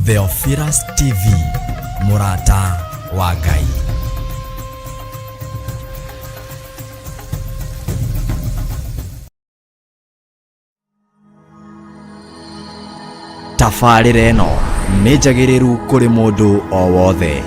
Theophilus TV, Murata wa Ngai. Tafarĩra ĩno nĩ njagĩrĩru kũrĩ mũndũ o wothe.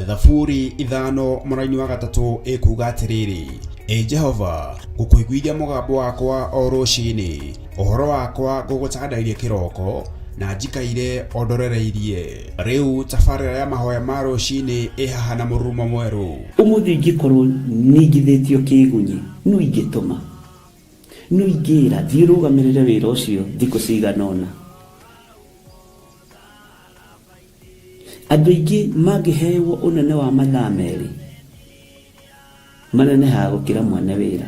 Thaburi ithano mũraini wa gatatũ ĩkuuga atĩrĩrĩ: Jehova, ngũkũiguithia mũgambo wakwa o rũciinĩ, ũhoro wakwa ngũgũcandairie kĩroko, na njikaire ondorereirie. Rĩu tabarĩra ya mahoya ma rũciinĩ ĩhaha na mũrurumo mwerũ. Ũmũthĩ ingĩkorwo nĩingithĩtio kĩgunyi, no ingĩtũma, no ingĩra thiĩ rũgamĩrĩre wĩra ũcio thikũ cigana ũna. Andũ aingĩ mangĩheyo ũnene wa mathaa merĩ, manenehaga gũkĩra mwene wĩra.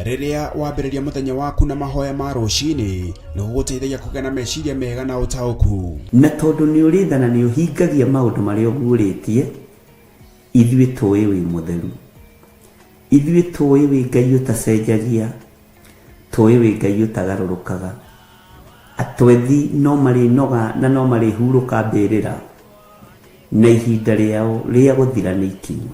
Rĩrĩa wambĩrĩria mũthenya waku na mahoya ma rũciinĩ, nĩ gũgũteithagia kũgĩa na meciria mega na ũtaũku. Na tondũ nĩ ũrĩtha na nĩ ũhingagia maũndũ marĩa ũguũrĩtie, ithuĩ tũĩ wĩ mũtheru, ithuĩ tũĩ wĩ Ngai ũtacenjagia, tũĩ wĩ Ngai ũtagarũrũkaga. Atwethi no marĩnoga na no marĩhurũka mbĩrĩra, na ihinda rĩao rĩa gũthira nĩ ikinyu.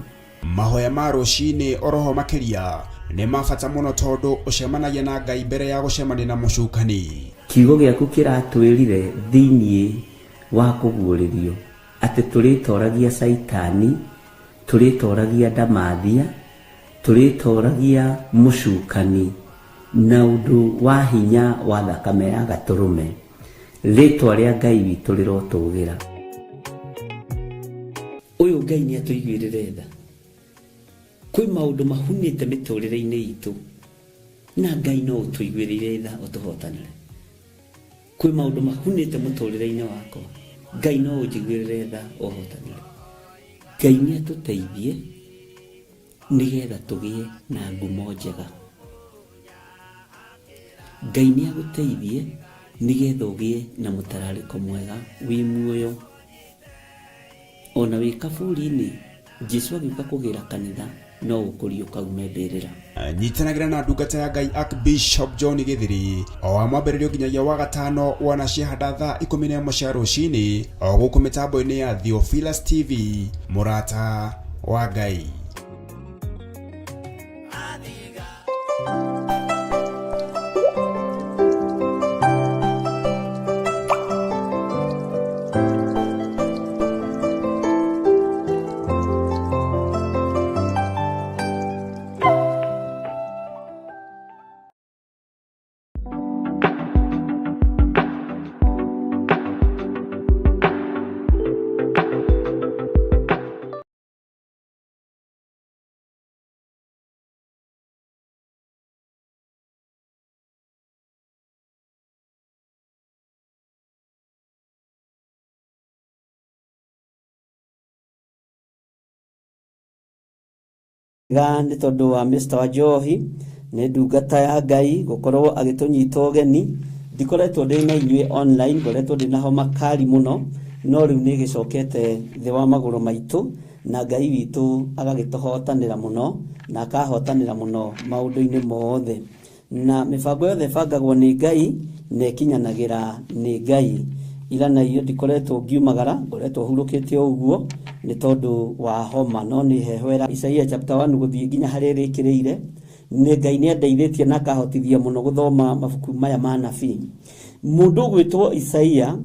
Mahoya ma rũciinĩ oroho makĩria nĩ mabata mũno tondũ ũcemanagia na Ngai mbere ya gũcemania na mũcukani. Kiugo gĩaku kĩratwĩrire thĩiniĩ wa kũguũrĩrio atĩ tũrĩtoragia Saitani, tũrĩtoragia Ndamathia, tũrĩtoragia mũcukani na ũndũ wa hinya wa thakame ya gatũrũme. Rĩtwa rĩa Ngai witũ rĩrotũgĩra. Ũyũ Ngai nĩ atũiguĩrĩre tha. Kwĩ maũndũ mahunĩte mĩtũrĩre-inĩ itũ, na Ngai no ũtũiguĩrĩre tha ũtũhotanĩre. Kwĩ maũndũ mahunĩte mũtũrĩre-inĩ wakwa, Ngai no ũnjiguĩrĩre tha ũhotanĩre. Ngai nĩ atũteithie nĩgetha tũgĩe na ngumo njega. Ngai nĩ agũteithie nĩgetha ũgĩe na mũtararĩko mwega wĩ muoyo. Ona wĩ kaburi-inĩ, Jesũ agĩũka kũgĩra kanitha, no ũkũrio kaume mbĩrĩra. Nyitanagĩra na ndungata ya Ngai Archbishop John Gĩthiri o wa mwambĩrĩrio nginyagia wa gatano wana ciahanda thaa 11 cia rũciinĩ o gũkũ mĩtambo-inĩ ya Theophilus TV, Murata wa Ngai. Nĩ tondũ wa Mr. Wanjohi nĩ ndungata ya Ngai gũkorwo agĩtũnyita ũgeni. Ndikoretwo ndĩ na inyuĩ online, ngoretwo ndĩ na homa kari mũno, no rĩu nĩ gĩcokete thĩ wa magũrũ maitũ, na Ngai witũ agagĩtũhotanĩra mũno na akahotanĩra mũno maũndũ-inĩ mothe. Na mĩbango yothe bangagwo nĩ Ngai na ĩkinyanagĩra nĩ Ngai. Ila na iyo ndikoretwo ngiumagara, ngoretwo hurũkĩte ũguo nĩ tondũ wa homa, no nĩ hehoera. Isaia chapter 1 gũthiĩ nginya harĩa ĩrĩkĩrĩire, nĩ Ngai nĩ andeithĩtie na akahotithia mũno gũthoma mabuku maya ma nabii. Mũndũ ũgwĩtwo Isaia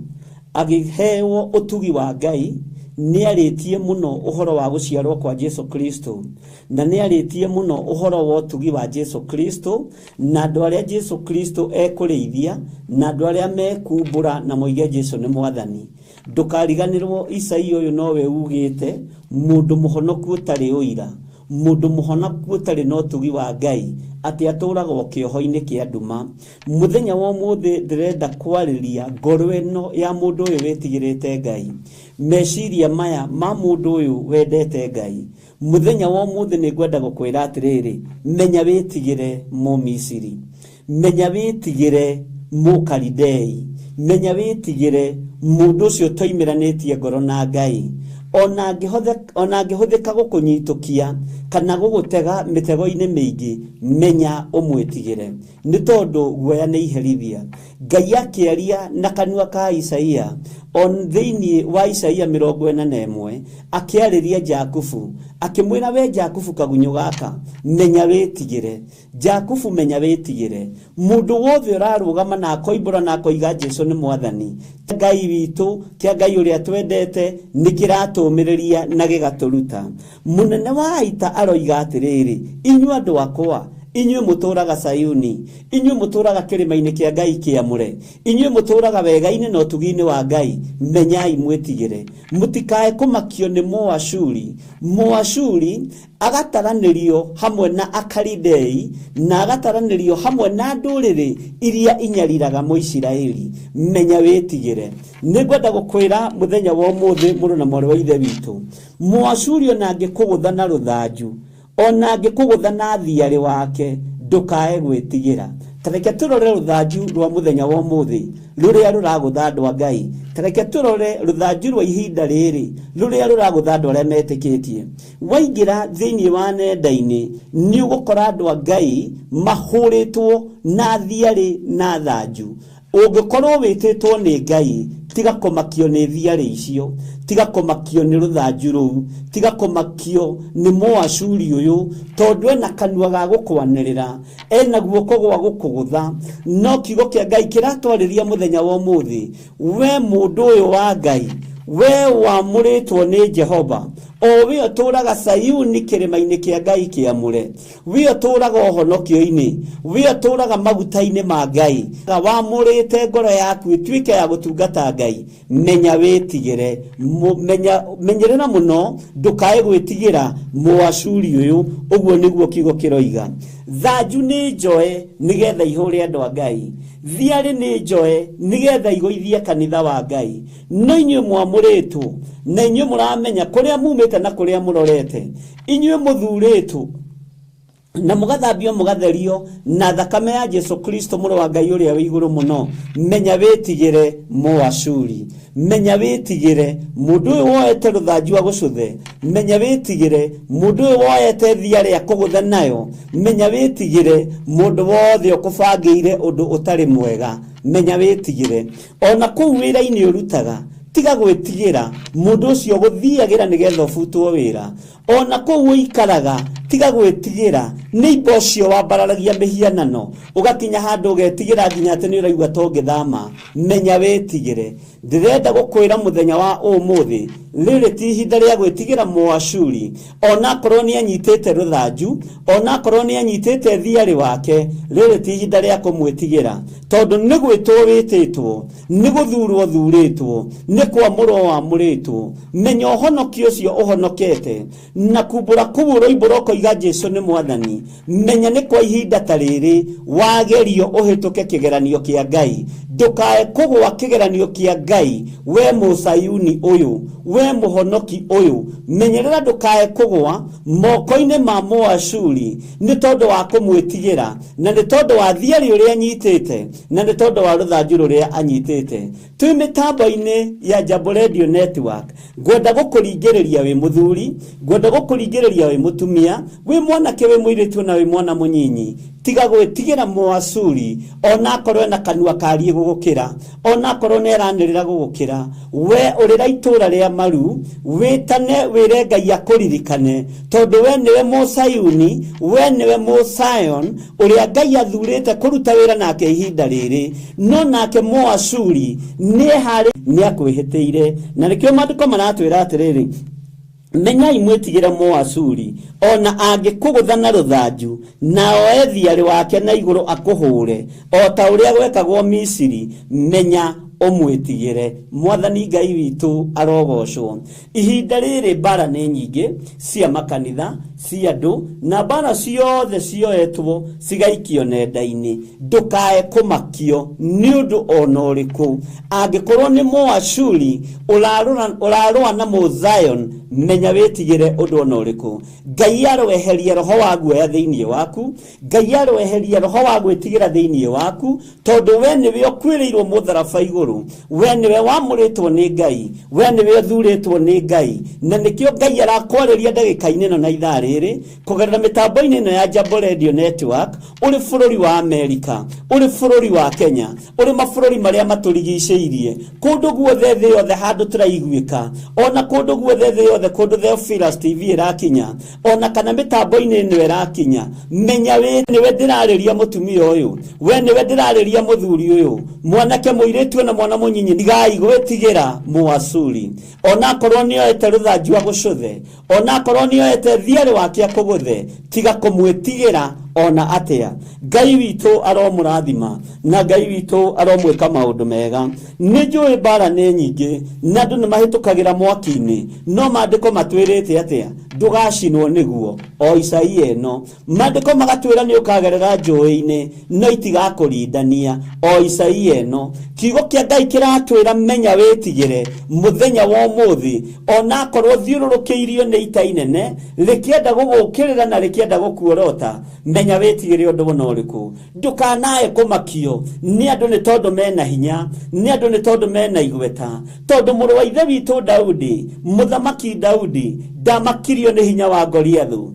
agĩheo ũtugi wa Ngai, nĩ arĩtie mũno ũhoro wa gũciarwo kwa Jesũ Kristo, na nĩ arĩtie mũno ũhoro wa ũtugi wa Jesũ Kristo, na andũ arĩa Jesũ Kristo ekũrĩithia, na andũ arĩa mekumbũra na moige Jesũ nĩ mwathani. Ndũkariganĩrwo, Isaia ũyũ nowe ugĩte mũndũ mũhonoku ũtarĩ ũira, mũndũ mũhonoku ũtarĩ na ũtugi wa Ngai ati atũraga kĩoho-inĩ kĩa nduma. Mũthenya wa ũmũthĩ ndĩrenda kwarĩria ngoro ĩno ya mũndũ ũyũ wĩtigĩrĩte Ngai, meciria maya ma mũndũ ũyũ wendete Ngai. Mũthenya wa ũmũthĩ nĩngwenda gũkwĩra atĩrĩrĩ, menya wĩtigĩre Mũmisiri, menya wĩtigĩre Mũkalidei, menya wĩtigĩre mũndũ ũcio toimĩranĩtie ngoro na Ngai. Ona angĩhũthĩka gũkũnyitũkia kana gũgũtega mĩtego-inĩ mĩingĩ, menya ũmwĩtigĩre, nĩ tondũ guoya nĩ iherithia. Ngai akĩaria na kanua ka Isaia thĩinĩ wa Isaia 41 akĩarĩria Jakubu akĩmwĩra, we Jakubu kagunyũ gaka, menya wĩtigĩre. Jakubu menya wĩtigĩre. Mũndũ wothe ũrarũgama na akoimbũra na akoiga Jesũ nĩ Mwathani, Ngai witũ, kĩa Ngai ũrĩa twendete nĩ kĩratũmĩrĩria na gĩgatũruta. Mũnene wa aita aroiga atĩrĩrĩ, inyuĩ andũ akwa, inyuĩ mũtũraga Sayuni, inyuĩ mũtũraga kĩrĩma-inĩ kĩa Ngai kĩamũre, inyuĩ mũtũraga wega-inĩ na ũtugi-inĩ wa Ngai, menyai mwĩtigĩre. Mũtikae kũmakio nĩ Mũashuri. Mũashuri agataranĩrio hamwe na Akalidei na agataranĩrio hamwe na ndũrĩrĩ iria inyariraga Mũisiraeli. Menya wĩtigĩre. Nĩngwenda gũkwĩra mũthenya wa ũmũthĩ, mũrũ na mwarĩ wa ithe witũ, Mũashuri ona angĩkũgũtha na rũthanju, ona angĩkũgũtha na thiarĩ wake, ndũkae gwĩtigĩra. Tareke tũrore rũthanju rwa mũthenya wa ũmũthĩ rũrĩa rũragũtha andũ a Ngai. Tareke tũrore rũthanju rwa ihinda rĩrĩ rũrĩa rũragũtha andũ arĩa metĩkĩtie. Waingĩra thĩinĩ wa nenda-inĩ nĩ ũgũkora andũ a Ngai mahũrĩtwo na thiarĩ na thanju. Ũngĩkorwo wĩtĩtwo nĩ Ngai, tiga kũmakio nĩ thiarĩ icio, tiga kũmakio nĩ rũthanju rũu, tiga kũmakio nĩ Mũashuri ũyũ, tondũ ena kanua ga gũkwanĩrĩra, ena guoko gwa gũkũgũtha. No kiugo kĩa Ngai kĩratwarĩria mũthenya wa ũmũthĩ, we mũndũ ũyũ wa Ngai, we wamũrĩtwo nĩ Jehova, o we ũtũraga Sayuni kĩrĩma-inĩ kĩa Ngai kĩamũre, we ũtũraga ũhonokio-inĩ, we ũtũraga maguta-inĩ ma Ngai, wamũrĩte ngoro yaku ĩtuĩke ya gũtungata Ngai, menya wĩtigĩre. Menyerera mũno ndũkae gwĩtigĩra Mũashuri ũyũ. Ũguo nĩguo kiugo kĩroiga. Thanju nĩ njoe nĩgetha ihũre andũ a Ngai, thiarĩ nĩ njoe nĩgetha igũithie kanitha wa Ngai. No inyuĩ mwamũrĩtwo na inyuĩ mũramenya kũrĩa mumĩte na kũrĩa mũrorete, inyuĩ mũthurĩtwo na mũgathambio mũgatherio na thakame ya Jesũ Kristo mũrũ wa Ngai ũrĩa wĩ igũrũ mũno. Menya wĩtigĩre Mũashuri, menya wĩtigĩre mũndũ ũyũ woete rũthanju agũcũthe, menya wĩtigĩre mũndũ ũyũ woete thiarĩ akũgũthe nayo, menya wĩtigĩre mũndũ wothe ũkũbangĩire ũndũ ũtarĩ mwega, menya wĩtigĩre. Ona kũu wĩra-inĩ ũrutaga, tiga gwĩtigĩra mũndũ ũcio gũthiagĩra nĩgetha ũbutwo wĩra. Ona kũu ũikaraga, tiga gwĩtigĩra nĩimba ũcio wambararagia mĩhianano, ũgakinya handũ ũgetigĩra nginya atĩ nĩ ũraigua to ngĩthama. Menya wĩtigĩre. Ndĩrenda gũkwĩra mũthenya wa ũmũthĩ, rĩrĩ ti ihinda rĩa gwĩtigĩra Mũashuri. Ona korwo nĩ anyitĩte rũthanju, ona korwo nĩ anyitĩte thiarĩ wake, rĩrĩ ti ihinda rĩa kũmwĩtigĩra, tondũ nĩ gwĩtwo wĩtĩtwo, nĩ gũthurwo thurĩtwo, nĩ kwamũrwo wamũrĩtwo. Menya ũhonokio ũcio ũhonokete na kumbũra kũu ũroimbũra ũkoiga Jesũ nĩ Mwathani. Menya nĩ kwa ihinda ta rĩrĩ wagerio ũhĩtũke kĩgeranio kĩa Ngai. Ndũkae kũgwa kĩgeranio kĩa Ngai, we Mũsayuni ũyũ, we mũhonoki ũyũ. Menyerera ndũkae kũgwa moko-inĩ ma Mũashuri, nĩ tondũ wa kũmwĩtigĩra, na nĩ tondũ wa thiarĩ ũrĩa anyitĩte, na nĩ tondũ wa rũthanju rũrĩa anyitĩte. Twĩ mĩtambo-inĩ ya Jambo Radio Network, ngwenda gũkũringĩrĩria wĩ mũthuri, ngwenda gũkũringĩrĩria wĩ mũtumia, wĩ mwanake, wĩ mũirĩtu na wĩ mwana mũnyinyi. Tiga gwĩtigĩra Mũashuri, ona akorwo na kanua kariĩ gũgũkĩra, ona akorwo nĩ aranĩrĩra gũgũkĩra. We ũrĩra itũra rĩa maru, wĩtane wĩre Ngai akũririkane, tondũ we nĩwe Mũsayuni, we nĩwe Mũsayon ũrĩa Ngai athurĩte kũruta wĩra nake ihinda rĩrĩ. No nake Mũashuri nĩ akwĩhĩtĩire, na nĩkĩo maandĩko maratwĩra atĩrĩrĩ, menyai mwĩtigĩre Mũashuri, ona angĩkũgũtha na rũthanju na oe thiarĩ wake na igũrũ akũhũre, o ta ũrĩa gwekagwo Misiri. Menya omwetigire mwathani Ngai witu arogocwo. Ihinda riri bara nĩ nyingĩ cia makanitha cia andu na bara ciothe cioetwo cigaikio nenda-inĩ. Ndukae kumakio nĩ ũndũ ona ũrĩkũ. Angĩkorwo nĩ Mũashuri ũrarũa na Mũzion, menya wĩtigĩre ũndũ ona ũrĩkũ. Ngai aroeheria roho wa guoya thĩinĩ waku, Ngai aroeheria roho wa gwĩtigĩra thĩinĩ waku, tondũ we nĩwe ũkwĩrĩirwo mũtharaba igũrũ, we nĩwe wamũrĩtwo nĩ Ngai, we nĩwe ũthurĩtwo nĩ Ngai, na nĩkĩo Ngai arakwarĩria ndagĩka-inĩ ĩno na ithaa rĩrĩ kũgerera mĩtambo-inĩ ĩno ya Jambo Radio Network, ũrĩ bũrũri wa Amerika, ũrĩ bũrũri wa Kenya, ũrĩ mabũrũri marĩa matũrigicĩirie, kũndũ guothe thĩ yothe handũ tũraiguĩka, ona kũndũ guothe thĩ yothe kũndũ Theophilus TV ĩrakinya, ona kana mĩtambo-inĩ ĩno ĩrakinya, menya we nĩwe ndĩrarĩria mũtumia ũyũ, we nĩwe ndĩrarĩria mũthuri ũyũ, mwanake mũirĩtu na mwana mũnyinyi, ndigai gwĩtigĩra Mũashuri. Ona korwo nĩoete rũthanju agũcũthe, ona korwo nĩoete thiarĩ wake akũgũthe, tiga kũmwĩtigĩra ona atia. Ngai witũ aromũrathima na Ngai witũ aromwĩka maũndũ mega. Nĩnjũĩ bara nĩ nyingĩ na andũ nĩmahĩtũkagĩra mwaki-inĩ, no maandĩko matwĩrĩte atia ndũgacinwo nĩguo. O Isaia ĩno maandĩko magatwĩra nĩ ũkagerera njũĩ-inĩ no itigakũrindania. O Isaia ĩno kiugo kĩa Ngai kĩratwĩra menya wĩtigĩre mũthenya wa ũmũthĩ, ona korwo thiũrũrũkĩirio nĩ ita inene rĩkĩenda gũgũkĩrĩra na rĩkĩenda gũkuorota, menya wĩtigĩre ũndũ ona ũrĩkũ. Ndũkanae kũmakio nĩ andũ nĩ tondũ mena hinya, nĩ andũ nĩ tondũ mena igweta, tondũ mũrũ wa ithe witũ Daudi, mũthamaki Daudi ndamakirio nĩ hinya wa Goliathu,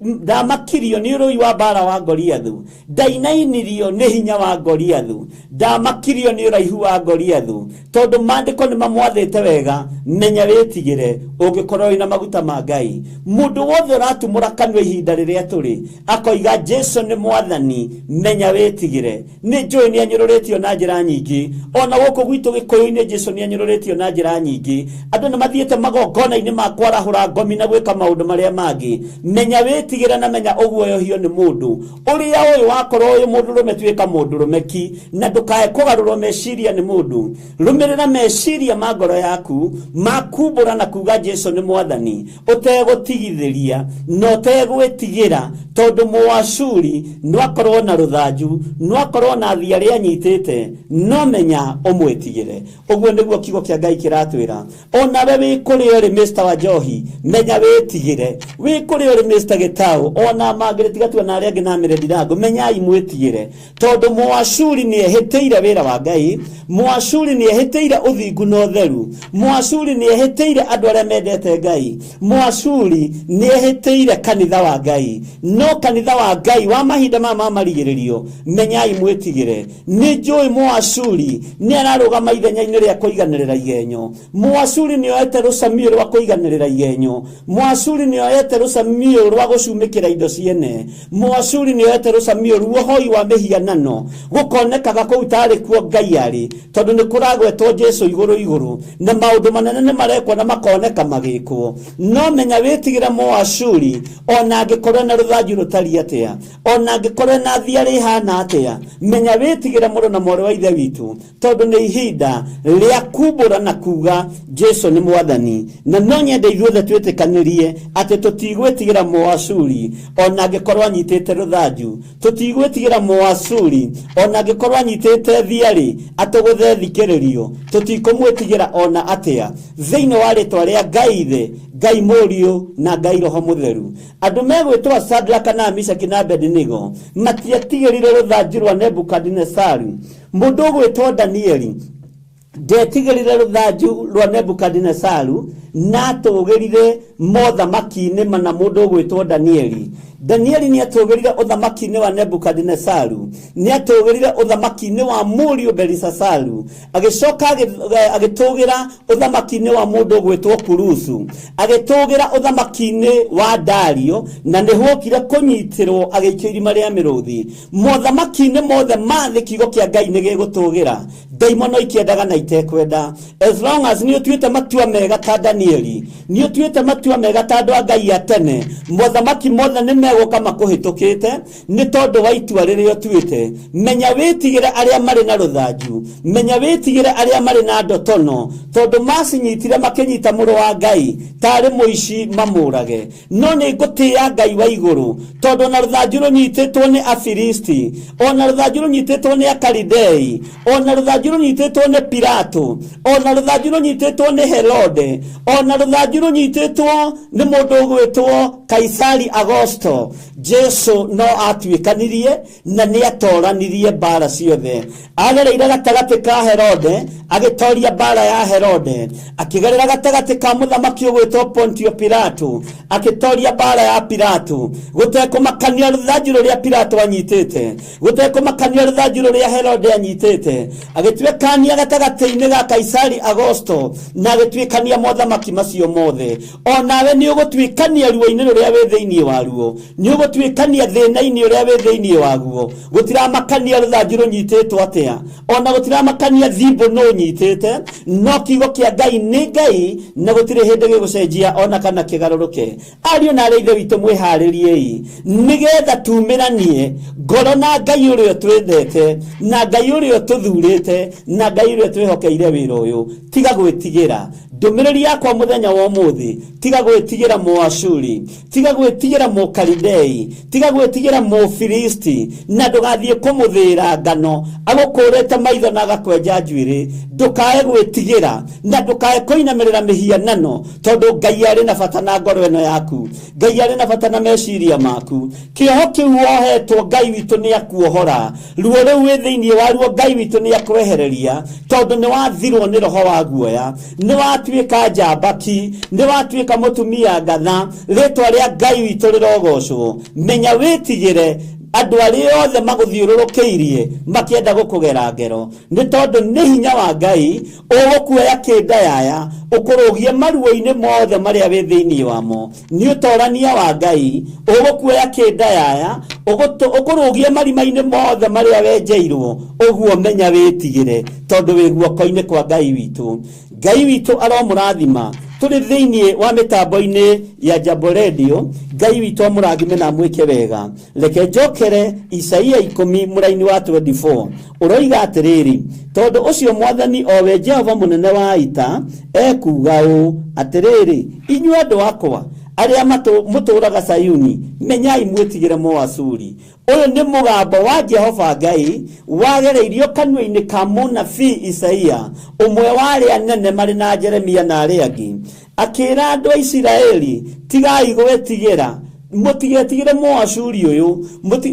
ndamakirio nĩ ũrũi wa bara wa Goliathu, ndainainirio nĩ hinya wa Goliathu, ndamakirio nĩ ũraihu wa Goliathu, tondũ maandĩko nĩ mamwathĩte wega. Menya wĩtigĩre ũngĩkorwo wĩna maguta ma Ngai. Mũndũ wothe ũratumũra kanua ihinda rĩrĩa tũrĩ akoiga Jesu nĩ mwathani, menya wĩtigĩre. Nĩ njũĩ nĩ anyũrũrĩtio na njĩra nyingĩ, ona gũkũ gwitũ Gĩkũyũ-inĩ Jesu nĩ anyũrũrĩtio na njĩra nyingĩ. Andũ nĩ mathiĩte magongona-inĩ ma kwarahũra ngomi na gwĩka maũndũ marĩa mangĩ. Menya wĩtigĩre na menya ũguoyohio nĩ mũndũ ũrĩa ũyũ wakorwo ũyũ mũndũ rũme tuĩka mũndũ rũmeki, na ndũkae kũgarũrwo meciria nĩ mũndũ. Rũmĩrĩra meciria ma ngoro yaku makumbũra na kuga Jesu nĩ mwathani, ũtegũtigithĩria na ũtegwĩtigĩra, tondũ Mũashuri no akorwo na rũthanju, no akorwo na thiarĩ anyitĩte, no menya ũmwĩtigĩre. Ũguo nĩguo kiugo kĩa Ngai kĩratwĩra. Onawe wĩ kũrĩa ũrĩ Mr. Wanjohi, menya wĩtigĩre. Wĩ kũrĩa ũrĩ Mr. Gĩtaũ, ona Margaret Gatua na arĩa angĩ na Mĩre Ndirango, menyai mwĩtigĩre, tondũ Mũashuri nĩ ehĩtĩire wĩra wa Ngai, Mũashuri nĩ ehĩtĩire ũthingu na ũtheru, Mũashuri nĩ ehĩtĩire andũ arĩa mendete Ngai, Mũashuri nĩ ehĩtĩire kanitha wa Ngai. No kanitha wa Ngai wa mahinda ma marigĩrĩrio, menyai mwĩtigĩre. Nĩ njũĩ Mũashuri nĩ ararũgama ithenya-inĩ rĩa kũiganĩrĩra igenyo, Mũashuri nĩ oete rũcamio rwa kũiganĩrĩra igenyo, Mũashuri nĩ oete rũcamio rwa gũcumĩkĩra indo ciene, Mũashuri nĩ oete rũcamio rwa ũhoi wa mĩhianano, gũkonekaga kũu tarĩ kuo Ngai arĩ, tondũ nĩ kũragwetwo Jesu igũrũ na maũndũ manene nĩ marekwo na makoneka magĩkwo. No menya wĩtigĩre Mũashuri, ona angĩkorwo na rũthanju rũtariĩ atĩa, ona angĩkorwo na thiarĩ ihana atĩa, menya wĩtigĩre mũrũ na mwarĩ wa ithe witũ, tondũ nĩ ihinda rĩa kumbũra na kuga Jesu nĩ mwathani. Na no nyende ithuothe twĩtĩkanĩrie atĩ tũtigwĩtigĩra Mũashuri ona angĩkorwo anyitĩte rũthanju, tũtigwĩtigĩra Mũashuri ona angĩkorwo anyitĩte thiarĩ atũgũthe thikĩrĩrio, tũtikũmwĩtigĩra ona atĩa, thĩinĩ wa rĩtwa rĩa Ngai Ithe, Ngai Mũriũ na Ngai Roho Mũtheru. Andũ megwĩtwo Shadraka na Meshaki na Abedinego matiatigĩrire rũthanju rwa Nebukadinezaru. Mũndũ ũgwĩtwo Danieli ndetigĩrire rũthanju rwa Nebukadinezaru na atũgĩrire mothamaki-inĩ mana. Mũndũ ũgwĩtwo Danieli nĩ atũgĩrire ũthamaki-inĩ wa Nebukadinezaru, nĩ atũgĩrire ũthamaki-inĩ wa mũriũ Belisasaru, agĩcoka agĩtũgĩra ũthamaki-inĩ wa mũndũ ũgwĩtwo Kurusu, agĩtũgĩra ũthamaki-inĩ wa Dario, na nĩho okire kũnyitĩrwo agĩikio irima rĩa mĩrũthi. Mothamaki-inĩ mothe ma thĩ kiugo kĩa Ngai nĩ gĩgũtũgĩra daimono ikiendaga na itekwenda. As long as ni utuite matua mega ta Danieli, ni utuite matua mega ta andu a Ngai a tene, mothamaki mothe ni meguka makuhitukite ni tondu wa itua riria utuite. Menya witigire aria mari na ruthanju, menya witigire aria mari na ndotono, tondu masinyitire makinyita muru wa Ngai tari muici mamurage. No ni ngutia Ngai wa iguru, tondu na ruthanju runyititwo ni Afilisti, ona ruthanju runyititwo ni Akalidei, ona ruthanju runyititwo ni Pilato, ona ruthanju runyititwo ni Herode, ona ruthanju runyititwo ni mundu ugwitwo Kaisari Augusto. Jesu no atuikanirie na ni atoranirie bara ciothe. Agereire gatagati ka Herode, agitoria bara ya Herode, akigerera gatagati ka muthamaki ugwitwo Pontio Pilato, akitoria bara ya Pilato. Gutekumakania ruthanju ruria Pilato anyitite, gutekumakania ruthanju ruria Herode anyitite, agitwekania gatagati-ini ga Kaisari Augusto na agitwekania mothamaki macio mothe. Onawe ni ugutwikania ruo-ini ruria wi thiini waruo, ni ugutwikania thina-ini uria wi thiini waguo. Gutiramakania ruthanju runyititwo atia, ona gutiramakania thimbo no nyitite, no kiugo kia Ngai ni Ngai na gutire hindi gigucenjia ona kana kigaruruke. Ario na areithe witu mwiharirie nigetha tumiranie ngoro na Ngai uria twendete na Ngai uria tuthurite na Ngai uria twihokeire wira uyu. Tiga gwitigira ndumiriri yakwa muthenya wa umuthi, tiga gwitigira Moashuri, tiga gwitigira Mokalidei, tiga gwitigira Mofilisti, na ndugathie kumuthira ngano agukurete maitho na agakwenja njuiri. Ndukae gwitigira na ndukae kuinamirira mihianano, tondu Ngai ari na bata na ngoro eno yaku, Ngai ari na bata na meciria maku. Kioho kiu wohetwo Ngai witu ni akuohora, ruo riu wi thiini waruo Ngai witu ni akwehereria, tondu ni wathirwo ni roho wa guoya, ni watuika njambaki, ni watuika mutumia ngatha. Ritwa ria Ngai witu rirogocwo. Menya witigire andu aria othe maguthiururukiirie makienda gukugera ngero, ni tondu ni hinya wa Ngai ugukuoya kindayaya ukurugie maruo-ini mothe maria wi thiini wamo. Ni utorania wa Ngai ugukuoya kindayaya ukurugie marima-ini mothe maria wenjeirwo. Uguo menya witigire tondu wi guoko-ini kwa Ngai witu. Ngai witu aromurathima. Tuli thiini wa mitambo-ini ya Jambo Radio. Ngai witu amurathime na mwike wega. Reke njokere Isaia 10 muraini wa 24 uroiga atiriri, tondu ucio mwathani owe Jehova munene wa ita ekuga uu atiriri, inyuĩ andu akwa aria muturaga Sayuni, menyai mwitigire Moashuri. Uyu ni mugambo wa Jehova Ngai wagereirio kanua-ini ka munabii Isaia, umwe wa aria nene mari na Jeremia na aria angi. Akira andu a Isiraeli, tigai gwetigira, mutigetigire Moashuri uyu.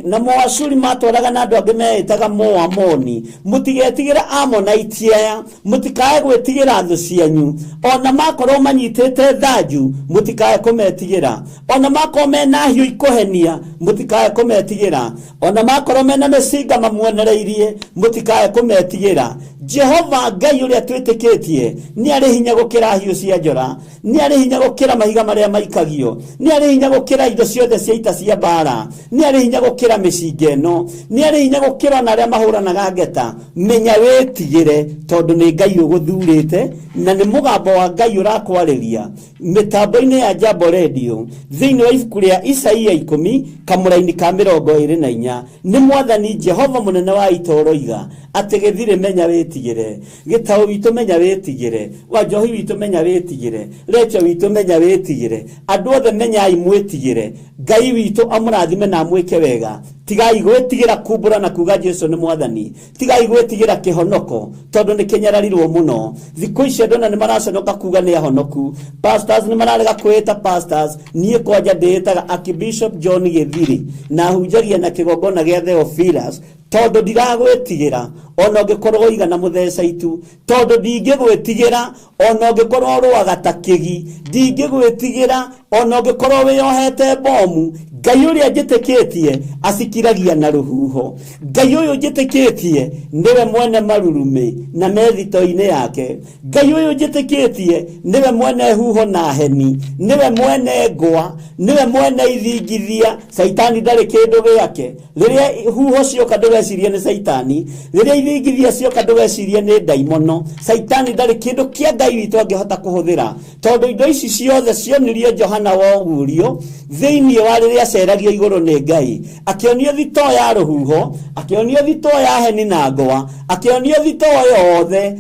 Na Moashuri matwaraga na andu angi meitaga Moamoni. Mutigetigire Amonite aya, mutikae gwetigira thu cianyu. Ona makorwo manyitite thanju, mutikae kumetigira. Ona makorwo mena hiu ikuhenia, mutikae kumetigira. Ona makorwo mena mecinga mamwenereirie, mutikae kumetigira. Jehova Ngai uria twitikitie ni ari hinya gukira hiu cia njora, ni ari hinya gukira mahiga maria maikagio, ni ari hinya gukira indo ciothe cia ita cia bara, ni ari hinya gukira micinga eno, ni ari hinya gukira na aria mahuranaga ngeta. Menya witigire tondu ni Ngai uguthurite na ni mugambo wa Ngai urakwariria mitambo-ini ya Jambo Radio. Thiini wa ibuku ria Isaia 10 kamuraini ka 24 ni mwathani Jehova munene wa ita uroiga ati githire menya witigire, gitau witu menya witigire, Wanjohi witu menya witigire, Recho witu menya witigire, andu othe menyai mwitigire. Ngai witu amurathime na mwike wega. Tigai gwetigira kumbura na kuga Jesu ni mwathani, tigai gwetigira kihonoko tondu ni kinyararirwo muno. Thiku ici andũ ni maraconoka kuga ni ahonoku. Pastors ni mararega kwita pastors. Nie kwanja ndĩtaga Archbishop John Githiri na hunjagia na kigongona gia Theophilus tondu ndiragwetigira ona ungikorwo igana mutheca itu, tondu ndingigwetigira ona ungikorwo rwaga ta kigi, ndingigwetigira ona ungikorwo wiyohete bomu. Ngai uria njitikitie asikiragia na ruhuho. Ngai uyu njitikitie niwe mwene marurume na methito-ini yake. Ngai uyu njitikitie niwe mwene huho na heni, niwe mwene ngwa, niwe mwene ithingithia. Saitani ndari kindu giake. Riria huho cioka ndureciria ni Saitani, riria ithingithia cioka ndugecirie nĩ ndaimono. Saitani ndarĩ kĩndũ kĩa Ngai witũ angĩhota kũhũthĩra, tondũ indo ici ciothe cionirio Johana wa Ũguũrio thĩinĩ wa rĩrĩa aceragio igũrũ nĩ Ngai, akĩonio thitoo ya rũhuho, akĩonio thitoo ya heni na ngwa, akĩonio thitoo yothe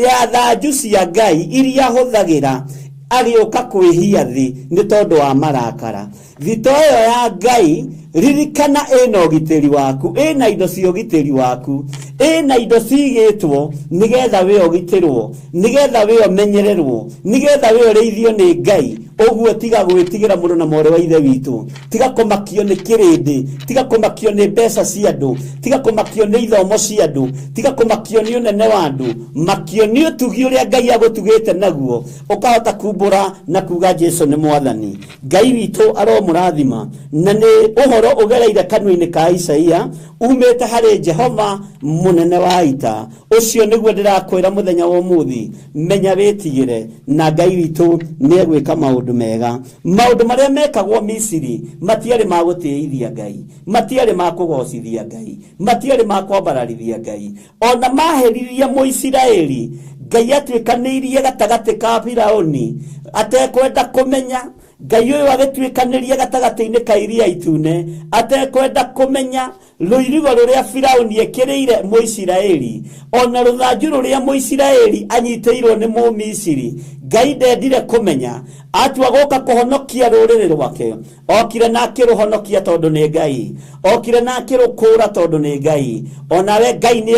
ya thanju cia Ngai iria hũthagĩra agĩũka kwĩhia thĩ nĩ tondũ wa marakara. Thitoo ĩyo ya Ngai ririkana ĩna ũgitĩri waku, ĩna indo cia ũgitĩri waku, ĩna indo cigĩtwo nĩgetha wĩ ũgitĩrwo, nĩgetha wĩ ũmenyererwo, nĩgetha wĩ ũrĩithio nĩ Ngai. Ũguo tiga gwĩtigĩra mũndũ na mwarĩ wa ithe witũ, tiga kũmakio nĩ kĩrĩndĩ, tiga kũmakio nĩ mbeca cia andũ, tiga kũmakio nĩ ithomo cia andũ, tiga kũmakio nĩ ũnene wa andũ, makio nĩ ũtugi ũrĩa Ngai agũtugĩte naguo, ũkahota kumbũra na kuga Jesũ nĩ Mwathani. Ngai witũ aromũrathima, na nĩ ũhoro ũgereire kanua-inĩ ka Isaia umĩte harĩ Jehova mũnene wa ita. Ũcio nĩguo ndĩrakwĩra mũthenya wa ũmũthĩ, menya wĩtigĩre na Ngai witũ nĩ egwĩka maũndũ mega. Maũndũ marĩa mekagwo Misiri matiarĩ ma gũtĩithia Ngai, matiarĩ ma kũgocithia Ngai, matiarĩ ma kwambararithia Ngai. Ona maheririe Mũisiraeli, Ngai atuĩkanĩirie gatagatĩ ka Firaũni atekwenda kũmenya. Ngai ũyũ agĩtuĩkanĩria gatagatĩ-inĩ ka Iria Itune atekwenda kũmenya rũirigo rũrĩa Firaũni ekĩrĩire Mũisiraeli, ona rũthanju rũrĩa Mũisiraeli anyitĩirwo nĩ Mũmisiri. Ngai ndendire kũmenya, atua gũka kũhonokia rũrĩrĩ rwake. Okire na akĩrũhonokia tondũ nĩ Ngai, okire na akĩrũkũũra tondũ nĩ Ngai. Onawe Ngai nĩ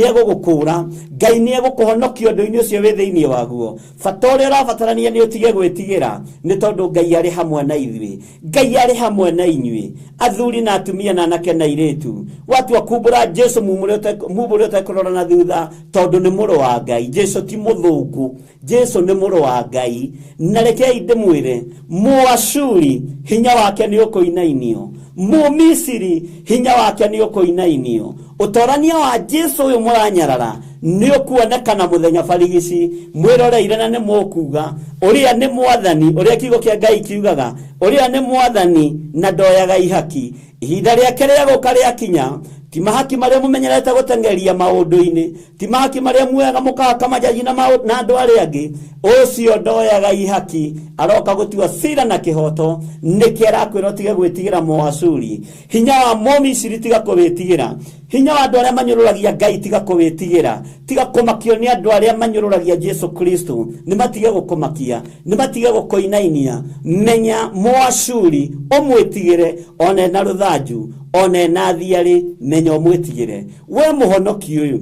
egũgũkũũra, Ngai nĩ egũkũhonokia ũndũ-inĩ ũcio wĩ thĩinĩ waguo. Bata ũrĩa ũrabatarania nĩ ũtige gwĩtigĩra, nĩ tondũ Ngai arĩ hamwe na ithuĩ, Ngai arĩ hamwe na inyuĩ, athuri na atumia na anake na airĩtu. Watua kumbũra Jesũ mumũre ũtekũrora na thutha, tondũ nĩ mũrũ wa Ngai. Jesũ ti mũthũngũ, Jesũ nĩ mũrũ wa Ngai. Na rekei ndĩmwĩre, Mũashuri hinya wake nĩ ũkũinainio, Mũmisiri hinya wake nĩ ũkũinainio. Ũtorania wa Jesũ ũyũ mũranyarara nĩ ũkuonekana mũthenya barigici, mwĩroreire na nĩ mũkuga ũrĩa nĩ Mwathani, ũrĩa kiugo kĩa Ngai kiugaga, ũrĩa nĩ Mwathani na ndoyaga ihaki. Ihinda rĩake rĩa gũka rĩakinya, ti mahaki marĩa mũmenyerete gũtengeria maũndũ-inĩ, ti mahaki marĩa muoyaga mũkahaka majaji na andũ arĩa angĩ. Ũcio ndoyaga ihaki aroka gũtua cira na kĩhoto. Nĩkĩ arakwĩra ũtige gwĩtigĩra Mũashuri, hinya wa Mũmisiri tiga kũwĩtigĩra, hinya wa andũ arĩa manyũrũragia Ngai tiga kũwĩtigĩra, tiga kũmakio nĩ andũ arĩa manyũrũragia Jesũ Kristo. Nĩ matige gũkũmakia, nĩ matige gũkũinainia. Menya Mũashuri ũmwĩtigĩre, one na rũthanju, one na thiarĩ, menya ũmwĩtigĩre. We mũhonoki ũyũ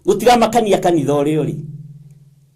gũtiramakania kanitha ũrĩa ũrĩ,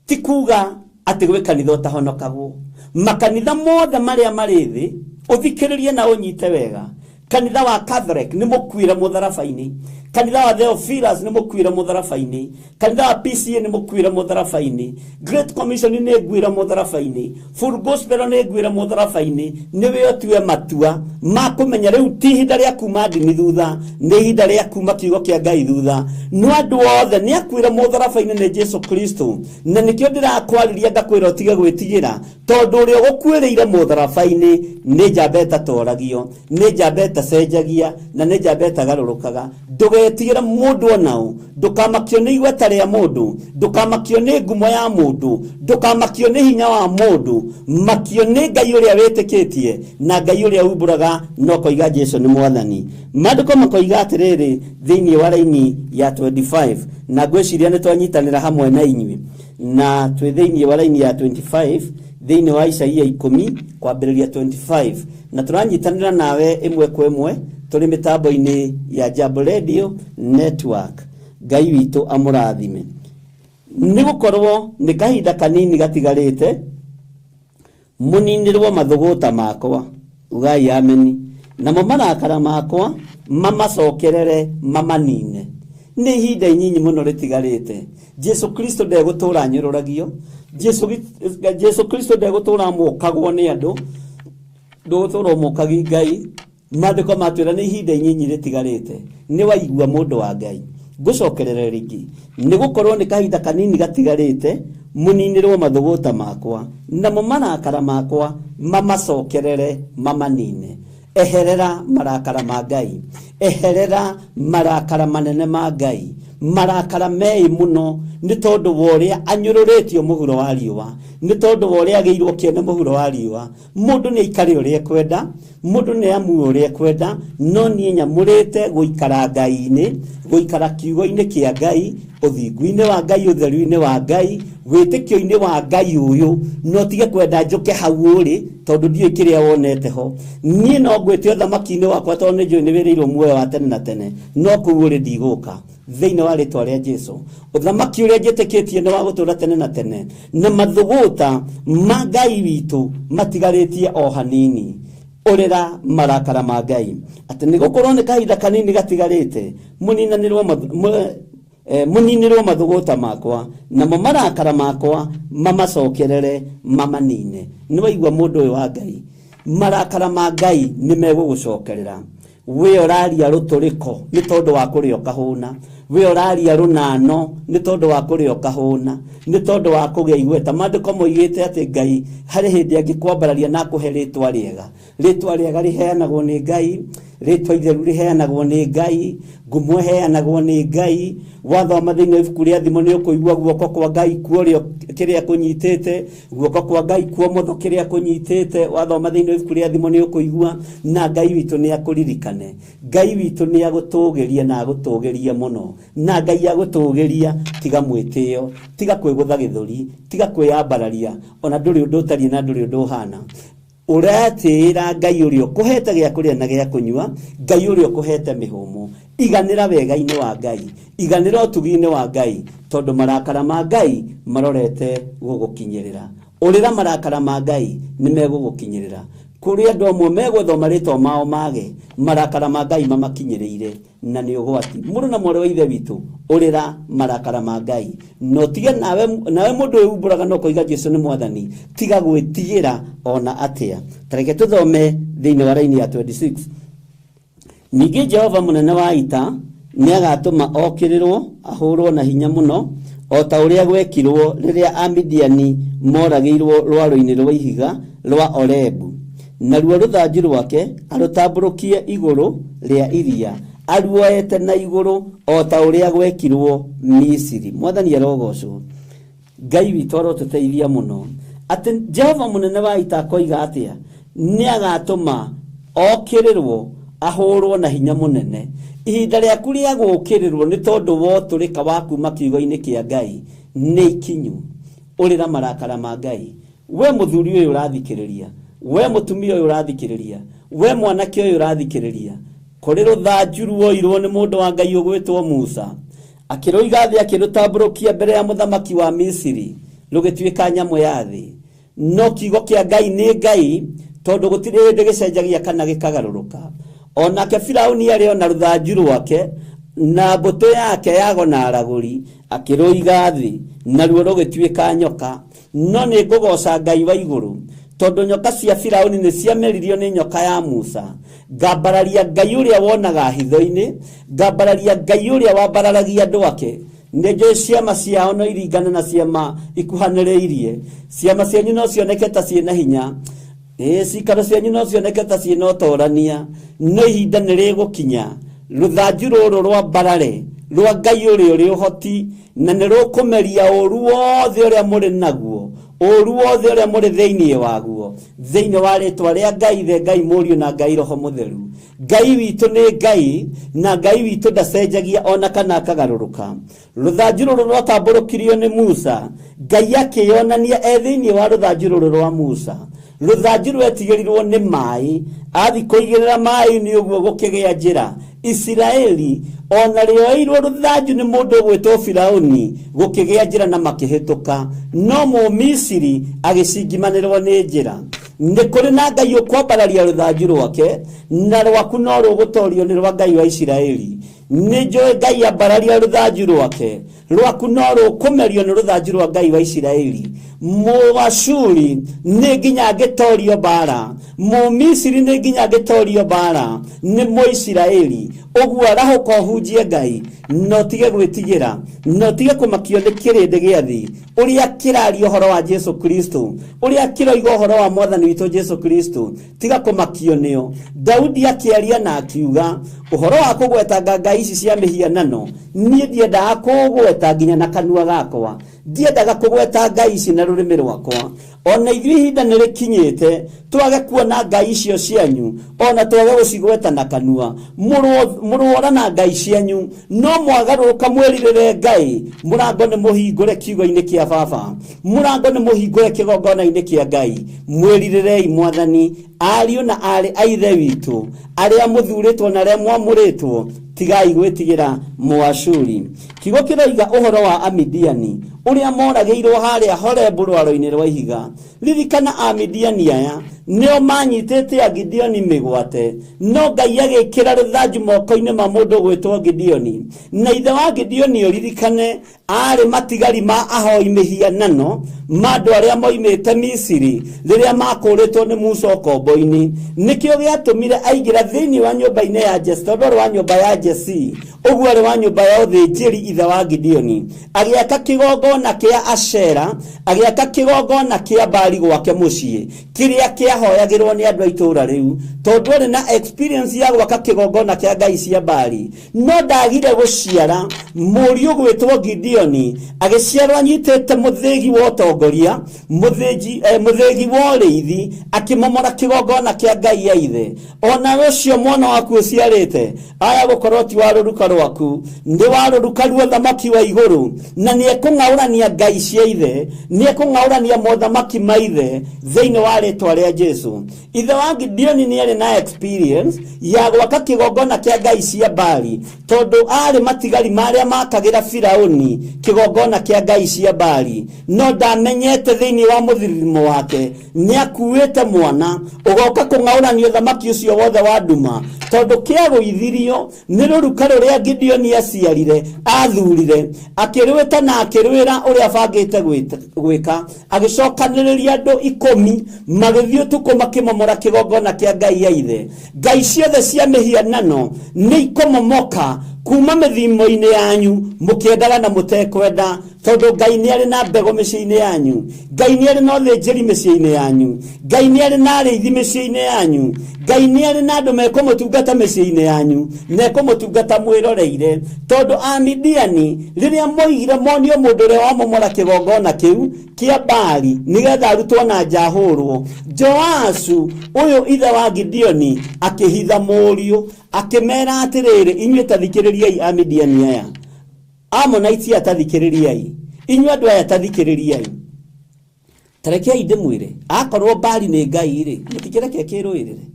ti kuga atĩ gwĩ kanitha ũtahonokagwo. Makanitha mothe marĩa marĩ thĩ ũthikĩrĩrie na ũnyite wega. Kanitha wa Catholic nĩ mũkuire mũtharaba-inĩ, kanitha wa Theophilus nĩ mũkuire mũtharaba-inĩ, kanitha wa PCA nĩ mũkuire mũtharaba-inĩ, Great Commission nĩ nguire mũtharaba-inĩ, Full Gospel nĩ nguire mũtharaba-inĩ. Nĩ we ũtue matua ma kũmenya rĩu ti ihinda rĩa kuma ndini thutha, nĩ ihinda rĩa kuma kiugo kĩa Ngai thutha. No andũ othe nĩ akuire mũtharaba-inĩ nĩ Jesũ Kristo, na nĩkĩo ndĩrakwarĩria ngakwĩra ũtige gwĩtigĩra, tondũ ũrĩa ũgũkuĩrĩire mũtharaba-inĩ nĩ njamba ĩtatũragio, nĩ njamba ĩtacenjagia, na nĩ njamba ĩtagarũrũkaga. Ndũgetigĩra mũndũ onaũ, ndũkamakio nĩ igweta rĩa mũndũ, ndũkamakio nĩ ngumo ya mũndũ, ndũkamakio nĩ hinya wa mũndũ, makio nĩ Ngai ũrĩa wĩtĩkĩtie na Ngai ũrĩa umbũraga no koiga Jesũ nĩ Mwathani. Maandĩko makoiga atĩrĩrĩ thĩinĩ wa raini ya 25, na ngwĩciria nĩ twanyitanĩra hamwe na inyuĩ, na twĩ thĩinĩ wa raini ya 25 thĩinĩ wa Isaia 10 kwambĩrĩria 25, na tũranyitanĩra nawe ĩmwe kwa ĩmwe tũrĩ mĩtambo-inĩ ya Jambo Radio Network. Ngai witũ amũrathime. Nĩ gũkorwo nĩ kahinda kanini gatigarĩte mũninĩrwo mathũgũta makwa, ugai ameni, namo marakara makwa mamacokerere mamanine. Nĩ ihinda inyinyi mũno rĩtigarĩte. Jesũ Kristo ndegũtũra nyũrũragio, Jesũ Kristo ndegũtũra mũkagwo nĩ andũ, ndũgũtũra mũkagi Ngai. Maandĩko matwĩra nĩ ihinda inyinyi rĩtigarĩte. Nĩ waigua mũndũ wa Ngai, ngũcokerere rĩngĩ, nĩ gũkorwo nĩ kahinda kanini gatigarĩte mũninĩrwo mathũgũta makwa, namo marakara makwa mamacokerere mamanine. eherera marakara ma Ngai, eherera marakara manene ma Ngai, marakara mei muno ni tondu woria anyururitio muhuro wa riwa, ni tondu woria ageirwo kiene muhuro wa riwa. Mundu ni ikari uria kwenda, mundu ni amu uria kwenda, no nie nyamurite guikara Ngai-ini, guikara kiugo-ini kia Ngai, uthingu-ini wa Ngai, utheru-ini wa Ngai, witikio-ini wa Ngai uyu, no tige kwenda njuke hau uri tondu ndio kiria wonete ho. Nie no ngwite uthamaki-ini wakwa tondu ni njui ni wirirwo muoyo wa tene na tene, no kuu uri ndiguka thiini wa ritwa ria Jesu. Uthamaki uria njitikitie ni wa gutura tene na tene, na mathuguta ma Ngai witu matigaritie o hanini. Urira marakara ma Ngai, ati ni gukorwo ni kahinda kanini gatigarite, muninirwo mathuguta makwa, namo marakara makwa mamacokerere mamanine. Ni waigua mundu uyu wa Ngai, marakara ma Ngai ni megugucokerera. We oraria ruturiko ni tondu wa kurio kahuna, we oraria runano ni tondu wa kurio kahuna, ni tondu wa kugia igweta. Mandiko moigite ati Ngai hari hindi angikwambararia na kuhe ritwa riega riheanagwo ni Ngai, ritwa itheru riheanagwo ni Ngai, ngumo heanagwo ni Ngai. Wathoma thiini ibuku ria thimo ni ukuigua guoko kwa Ngai kuo rio kiria kunyitite, guoko kwa Ngai kuo motho kiria kunyitite. Wathoma thiini ibuku ria thimo ni ukuigua, na Ngai witu ni akuririkane. Ngai witu ni agutugeria na agutugeria muno, na Ngai agutugeria tiga mwitio, tiga kwigutha githuri, tiga kwiyambararia, ona nduri undu utari na nduri undu hana. Uratira Ngai urio kuhete gia kuria na gia kunyua, Ngai urio kuhete mihumu. Iganira wega-ini wa Ngai, iganira utugi-ini wa Ngai, tondu marakara ma Ngai marorete gugukinyirira. Urira marakara ma Ngai ni megugukinyirira. Kuri andu amwe megwethoma ritwa mao mage, marakara ma Ngai mamakinyiriire na ni ugwati. Mundu na mwari wa ithe witu, urira marakara ma Ngai. No tiga nawe mundu umburaga no kuiga Jesu ni mwathani, tiga gwitigira ona atia. Tareke tuthome thiini wa raini ya 26. Ningi Jehova munene wa ita ni agatuma okirirwo ahurwo na hinya muno, o ta uria gwekirwo riria Amidiani moragirwo rwaro-ini rwa ihiga rwa Orebu. Naruo ruthanju rwake arutamburukie iguru ria iria, aruoete na iguru o ta uria gwekirwo Misiri. Mwathani arogocwo. Ngai witu arotuteithia muno. Ati Jehova munene wa ita koiga atia ni agatuma okirirwo ahurwo na hinya munene. Ihinda riaku ria gukirirwo ni tondu woturika wa kuma kiugo-ini kia Ngai ni ikinyu. Urira marakara ma Ngai. We muthuri uyu urathikiriria, we mutumia uyu urathikiriria, we mwanake uyu urathikiriria, kuri ruthanju ruoirwo ni mundu wa Ngai ugwitwo Musa, akiruiga thi akirutamburukia mbere ya muthamaki wa Misiri rugituika nyamu ya thi. No kiugo kia Ngai ni Ngai, tondu gutiri hindi gicenjagia kana gikagaruruka. Onake Firauni ari ona ruthanju rwake na mbuto yake yago na araguri, akiruiga thi naruo rugituika nyoka. No ni ngugoca Ngai wa iguru, tondu nyoka cia Firauni ni ciameririo ni nyoka ya Musa. Ngambararia Ngai uria wonaga hitho-ini, ngambararia Ngai uria wambararagia andu ake. Ndejo ciama ciao no iringana na ciama ikuhaniriirie. Ciama cianyu no cioneke ta ciina hinya, cikaro cianyu no cioneke ta ciina utorania. No ihinda ni rigukinya, ruthanju ruru rwa mbarare rwa Ngai uria uri uhoti, na ni rukumeria uru wothe uria muri naguo, uru wothe uria muri thiini waguo, thiini wa ritwa ria Ngai, the Ngai Muriu na Ngai Roho Mutheru. Ngai witu ni Ngai, na Ngai witu ndacenjagia ona kana akagaruruka. Ruthanju ruru rwatamburukirio ni Musa, Ngai akiyonania thiini wa ruthanju ruru rwa Musa. Ruthanju rwetigirirwo ni mai, athi kuigirira mai ni uguo gukigia njira. Israeli ona rioirwo ruthanju ni mundu gwitwo Firauni gukigia njira na makihituka, no mu Misiri agicingimanirwo ni njira. Ni kuri na Ngai ukwambararia ruthanju rwake, na rwaku no rugutorio ni rwa Ngai wa Israeli. Ni njui Ngai ambararia ruthanju rwake, rwaku no rukumerio ni ruthanju rwa Ngai wa Israeli. Muashuri ni nginya ngitorio bara, mu Misiri ni nginya ngitorio bara, ni mu Israeli. Uguo arahuka hunjie Ngai, no tige gwĩtigĩra, no tige kũmakio nĩ kĩrĩndĩ gĩa thĩ ũrĩa kĩraria ũhoro wa Jesu Kristo, ũrĩa kĩroiga ũhoro wa Mwathani witũ Jesu Kristo. Tiga kũmakio nĩo. Daudi akĩaria na akiuga ũhoro wa kũgwetanga ngai ici cia mĩhianano, niĩ ndiendaga kũgweta nginya na kanua gakwa, ndiendaga kũgweta ngai ici na rũrĩmĩ rwakwa. Ona ithuĩ ihinda nĩ rĩkinyĩte twage kuona ngai icio cianyu, ona twage gũcigweta na kanua. Mũrũora na ngai cianyu, no mwagarũrũka mwĩrirĩre Ngai. Mũrango nĩ mũhingũre kiugo-inĩ kĩa Baba, mũrango nĩ mũhingũre kĩgongona-inĩ kĩa Ngai. Mwĩrirĩrei Mwathani. Ariũ na arĩ a Ithe witũ, arĩa mũthurĩtwo na arĩa mwamũrĩtwo, tigai gwĩtigĩra Mũashuri. Kiugo kĩroiga ũhoro wa Amidiani ũrĩa moragĩirwo harĩa Horebu rwaro-inĩ rwa ihiga. Ririkana Amidiani aya nĩo manyitĩte Gideoni mĩgwate, no Ngai agĩkĩra rũthanju moko-inĩ ma mũndũ gwĩtwo Gideoni. Na ithe wa Gideoni ũririkane arĩ matigari ma ahoi mĩhianano ma andũ arĩa moimĩte Misiri rĩrĩa makũrĩtwo nĩ Musa ũkombo-inĩ. Nĩkĩo gĩatũmire aingĩra thĩinĩ wa nyũmba-inĩ ya Jesse, tondũ arĩ wa nyũmba ya Jesse, ũguo arĩ wa nyũmba ya ũthĩnjĩri ithe wa Gideoni. Agĩaka kĩgongona kĩa Ashera, agĩaka kĩgongona kĩa Baali gwake mũciĩ, kĩrĩa kĩahoyagĩrwo nĩ andũ a itũũra rĩu, tondũ arĩ na experience ya gwaka kĩgongona kĩa ngai cia Baali. No ndagire gũciara mũriũ gwĩtwo Gideoni, agĩciarwo anyitĩte mũthĩgi wa ũtongoria, mũthĩgi wa ũrĩithi, akĩmomora kĩgongona kĩa ngai ya ithe. Ona ũcio mwana waku ũciarĩte aya gũkorwo ti wa rũruka rwaku, nĩ wa rũruka rwa ũthamaki wa igũrũ, na nĩekũng'aũrania ngai cia ithe, nĩekũng'aũrania mothamaki ma ithe thĩinĩ wa rĩtwa rĩa Jesu. Ithe wa Gideoni nĩ arĩ na experience ya gwaka kĩgongona kĩa ngai cia Baali, tondũ arĩ matigari marĩa makagĩra Firaũni kĩgongona kĩa ngai cia Baali. No ndamenyete thĩinĩ wa mũthithimo wake nĩakuĩte mwana ũgoka kũng'aũrania ũthamaki ũcio wothe wa nduma, tondũ kĩagũithirio nĩ rũruka rũrĩa Gideoni aciarire athurire, akĩrwĩta na akĩrwĩra ũrĩa bangĩte gwĩka, agĩcokanĩrĩria andũ 10 magĩthiĩ ũtukũ makĩmomora kĩgongona kĩa ngai ya ithe. Ngai ciothe cia mĩhianano nĩ ikũmomoka kuma mĩthimo-inĩ yanyu mũkĩendaga na mũtekwenda, tondũ Ngai nĩ arĩ na mbegũ mĩciĩ-inĩ yanyu, Ngai nĩ arĩ na ũthĩnjĩri mĩciĩ-inĩ yanyu, Ngai nĩ arĩ na arĩithi mĩciĩ-inĩ yanyu, Ngai nĩ arĩ na andũ mekũmũtungata mĩciĩ-inĩ yanyu, na ekũmũtungata mwĩroreire. Tondũ Amidiani rĩrĩa moigire monio mũndũ ũrĩa wamomora kĩgongona kĩu kĩa Baali nĩgetha arutwo na njahũrwo, Joashu ũyũ ithe wa Gideoni akĩhitha mũriũ, akĩmera atĩrĩrĩ, inyuĩ tathikĩrĩriai Amidiani aya, Amonites atathikĩrĩriai, inyuĩ andũ aya tathikĩrĩriai. Tarekei ndĩmwĩre, akorwo Baali nĩ ngai rĩ, mũtikĩreke kĩrũĩrĩre.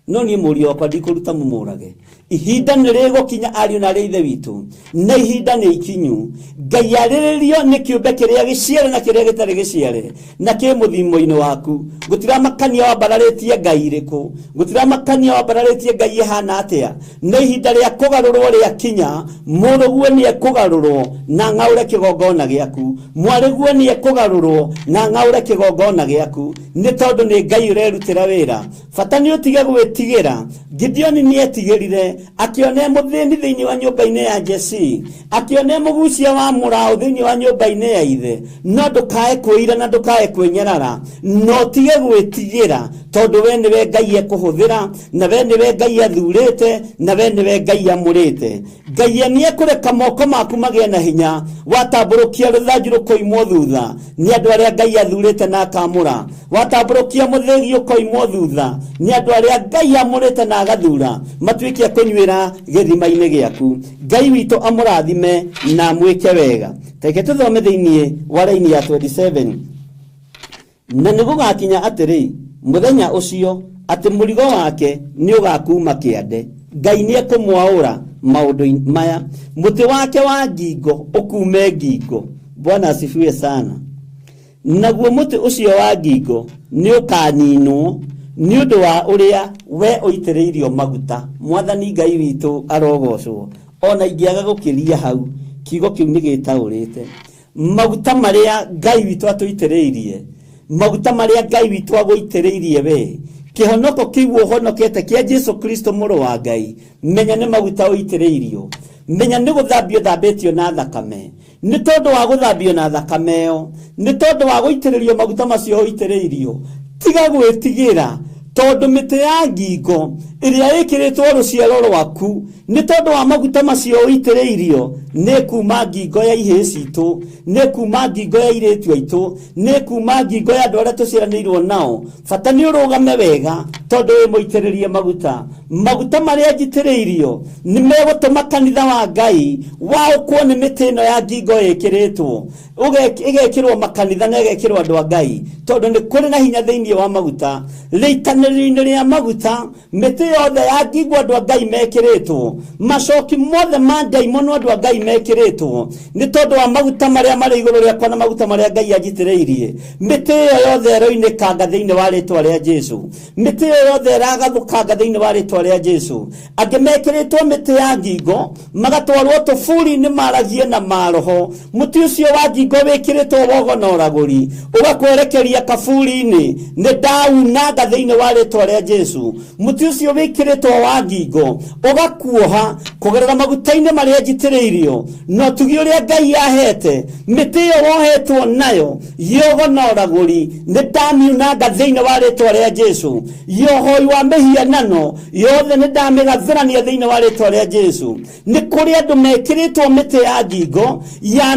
No niĩ mũriũ wakwa ndikũruta mũmũrage. Ihinda nĩ rĩgũkinya ariũ na arĩa a ithe witũ, na ihinda nĩ ikinyu. Ngai arĩrĩrio nĩ kĩũmbe kĩrĩa gĩciare na kĩrĩa gĩtarĩ gĩciare, na kĩ mũthimo-inĩ waku. Gũtiramakania wambararĩtie ngai irĩkũ, gũtiramakania wambararĩtie ngai ihana atĩa. Na ihinda rĩa kũgarũrwo rĩakinya, mũrũguo nĩ ekũgarũrwo na ng'aũre kĩgongona gĩaku, mwarĩguo nĩ ekũgarũrwo na ng'aũre kĩgongona gĩaku, nĩ tondũ nĩ Ngai ũrerutĩra wĩra. Bata nĩ ũtige gwĩtigĩra. Gideoni nĩ etigĩrire, akĩona mũthĩni thĩinĩ wa nyũmba-inĩ ya Jesse, akĩona mũgucia wa mũraũ thĩinĩ wa nyũmba-inĩ ya ithe. No ndũkae kwĩira na ndũkae kwĩnyarara, no tige gwĩtigĩra, tondũ we nĩwe Ngai ekũhũthĩra, na we nĩwe Ngai athurĩte, na we nĩwe Ngai amũrĩte. Ngai nĩ ekũreka moko maku magĩe na hinya, watambũrũkia rũthanju rũkoimwo thutha nĩ andũ arĩa Ngai athurĩte na akamũra, watambũrũkia mũthĩgi ũkoimwo thutha nĩ andũ arĩa Ngai amũrĩte na agathura, matuĩke kũnyuĩra gĩthima-inĩ gĩaku. Ngai witũ amũrathime na mwĩke wega. Reke tũthome thĩinĩ wa raini ya 27. Na nĩ gũgakinya atĩrĩ mũthenya ũcio atĩ mũrigo wake nĩ ũgakuma kĩande, Ngai nĩ ekũmwaũra maũndũ maya, mũtĩ wake wa ngingo ũkume ngingo. Bwana asifiwe sana. Naguo mũtĩ ũcio wa ngingo nĩ ũkaninwo nĩ ũndũ wa ũrĩa we ũitĩrĩirio maguta. Mwathani Ngai witũ arogocwo. Ona ingĩaga gũkĩria hau, kiugo kĩu nĩ gĩtaũrĩte. Maguta marĩa Ngai witũ atũitĩrĩirie, maguta marĩa Ngai witũ agũitĩrĩirie we, kĩhonoko kĩu ũhonokete kĩa Jesu Kristo mũrũ wa Ngai, menya nĩ maguta ũitĩrĩirio. menya nĩ gũthambio thambĩtio na thakame. Nĩ tondũ wa gũthambio na thakame ĩyo, nĩ tondũ wa gũitĩrĩrio maguta macio ũitĩrĩirio, tiga gwĩtigĩra tondũ mĩtĩ ya ngingo ĩrĩa ĩkĩrĩtwo rũciaro rwaku nĩ tondũ wa maguta macio ũitĩrĩirio nĩ kuma ngingo ya ihĩ citũ, nĩ kuma ngingo ya airĩtu aitũ, nĩ kuma ngingo ya andũ arĩa tũciaranĩirwo nao. Bata nĩ ũrũgame wega tondũ wĩ mũitĩrĩrie maguta. Maguta marĩa njitĩrĩirio nĩ megũtũma kanitha wa Ngai waũkwo nĩ mĩtĩ ĩno ya ngingo ĩkĩrĩtwo, ĩgekĩrwo makanitha na ĩgekĩrwo andũ a Ngai, tondũ nĩ kũrĩ na hinya thĩinĩ wa maguta. Rĩitanĩrio-inĩ rĩa maguta, mĩtĩ yothe ya ngingo andũ a Ngai mekĩrĩtwo, macoki mothe ma ndaimono andũ a Ngai mekĩrĩtwo, nĩ tondũ wa maguta marĩa marĩ igũrũ rĩakwa na maguta marĩa Ngai anjitĩrĩirie. Mĩtĩ ĩyo yothe ĩroinĩkanga thĩinĩ wa rĩtwa rĩa Jesu. Mĩtĩ ĩyo yothe ĩragathũkanga thĩinĩ wa rĩtwa rĩa Jesu. Angĩ mekĩrĩtwo mĩtĩ ya ngingo magatwarwo tũburi-inĩ maragie na maroho. Mũtĩ ũcio wa ngingo wĩkĩrĩtwo wogo na ũragũri ũgakwerekeria kaburi-inĩ, nĩ ndaunanga thĩinĩ wa rĩtwa rĩa Jesu. Mũtĩ ũcio wĩkĩrĩtwo wa ngingo ũgakuoha kũgerera maguta-inĩ marĩa njitĩrĩirio na ũtugi ũrĩa Ngai ahete. Mĩtĩ ĩyo wohetwo nayo yogo na ũragũri nĩ ndamiunanga thĩinĩ wa rĩtwa rĩa Jesu. Yohoi wa mĩhianano yothe nĩ ndamĩgathũrania thĩinĩ wa rĩtwa rĩa Jesu. Nĩ kũrĩ andũ mekĩrĩtwo mĩtĩ ya ngingo ya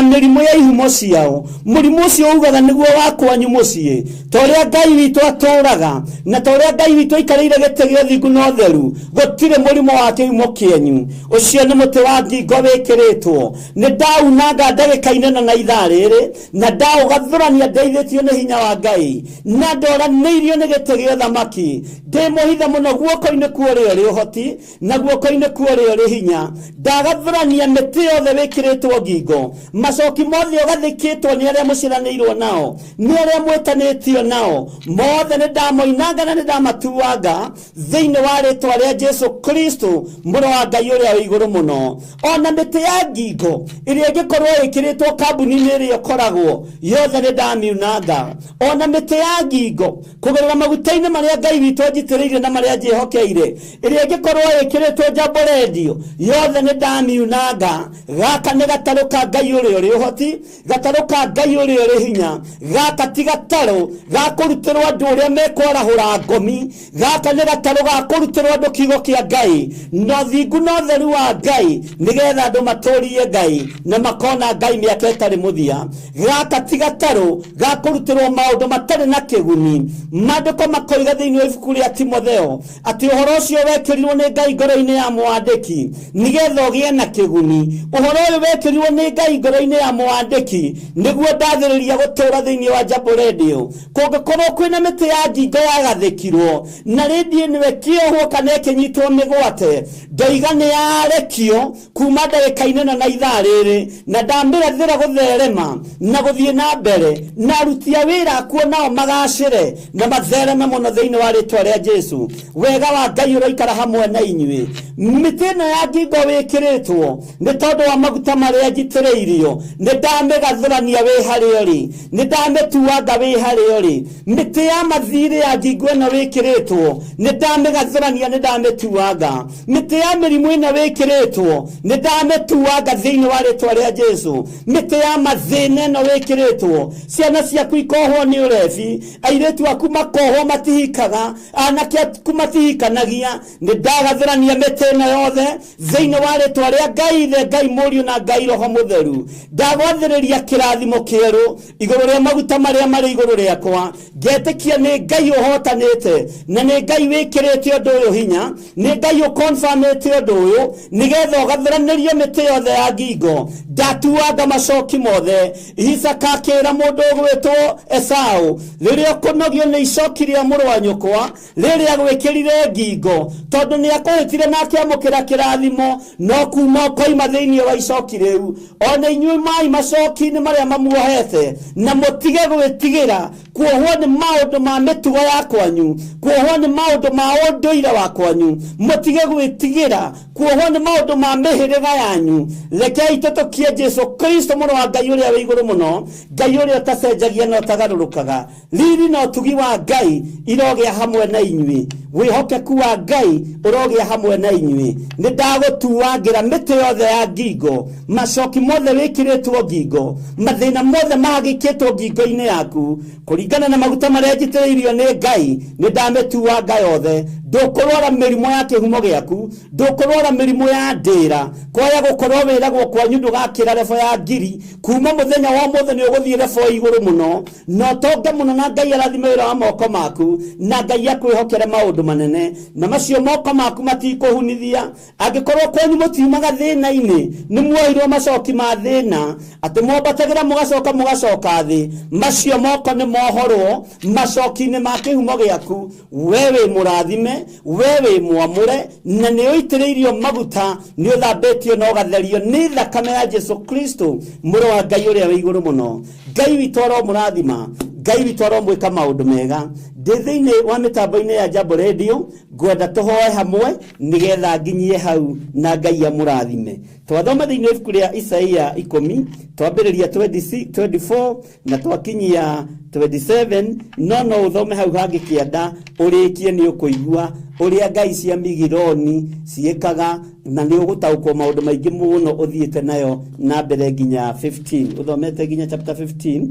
mĩrimũ ya ihumo ciao. Mũrimũ ũcio ugaga nĩguo wakwanyu mũciĩ, ta ũrĩa Ngai witũ atũraga na ta ũrĩa Ngai witũ aikarĩire gĩtĩ gĩa ũthingu na ũtheru, gũtirĩ mũrimũ wa kĩhumo kĩanyu. Ũcio nĩ mũtĩ wa ngingo wĩkĩrĩtwo. Nĩ ndaunanga ndagĩka-inĩ na ithaa rĩrĩ, na ndaũgathũrania ndeithĩtio nĩ hinya wa Ngai, na ndoranĩirio nĩ gĩtĩ gĩa ũthamaki. Ndĩmũhithe mũno guoko-inĩ kwa ũrĩa ũrĩ ũhoti na guoko-inĩ kwa ũrĩa ũrĩ hinya. Ndagathũrania mĩtĩ yothe wĩkĩrĩtwo ngingo, macoki mothe ũgathĩkĩtwo nĩ arĩa mũciaranĩirwo nao, nĩ arĩa mwĩtanĩtio nao, mothe nĩ ndamoinanga na nĩ ndamatuanga thĩinĩ wa rĩtwa rĩa Jesu Kristo, mũrũ wa Ngai ũrĩa wĩ igũrũ mũno. Ona mĩtĩ ya ngingo ĩrĩa ĩngĩkorwo ĩkĩrĩtwo kambuni-inĩ ĩrĩa ĩkoragwo yothe nĩ ndamiunanga. Ona mĩtĩ ya ngingo kũgerera maguta-inĩ marĩa Ngai witũ anjitĩrĩirie na marĩa njĩhokeire, ĩrĩa ĩngĩkorwo ĩkĩrĩtwo Jambo Radio yothe nĩ ndamiunanga. Gaka nĩ gatarũ ka Ngai ũrĩa ũrĩ ũhoti, gatarũ ka Ngai ũrĩa ũrĩ hinya. Gaka ti gatarũ ga kũrutĩrwo andũ ũrĩa mekwarahũra ngomi, gaka nĩ gatarũ ga kũrutĩrwo andũ kiugo kĩa Ngai na thingu na ũtheru wa Ngai, nĩgetha andũ matũrie Ngai na makona Ngai mĩaka ĩtarĩ mũthia. Gaka ti gatarũ ga kũrutĩrwo maũndũ matarĩ na kĩguni. Maandĩko makoiga thĩinĩ wa ibuku rĩa Timotheo atĩ ũhoro ũcio wekĩrirwo nĩ Ngai ngoro-inĩ ya mwandĩki nĩgetha ũgĩe na kĩguni. Ũhoro ũyũ wekĩrirwo nĩ Ngai ngoro-inĩ ya mwandĩki nĩguo ndathĩrĩria gũtũũra thĩinĩ wa Jambo Radio. Kũngĩkorwo kwĩna mĩtĩ ya ngingo yagathĩkirwo na rĩndiũ nĩwe kĩohwo kana ĩkĩnyitwo mĩgwate, ndoiga nĩ yarekio kuma ndagĩka-inĩ na ithaa rĩrĩ, na ndamĩrathĩra gũtherema na gũthiĩ na mbere, na aruti a wĩra akuo nao magacĩre na mathereme mũno thĩinĩ wa rĩtwa rĩa Jesu. Wega wa Ngai ũroikara hamwe na inyuĩ. Mĩtĩ ĩno ya ngingo wĩkĩrĩtwo nĩ tondũ wa maguta marĩa njitĩrĩirio, nĩ ndamĩgathũrania wĩ harĩa ũrĩ, nĩ ndamĩtuanga wĩ harĩa ũrĩ. Mĩtĩ ya mathirĩ ya ngingo ĩno wĩkĩrĩtwo nĩ ndamĩgathũrania, nĩ ndamĩtuanga. Mĩtĩ ya mĩrimũ ĩno wĩkĩrĩtwo nĩ ndamĩtuanga thĩinĩ wa rĩtwa rĩa Jesu. Mĩtĩ ya mathĩna ĩno wĩkĩrĩtwo, ciana ciaku ikohwo nĩ ũrebi, airĩtu aku makohwo matihikaga, anake aku matihikanagia, nĩ ndagathũrania mĩtĩ ĩno yothe thĩinĩ wa rĩtwa rĩa Ngai Ithe, Ngai Mũriũ na Ngai Roho Mũtheru. Ndagwathĩrĩria kĩrathimo kĩerũ igũrũ rĩa maguta marĩa marĩ igũrũ rĩakwa. Ngetĩkia nĩ Ngai ũhotanĩte na nĩ Ngai wĩkĩrĩte ũndũ ũyũ hinya, nĩ Ngai ũkonfamĩte ũndũ ũyũ nĩgetha ũgathũranĩrio mĩtĩ yothe ya ngingo. Ndatuanga macoki mothe. Isaka akĩra mũndũ ũgwĩtwo Esaũ, rĩrĩa ũkũnogio nĩ icoki rĩa mũrũ wa nyũkwa rĩrĩa gwĩkĩrire ngingo, tondũ nĩ akũhĩtire na akĩamũkĩra kĩrathimo, no kuma ũkoima thĩinĩ wa icoki rĩu. Ona inyuĩ mai macoki-inĩ marĩa mamuohete, na mũtige gwĩtigĩra kuohwo nĩ maũndũ ma mĩtugo ya kwanyu, kuohwo nĩ maũndũ ma ũndũire wa kwanyu, mũtige gwĩtigĩra kuohwo nĩ maũndũ ma mĩhĩrĩga yanyu. Rekei tũtũkie Jesu Kristo mũrũ wa Ngai ũrĩa wĩ igũrũ mũno, Ngai ũrĩa ũtacenjagia na ũtagarũrũkaga. Riri na ũtugi wa Ngai irogĩa hamwe na inyuĩ, wĩhokeku wa Ngai ũrogĩa hamwe na inyuĩ. Nĩ ndagũtuagĩra mĩtĩ yothe ya ngingo, macoki mothe wĩkĩrĩtwo ngingo, mathĩna mothe mahagĩkĩtwo ngingo-inĩ yaku, kũringana na maguta marĩa njitĩrĩirio nĩ Ngai. Nĩ ndamĩtuanga yothe. Ndũkũrwara mĩrimũ ya kĩhumo gĩaku, ndũkũrwara mĩrimũ ya ndĩra, kwaga gũkorwo wĩragwo kwanyu ndũgakĩra rebo ya ngiri. Kuma mũthenya wa ũmũthĩ nĩ ũgũthiĩ rebo igũrũ mũno, na ũtonge mũno, na Ngai arathime wĩra wa moko maku, na Ngai akwĩhokere maũndũ manene, na macio moko maku matikũhunithia. Angĩkorwo kwanyu mũtiumaga thĩna-inĩ, nĩ muoirwo macoki ma thĩna, atĩ mwambatagĩra mũgacoka thĩ, macio moko nĩ mohorwo macoki-inĩ ma kĩhumo gĩaku. We wĩ mũrathime, we wĩ mwamũre, na nĩ ũitĩrĩirio maguta, nĩ ũthambĩtio na ũgatherio nĩ thakame ya Jesu Kristo mũrũ wa Ngai ũrĩa wĩ igũrũ mũno. Ngai witũ aromũrathima, Ngai witũ aromwĩka maũndũ mega. Ndĩ thĩinĩ wa mĩtambo-inĩ ya Jambo Radio, ngwenda tũhoe hamwe nĩgetha nginyie hau na Ngai amũrathime. Twathoma thĩinĩ wa ibuku rĩa Isaia 10 twambĩrĩria 24 na twakinyia 27, no uthome hau hangĩ kĩanda ũrĩkie nĩ ũkũigua ũrĩa ngai cia Migironi ciĩkaga, na nĩ ũgũtaũkwo maũndũ maingĩ mũno ũthiĩte nayo na mbere nginya 15. Uthomete nginya chapter 15,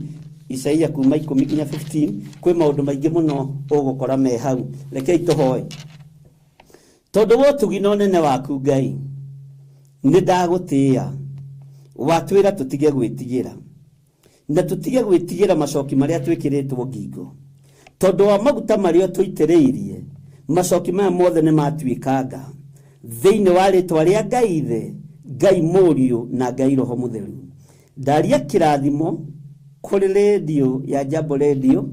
Isaia kuma 10 nginya 15, kwĩ maũndũ maingĩ mũno ũgũkora me hau. Rekei tũhoe. Tondũ wa ũtugi na ũnene waku Ngai, nĩ ndagũtĩĩa, watwĩra tũtige gwĩtigĩra, na tũtige gwĩtigĩra macoki marĩa twĩkĩrĩtwo ngingo. Tondũ wa maguta marĩa tũitĩrĩirie, macoki maya mothe nĩ matuĩkanga thĩinĩ wa rĩtwa rĩa Ngai Ithe, Ngai Mũriũ na Ngai Roho Mũtheru. Ndaria kĩrathimo kũrĩ radio ya Jambo Radio,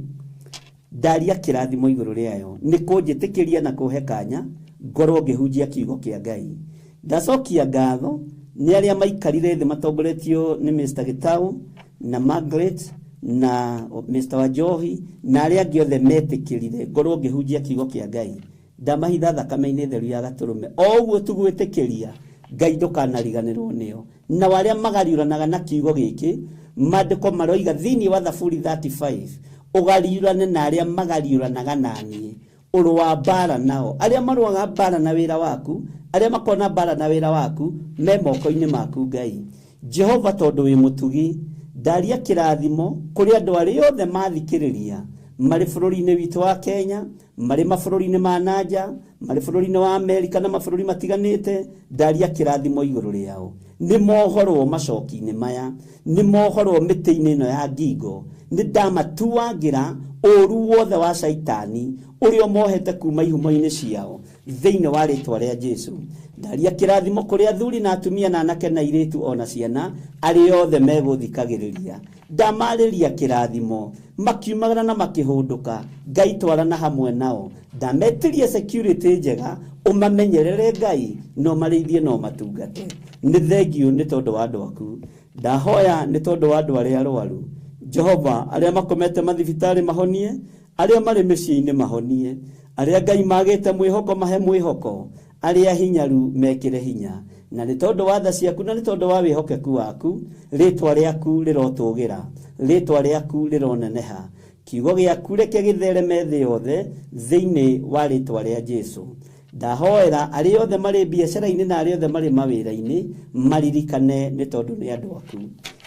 ndaria kĩrathimo igũrũ rĩayo, nĩ kũnjĩtĩkĩria na kũhe kanya ngorwo ngĩhunjia kiugo kĩa Ngai. Ndacokia ngatho nĩ arĩa maikarire thĩ matongoretio nĩ Mr. Gitau na Margaret na Mr. Wajohi na arĩa angĩ othe metĩkĩrire ngorwo ngĩhunjia kiugo kĩa Ngai. Ndamahitha thakame-inĩ theru ya Gatũrũme. O ũguo tũgwĩtĩkĩria, Ngai ndũkanariganĩrwo nĩo. Na warĩa magariũranaga na kiugo gĩkĩ, maandĩko maroiga thĩinĩ wa Thaburi 35, ũgariũrane na arĩa magariũranaga na niĩ, ũrũa mbara nao. Arĩa marũaga mbara na wĩra waku, arĩa makona mbara na wĩra waku, me moko-inĩ maku Ngai. Jehova, tondũ wĩ mũtugi, ndaria kĩrathimo kũrĩ andũ arĩa othe mathikĩrĩria, marĩ bũrũri-inĩ witũ wa Kenya, marĩ mabũrũri-inĩ ma nanja, marĩ bũrũri-inĩ wa Amerika na mabũrũri matiganĩte. Ndaria kĩrathimo igũrũ rĩao. Nĩ mohorwo macoki-inĩ maya, nĩ mohorwo mĩtĩ-inĩ ĩno ya ngingo. Nĩ ndamatuagĩra ũru wothe wa Saitani ũrĩa mohete kuma ihumo-inĩ ciao thĩinĩ wa rĩtwa rĩa Jesu. Ndaria kĩrathimo kũrĩ athuri na atumia na anake na airĩtu ona ciana arĩa othe megũthikagĩrĩria. Ndamarĩria kĩrathimo makiumagara na makĩhũndũka, Ngai twarana hamwe nao. Ndametiria security njega, ũmamenyerere Ngai, no marĩithie no matungate. Nĩ thengiũ nĩ tondũ wa andũ aku, ndahoya nĩ tondũ wa andũ arĩa arwaru. Jehova, arĩa makomete mathibitarĩ mahonie, arĩa marĩ mĩciĩ-inĩ mahonie, arĩa Ngai magĩte mwĩhoko mahe mwĩhoko, arĩa hinyaru mekĩre hinya. Na nĩ tondũ wa tha ciaku na nĩ tondũ wa wĩhokeku waku, rĩtwa rĩaku rĩrotũgĩra, rĩtwa rĩaku rĩroneneha. Kiugo gĩaku reke gĩthereme thĩ yothe thĩinĩ wa rĩtwa rĩa Jesu. Ndahoera arĩa othe marĩ biacara-inĩ na arĩa othe marĩ mawĩra-inĩ maririkane nĩ tondũ nĩ andũ aku.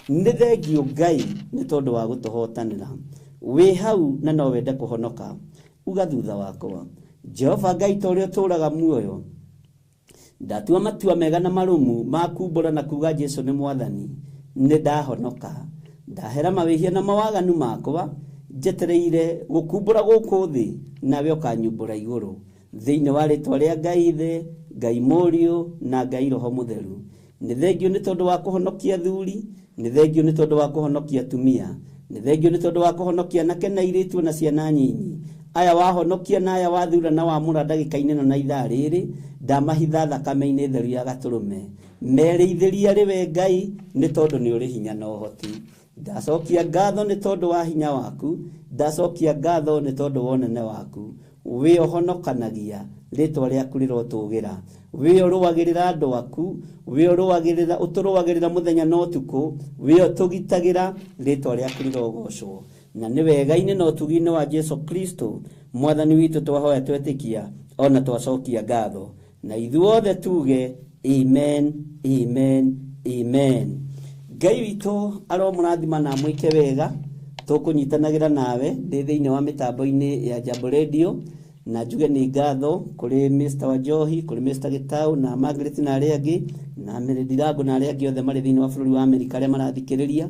Nĩ thengiũ Ngai nĩ tondũ wa gũtũhotanĩra. Wĩ hau na no wende kũhonoka, uga thutha wakwa. Jehova Ngai ta ũrĩa ũtũũraga muoyo, ndatua matua mega na marũmu ma kumbũra na kuga Jesu nĩ Mwathani. Nĩ ndahonoka, ndahera mawĩhia na mawaganu makwa, njetereire gũkumbũra gũkũ thĩ, nawe ũkanyumbũra igũrũ. Thĩinĩ wa rĩtwa rĩa Ngai Ithe, Ngai Mũriũ na Ngai Roho Mũtheru. Nĩ thengio nĩ tondũ wa kũhonokia athuri, nĩ thengio nĩ tondũ wa kũhonokia atumia, nĩ thengio nĩ tondũ wa kũhonokia anake na airĩtu na ciana nyinyi. Aya wahonokia na aya wathura na wamũra ndagĩka-inĩ na ithaa rĩrĩ, ndamahitha thakame-inĩ theru ya Gatũrũme. Merĩithĩria rĩwe Ngai nĩ tondũ nĩ ũrĩ hinya na ũhoti. ndacokia ngatho nĩ tondũ wa hinya waku, ndacokia ngatho nĩ tondũ wa ũnene waku, we ũhonokanagia rĩtwa rĩaku rĩrotũgĩra, we ũrũagĩrĩra andũ aku, we ũtũrũagĩrĩra mũthenya na ũtukũ, we ũtũgitagĩra rĩtwa rĩaku rĩrogocwo. Na nĩ wega-inĩ na ũtugi-inĩ wa Jesu Kristo mwathani witũ twahoya twetĩkia ona twacokia ngatho, na ithuothe tuge amen, amen, amen. Ngai witũ aromũrathima na mwĩke wega, tũkũnyitanagĩra nawe thĩinĩ wa mĩtambo-inĩ ya Jambo Radio, na njuge nĩ ngatho kũrĩ Mr. Wanjohi, kũrĩ Mr. Gitau na Margaret na arĩa angĩ na Ndirango na arĩa angĩ othe marĩ thĩinĩ wa bũrũri wa Amerika arĩa marathikĩrĩria.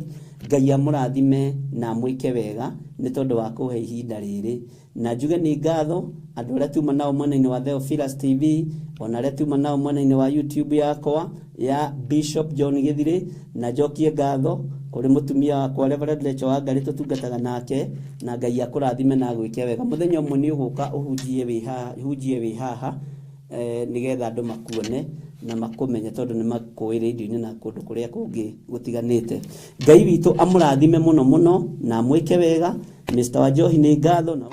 Ngai amũrathime na mwĩke wega nĩ tondũ wa kũhe ihinda rĩrĩ, na njuge nĩ ngatho andũ arĩa tuma nao mwena-inĩ wa Theophilus TV, ona arĩa tuma nao mwena-inĩ wa YouTube yakwa ya Bishop John Githire, na njokie ngatho kũrĩ mũtumia wakwa Reverend Rachel Wangari tũtungataga nake, na Ngai akũrathime na gwĩke wega. Mũthenya ũmwe nĩ ũgũka ũhunjie wĩ haha nĩgetha andũ makuone na makũmenye tondũ nĩ makũĩ radio-inĩ na kũndũ kũrĩa kũngĩ gũtiganĩte. Ngai witũ amũrathime mũno mũno na mwĩke wega. Mr. Wanjohi nĩ ngatho na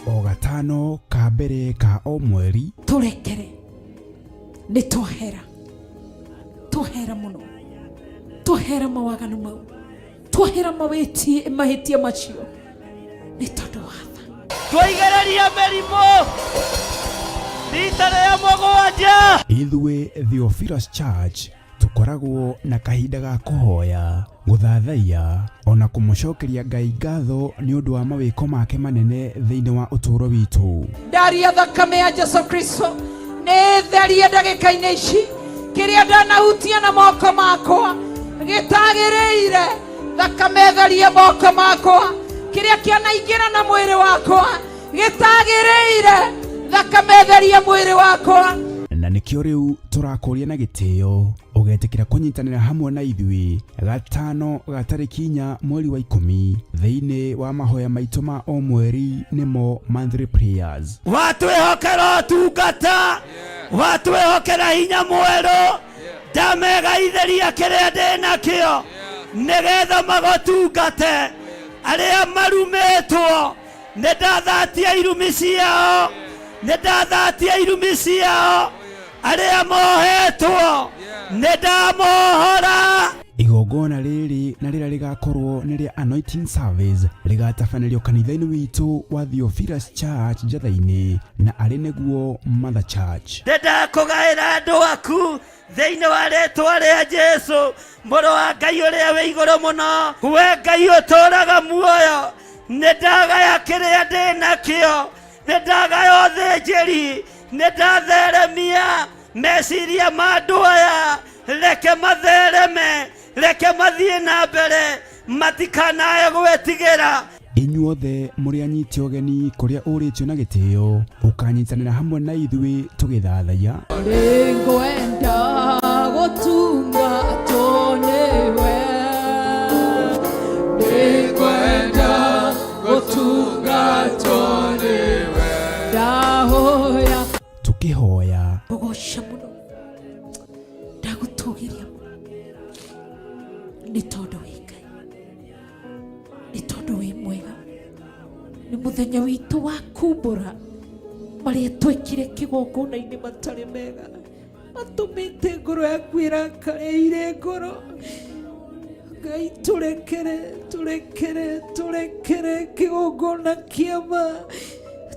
o gatano ka mbere ka o mweri turekere nĩ twahera mũno, twahera mawaganu mau, twahera mahĩtia macio nĩ tondũ wa tha. Tũigereria mĩrimũ rita rĩa mũgwanja. Ithuĩ Theophilus Church tukoragwo na kahinda ga kũhoya, gũthathaiya ona kũmũcokeria Ngai ngatho nĩ ũndũ wa mawĩko make manene thĩinĩ wa ũtũũro witũ. Ndaria thakame ya Jesu Kristo nĩ therie ndagĩka-inĩ ici, kĩrĩa ndanahutia na moko makwa gĩtagĩrĩire, thakame therie moko makwa, kĩrĩa kĩanaingĩra na mwĩrĩ wakwa gĩtagĩrĩire, thakame therie mwĩrĩ wakwa. Na nĩkĩo rĩu tũrakũria na gĩtĩo ũgetĩkĩra kũnyitanĩra hamwe na ithuĩ gatano ga tarĩki 4 mweri wa 10 thĩinĩ wa mahoya maitũ ma o mweri nĩmo monthly prayers. Watwĩhokera ũtungata, watwĩhokera hinya mwerũ, ndamegaithĩria kĩrĩa ndĩ nakĩo nĩgetha magũtungate. Arĩa marumĩtwo nĩndathatia irumi ciao, nĩndathatia irumi ciao, arĩa mohetwo nĩndamohora. Igongona rĩrĩ na rĩrĩa rĩgakorwo nĩ rĩa anointing service rĩgatabanĩrio kanitha-inĩ witũ wa Theophilus Church Njatha-inĩ na arĩ nĩguo Mother Church. Ndĩndakũgaĩra andũ aku thĩinĩ wa rĩtwa rĩa Jesu, mũrũ wa Ngai ũrĩa wĩ igũrũ mũno, we Ngai ũtũũraga muoyo. Nĩndagaya kĩrĩa ndĩ nakĩo, nĩndagaya ũthĩnjĩri, nĩndatheremia meciria ma andũ aya, reke mathereme, reke mathiĩ na mbere, matikanae gwĩtigĩra. Inyuothe mũrĩ anyiti ũgeni kũrĩa ũrĩtio na gĩtĩo ũkanyitanĩra hamwe na ithuĩ tũgĩthathaiya. Nĩngwenda gũtungatwo nĩwe, nĩngwenda gũtungatwo nĩwe, ndahoya tũkĩhoya gũgoca mũno, ndagũtũgĩria mũno nĩ tondũ wĩ Ngai, nĩ tondũ wĩ mwega, nĩ mũthenya witũ wa kumbũra marĩa twekire kĩgongona-inĩ matarĩ mega, matũmĩte ngoro yaku ĩrakarĩire ngoro. Ngai tũrekere kĩgongona kĩama,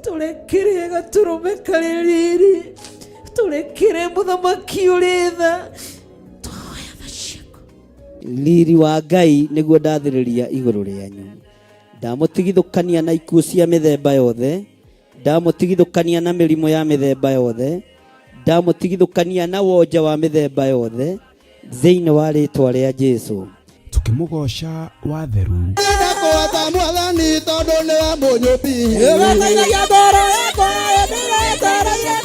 tũrekere gatũrũme karĩ riri, tũrekere mũthamaki ũrĩ tha, tũhoya tha ciaku. Riri wa Ngai nĩguo ndathĩrĩria igũrũ rĩanyu, ndamũtigithũkania na ikuũ cia mĩthemba yothe, ndamũtigithũkania na mĩrimũ ya mĩthemba yothe, ndamũtigithũkania na wonja wa mĩthemba yothe thĩinĩ wa rĩtwa rĩa Jesu. Tukĩmũgoca wa theru kũhota mwathani tondũ nĩ wa mũnyũmbi, ĩgataithagia ngoro yakwa ĩndĩretereire,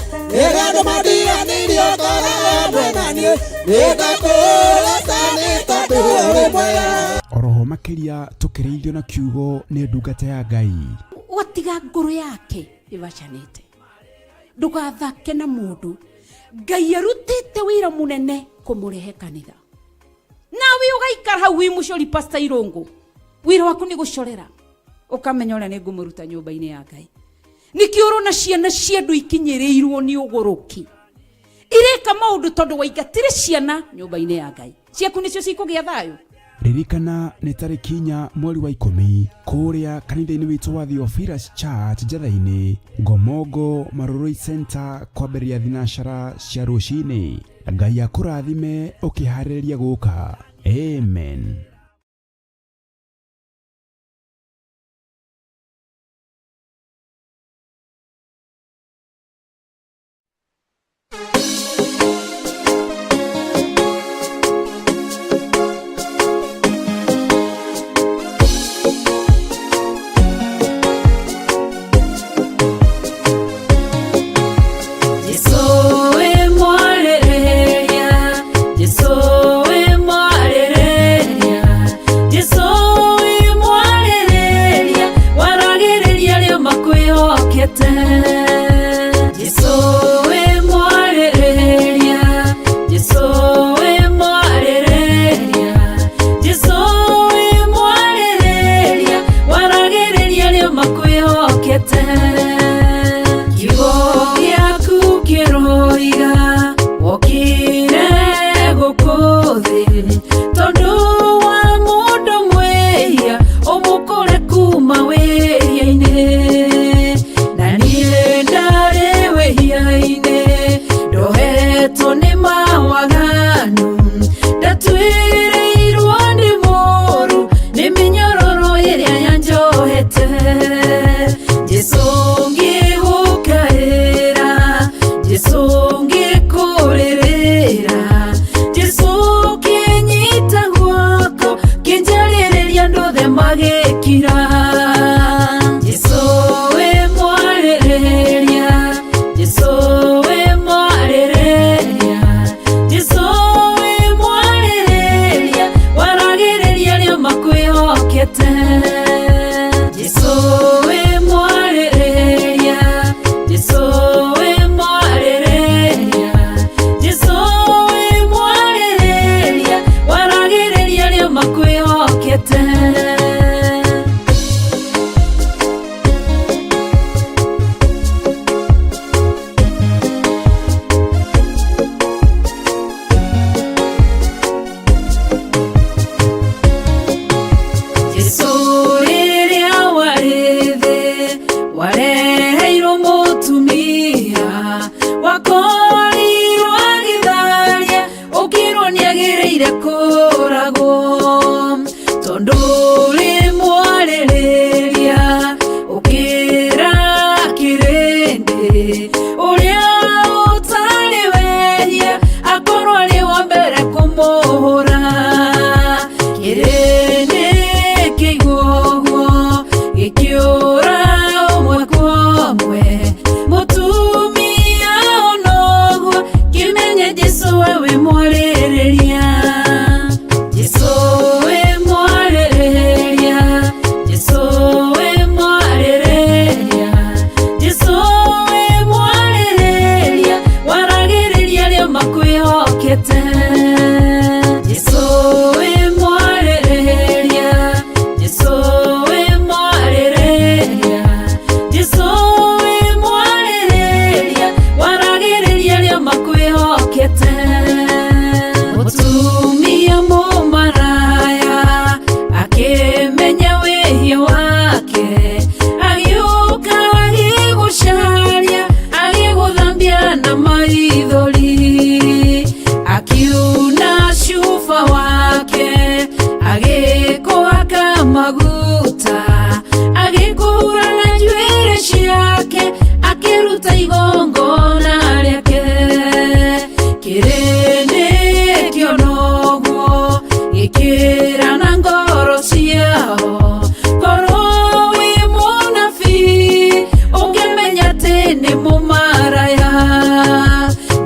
ĩgandũ mandiganĩirio ngoro ya mwenani nĩngakũra tani tondũ ũrĩ mwega. Oroho makiria tukireithio na kiugo ni ndungata ya Ngai. Watiga nguru yake ivacanite ndugathake na mundu. Ngai arutite wira munene kumurehe kanitha, nawe ugaikara hau wi mucori Pastor Irungu, wira waku ni gucorera ukamenya uria ni ngumuruta nyumba-ini ya Ngai. Nikio urona ciana cia ndu ikinyirirwo ni uguruki ireka maundu tondu waigatire ciana nyumba-ini ya Ngai, ciaku nicio cikugia thayo. Ririkana ni tariki 4 mweri wa 10 kuria kanitha-ini witu wa Theophilus Church Njatha-ini Ngomongo Marurui Center kwambiria thinashara cia rucini. Ngai akurathime ukihariria guka. Amen.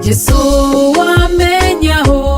Yesu wamenya ho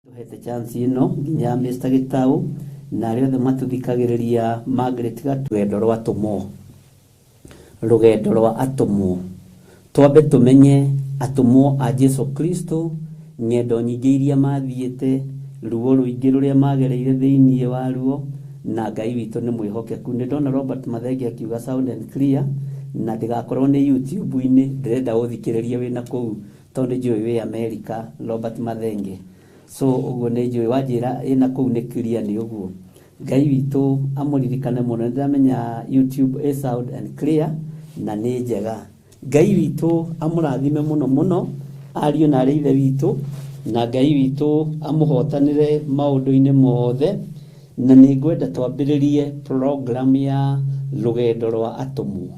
Tuhete chance ino nginya Mr. Gitau na rio the matuthikagiriria Margaret Gatwendo rwa Atumo rugendo rwa Atumo twambe tumenye Atumo a Jesu Kristo ngendo nyingi iria mathiete ruo ruingi ruria magereire thiini wa ruo na Ngai witu ni mwihokeku ni ndona Robert Mathenge akiuga sound and clear na ndigakorwo ni YouTube-ini ndirenda uthikiririe wina kuu tondu njui wi America Robert Mathenge so ugo ne njui wajira ina kuu ni clear ni uguo Ngai witu amuririkane muno ndiramenya YouTube is sound and clear na ni njega Ngai witu amurathime muno muno ariyo na rithe witu na Ngai witu amuhotanire maundu-ini mothe na ni ngwenda twambiririe program ya rugendo rwa Atumo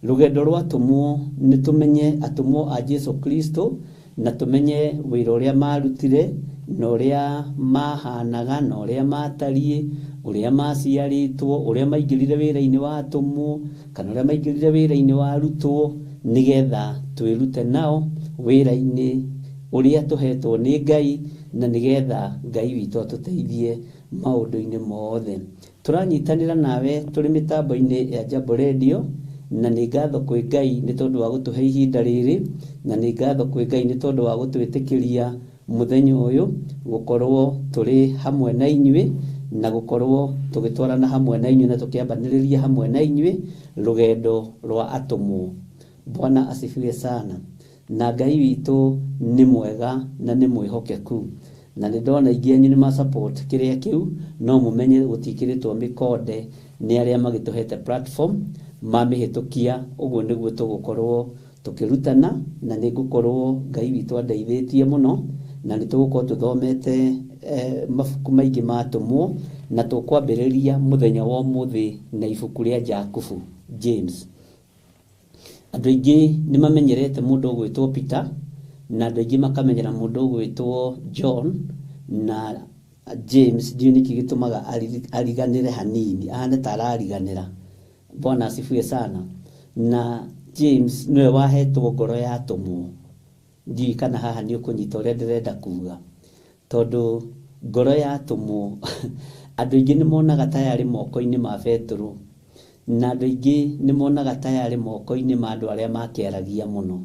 rugendo rwa Atumo ni tumenye Atumo a Jesu Kristo na tumenye wira uria marutire na uria mahanaga na uria matarie uria maciaritwo uria maingirire wira-ini wa Atumo kana uria maingirire wira-ini wa arutwo nigetha twirute nao wira-ini uria tuhetwo ni Ngai na nigetha Ngai witu atuteithie maundu-ini mothe turanyitanira nawe turi mitambo-ini ya Jambo Radio na ni ngatho kwi Ngai ni tondu wa gutuhe ihinda riri na ni ngatho kwi Ngai ni tondu wa gutwitikiria muthenya uyu gukorwo turi hamwe na inyui na gukorwo tugitwarana hamwe na inyui na tukiambaniriria hamwe na inyui rugendo rwa Atumo. Bwana asifiwe sana na Ngai witu ni mwega na ni mwihokeku na ni ndona ingi anyu ni ma support kiria kiu no mumenye gutikiritwo mikonde ni aria magituhete platform mamihitukia uguo niguo tugukorwo tukirutana na ni gukorwo Ngai witu andeithĩtie muno na ni tugukorwo tuthomete mabuku maingi ma Atumo na tukwambĩrĩria muthenya wa umuthi na ibuku ria Jakubu James. Andu aingi ni mamenyerete mundu ugwitwo Peter na andu aingi makamenyera mundu ugwitwo John na James ndiuni kigitumaga ariganire hanini ane tarariganira. Bwana asifiwe sana na James niwe wahetwo ngoro ya Atumo ndi kana haha ni ukunyita uria ndirenda kuga tondu ngoro ya Atumo andu aingi ni monaga tayari moko-ini ma Petro na andu aingi ni monaga tayari moko-ini ma andu aria makiaragia muno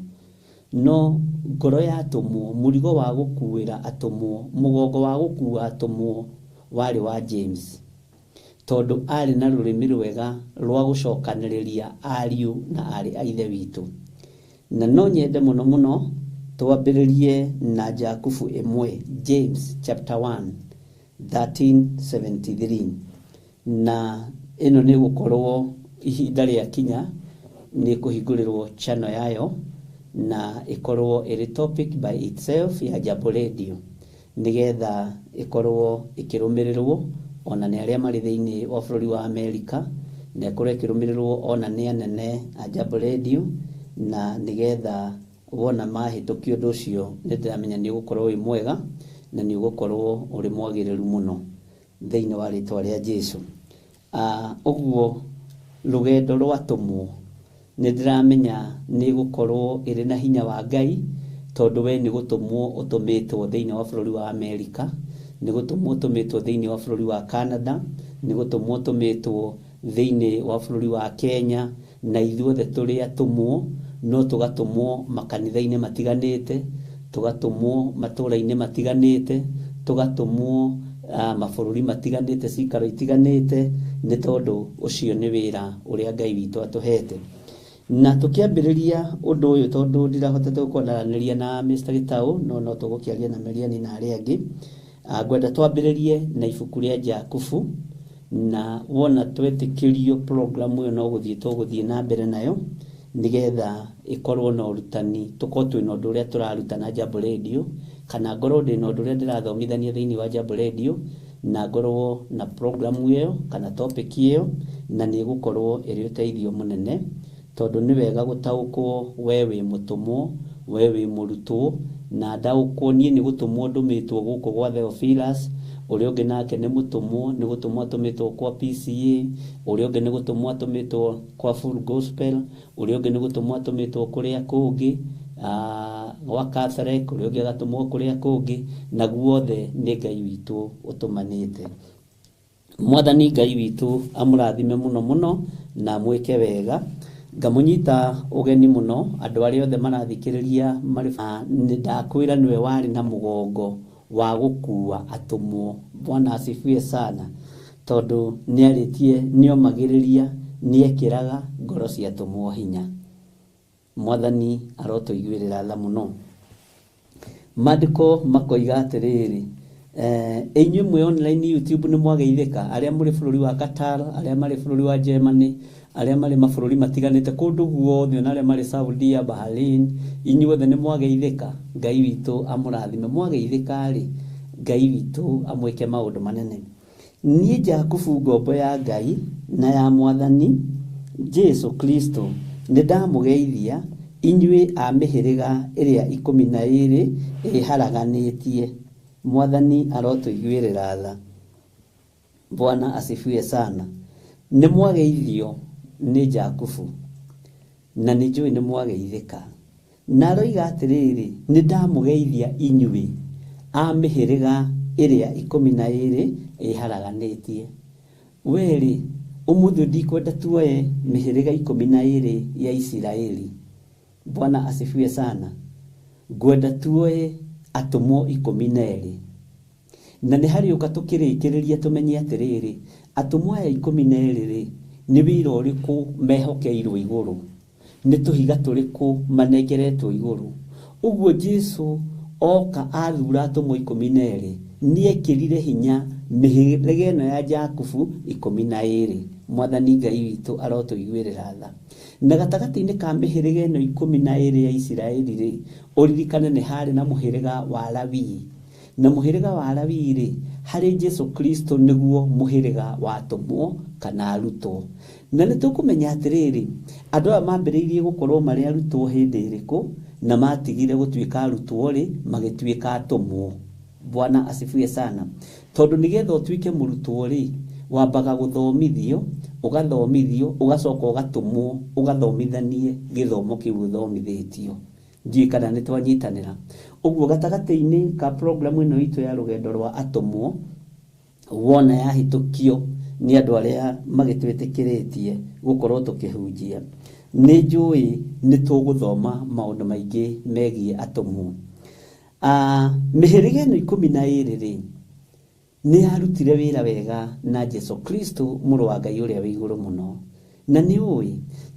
no ngoro ya Atumo murigo wa gukuira Atumo mugongo wa gukua Atumo wari wa James tondu ari na rurimi rwega rwa gucokaniriria ariu na ari aithe witu na no nyende muno muno twambiririe na Jakubu 1 James chapter 1 13:73 na ino ni gukorwo ihinda ria kinya nĩ kũhingũrĩrwo channel yayo na ĩkorwo ĩrĩ topic by itself ya Jambo Radio, nigetha ĩkorwo ĩkĩrũmĩrĩrwo ona nĩ arĩa marĩ thĩinĩ wa bũrũri wa Amerika, na ĩkorwo ĩkĩrũmĩrĩrwo ona nĩ anene a Jambo Radio, na nigetha wona mahĩtũkia ũndũ ũcio nĩ ndĩramenya nĩ ũgũkorwo wĩ mwega na nĩ ũgũkorwo ũrĩ mwagĩrĩru mũno thĩinĩ wa rĩtwa rĩa Jesũ. Ũguo rũgendo rwatũmwo nĩ ndĩramenya nĩ gũkorwo ĩrĩ na hinya wa Ngai, tondũ we nĩ gũtũmwo ũtũmĩtwo thĩinĩ wa bũrũri wa Amerika, nĩ gũtũmwo ũtũmĩtwo thĩinĩ wa bũrũri wa Canada, nĩ gũtũmwo ũtũmĩtwo thĩinĩ wa bũrũri wa Kenya, na ithuothe tũrĩ atũmwo, no tũgatũmwo makanitha-inĩ matiganĩte, tũgatũmwo matũũra-inĩ matiganĩte, tũgatũmwo mabũrũri matiganĩte, cikaro itiganĩte, nĩ tondũ ũcio nĩ wĩra ũrĩa Ngai witũ atũhete. Na tũkĩambĩrĩria ũndũ ũyũ, tondũ ndirahotete gũkwaranĩria na Mr. Gitau, no tũgũkĩaria na Meriani na arĩa angĩ, ngwenda twambĩrĩrie na ibuku rĩa Jakubu, na wona twetĩkĩrio program ĩyo no gũthiĩ tũgũthiĩ na mbere nayo, nigetha ĩkorwo na ũrutani, tũkorwo twĩna ũndũ ũrĩa tũraruta na Jambo Radio, kana ngorwo ndĩna ũndũ ũrĩa ndĩrathomithania thĩinĩ wa Jambo Radio, na ngorwo na program ĩyo kana topic ĩyo, na nĩ gũkorwo ĩrĩ ũteithio mũnene, tondũ nĩ wega gũtaũkwo we wĩ mũtũmwo, we wĩ mũrutwo, na ndaũkwo niĩ nĩ gũtũmwo ndũmĩtwo gũkũ gwa Theophilus, ũrĩa ũngĩ nake nĩ mũtũmwo, nĩ gũtũmwo atũmĩtwo kwa PCA, ũrĩa ũngĩ nĩ gũtũmwo atũmĩtwo kwa Full Gospel, ũrĩa ũngĩ nĩ gũtũmwo atũmĩtwo kũrĩa kũngĩ, gwa Catholic, ũrĩa ũngĩ agatũmwo kũrĩa kũngĩ, na guothe nĩ Ngai witũ ũtũmanĩte. Mwathani Ngai witũ amũrathime mũno mũno na mwĩke wega. Ngamũnyita ũgeni mũno andũ arĩa othe marathikĩrĩria marĩ nĩ ndakwĩra nĩwe warĩ na mũgongo wa gũkua atũmwo. Bwana asifiwe sana, tondũ nĩarĩtie nĩomagĩrĩria, nĩekĩraga ngoro cia atũmwo hinya. Mwathani arotũiguĩrĩra tha mũno. Maandĩko makoiga atĩrĩrĩ, inyuĩ mwĩ online YouTube nĩ mwageithĩka, arĩa mũrĩ bũrũri wa Qatar, arĩa marĩ bũrũri wa Germany, arĩa marĩ mabũrũri matiganĩte kũndũ guothe, na arĩa marĩ Saudi, Bahrain, inyuothe nĩ mwageithĩka. Ngai witũ amũrathime. Mwageithĩka rĩ, Ngai witũ amwĩke maũndũ manene. Niĩ Jakubu, ngombo ya Ngai na ya Mwathani Jesũ Kristo, nĩ ndamũgeithia inyuĩ a mĩhĩrĩga ĩrĩa 12 ĩharaganĩtie. Mwathani arotũiguĩrĩra tha. Bwana asifiwe sana. Nĩ mwageithio nĩ Jakubu, na nĩ njũĩ nĩ mwageithĩka. Na aroiga atĩrĩrĩ, nĩ ndamũgeithia inyuĩ a mĩhĩrĩga ĩrĩa 12 ĩharaganĩtie. Weri ũmũthĩ ndikwenda tuoye mĩhĩrĩga 12 ya Isiraeli. Bwana asifiwe sana. Ngwenda tuoye atũmwo 12. Na nĩ harĩ ũka tũkĩrĩkĩrĩria tũmenye atĩrĩrĩ, atũmwo aya 12 nĩ wĩra ũrĩkũ mehokeirwo igũrũ, nĩ tũhiga tũrĩkũ manengeretwo igũrũ. Ũguo Jesũ oka athura atũmwo 12, nĩekĩrire hinya mĩhĩrĩga ĩno ya Jakubu 12. Mwathani Ngai witũ arotũiguĩrĩra tha. Na gatagatĩ-inĩ ka mĩhĩrĩga ĩno 12 ya Isiraeli rĩ, ũririkane nĩ harĩ na mũhĩrĩga wa Lawi. Na mũhĩrĩga wa Lawi rĩ, harĩ Jesũ Kristo nĩguo mũhĩrĩga watũmwo kana arutwo. Na nĩ tũkũmenya atĩrĩrĩ, andũ aya mambĩrĩirie gũkorwo marĩ arutwo hĩndĩ ĩrĩkũ, na matigire gũtuĩka arutwo rĩ, magĩtuĩka atũmwo. Bwana asifiwe sana. Tondũ nĩgetha ũtuĩke mũrutwo rĩ, wambaga gũthomithio, ũgathomithio, ũgacoka ũgatũmwo, ũgathomithanie gĩthomo kĩu ũthomithĩtio. Ndiũĩ kana nĩ twanyitanĩra. Ũguo gatagatĩ-inĩ ka program ĩno itũ ya rũgendo rwa atũmwo, wona yahĩtũkio nĩ andũ arĩa magĩtwĩtĩkĩrĩtie gũkorwo tũkĩhunjia, nĩ njũĩ nĩ tũgũthoma maũndũ maingĩ megiĩ atũmwo. Mĩhĩrĩga ĩno 12 rĩ, nĩ yarutire wĩra wega na Jesũ Kristo, mũrũ wa Ngai ũrĩa wĩ igũrũ mũno. Na nĩ ũĩ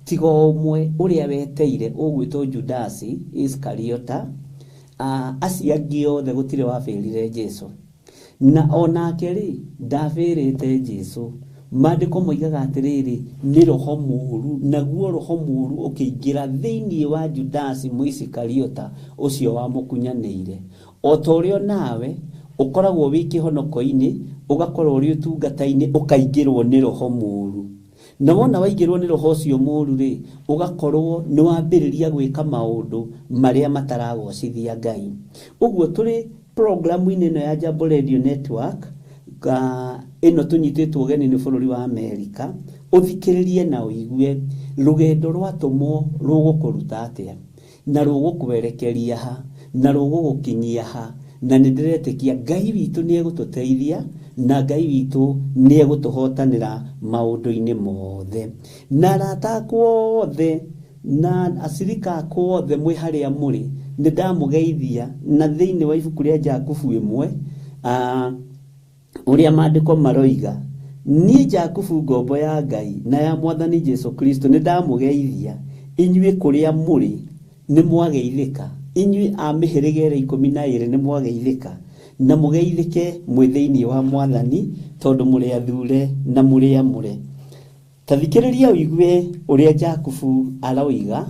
tiga ũmwe ũrĩa weteire ũgwĩtwo Judasi Iskariota, acio angĩ othe gũtirĩ wabĩrire Jesũ. Na onake rĩ, ndabĩrĩte Jesũ. Maandiko moigaga atiriri ni roho mũũru, naguo roho mũũru ũkĩingĩra thĩinĩ wa Judasi Mũisikariota ũcio wamũkunyanĩire. O ta ũrĩa nawe ũkoragwo wĩ kĩhonoko-inĩ, ũgakorwo ũrĩ ũtungata-inĩ, ũkaingĩrwo nĩ roho mũũru. Na wona waingĩrwo nĩ roho ũcio mũũru rĩ, ũgakorwo nĩ wambĩrĩria gwĩka maũndũ marĩa mataragocithia Ngai. Ũguo tũrĩ programu-inĩ ĩno ya Jambo Radio Network, ĩno tũnyitĩtwo ũgeni nĩ bũrũri wa Amerika, ũthikĩrĩrie na ũigue rũgendo rwatũmwo rũgũkũruta atĩa, na rũgũkwerekeria ha, na rũgũgũkinyia ha, na nĩ ndĩretĩkia Ngai witũ nĩ egũtũteithia, na Ngai witũ nĩ egũtũhotanĩra maũndũ-inĩ mothe. Na arata akwa othe na acirika akwa othe mwĩ harĩa mũrĩ, nĩ ndamũgeithia na thĩinĩ wa ibuku rĩa Jakubu 1 ũrĩa maandĩko maroiga, niĩ Jakubu ngombo ya Ngai na ya Mwathani Jesu Kristo nĩ ndamũgeithia inyuĩ kũrĩa mũrĩ nĩ mwageithĩka, inyuĩ a mĩhĩrĩga 12 nĩ mwageithĩka, na mũgeithĩke mwĩ thĩinĩ wa Mwathani tondũ mũrĩ athure na mũrĩ amũre. Tathikĩrĩria ũigue ũrĩa Jakubu aroiga,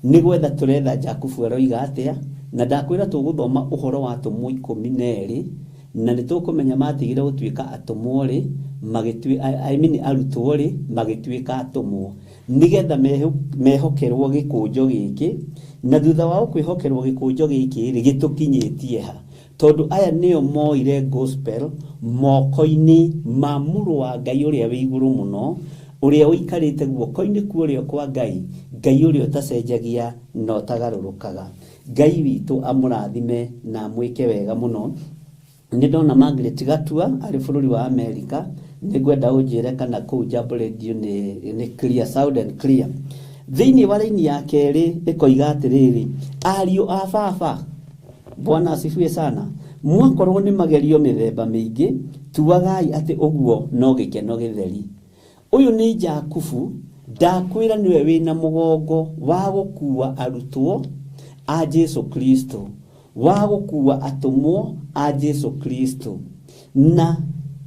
nĩ gwetha tũretha Jakubu aroiga atĩa, na ndakwĩra tũgũthoma ũhoro wa atũmwo 12 na nĩ tũkũmenya matigire gũtuĩka atũmwo rĩ, arutwo rĩ, magĩtuĩka atũmwo, nĩgetha mehokerwo gĩkũnjo gĩkĩ, na thutha wa kwĩhokerwo gĩkũnjo gĩkĩ rĩ, gĩtũkinyĩtie ha, tondũ aya nĩo moire gospel moko-inĩ ma mũrũ wa Ngai ũrĩa wĩ igũrũ mũno, ũrĩa ũikarĩte guoko-inĩ kuorĩo kwa Ngai, Ngai ũrĩa ũtacenjagia na ũtagarũrũkaga. Ngai witũ amũrathime na amwĩke wega mũno. Nĩ ndona Margaret Gatua arĩ bũrũri wa Amerika, nĩ ngwenda ũnjĩre kana kũu Jambo Radio nĩ clear, sound and clear. Thĩinĩ wa raini ya kerĩ ĩkoiga atĩrĩrĩ, ariũ a baba, Bwana asifiwe sana, mwakorwo nĩ magerio mĩthemba mĩingĩ, tuagai atĩ ũguo no gĩkeno gĩtheri. Ũyũ nĩ Jakubu, ndakwĩra nĩwe wĩna mũgongo wa gũkua arutwo a Jesu Kristo, wa gũkua atũmwo a Jesu Kristo, na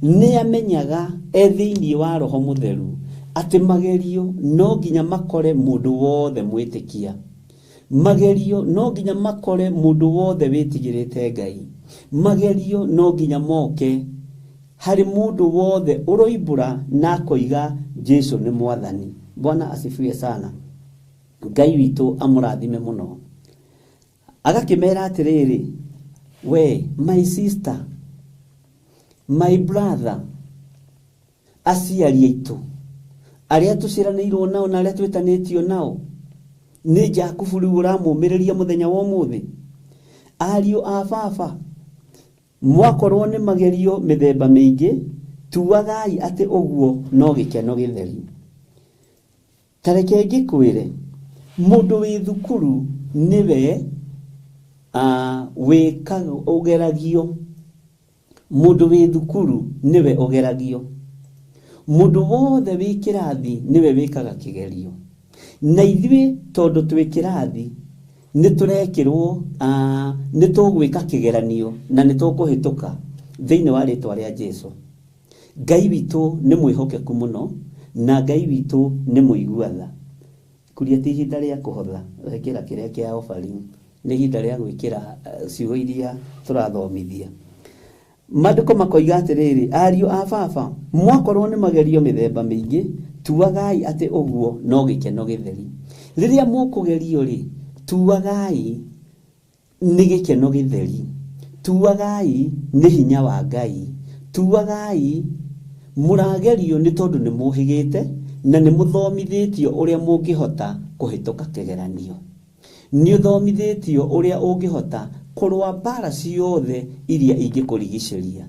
nĩ amenyaga thĩinĩ wa Roho Mũtheru atĩ magerio no nginya makore mũndũ wothe mwĩtĩkia. Magerio no nginya makore mũndũ wothe wĩtigĩrĩte Ngai. Magerio no nginya moke harĩ mũndũ wothe ũroimbũra na koiga Jesu nĩ Mwathani. Bwana asifiwe sana. Ngai witũ amũrathime mũno. Agakĩmera atĩrĩrĩ, we, my sister, my brother, aciari aitũ, arĩa tũciranĩirwo nao na arĩa twĩtanĩtio nao, nĩ Jakubu rĩu ũramũmĩrĩria mũthenya wa ũmũthĩ. Ariũ a baba, mwakorwo nĩ magerio mĩthemba mĩingĩ, tuagai atĩ ũguo no gĩkeno gĩtheri. Tareke ngĩkwĩre, mũndũ wĩ thukuru nĩwe wĩka ũgeragio. Mũndũ wĩ thukuru nĩwe ũgeragio. Mũndũ wothe wĩ kĩrathi nĩwe wĩkaga kĩgerio. Na ithuĩ tondũ twĩ kĩrathi nĩ tũrekĩrwo nĩ tũgwĩka kĩgeranio na nĩ tũkũhĩtũka thĩinĩ wa rĩtwa rĩa Jesu. Ngai witũ nĩ mwĩhokeku mũno na Ngai witũ nĩ mũiguatha. Kuria ti ihinda rĩa kũhotha wekĩra kĩrĩa kĩa offering, nĩ ihinda rĩa gwĩkĩra ciugo iria tũrathomithia. Maandĩko makoiga atĩrĩrĩ, ariũ a baba, mwakorwo nĩ magerio mĩthemba mĩingĩ, tuagai atĩ ũguo no gĩkeno gĩtheri. Rĩrĩa mũkũgerio rĩ, tuagai nĩ gĩkeno gĩtheri. Tuagai nĩ hinya wa Ngai. Tuagai mũragerio nĩ tondũ nĩ mũhĩgĩte na nĩ mũthomithĩtio ũrĩa mũngĩhota kũhĩtũka kĩgeranio. Nĩ ũthomithĩtio ũrĩa ũngĩhota kũrũa mbara ciothe iria ingĩkũrigicĩria.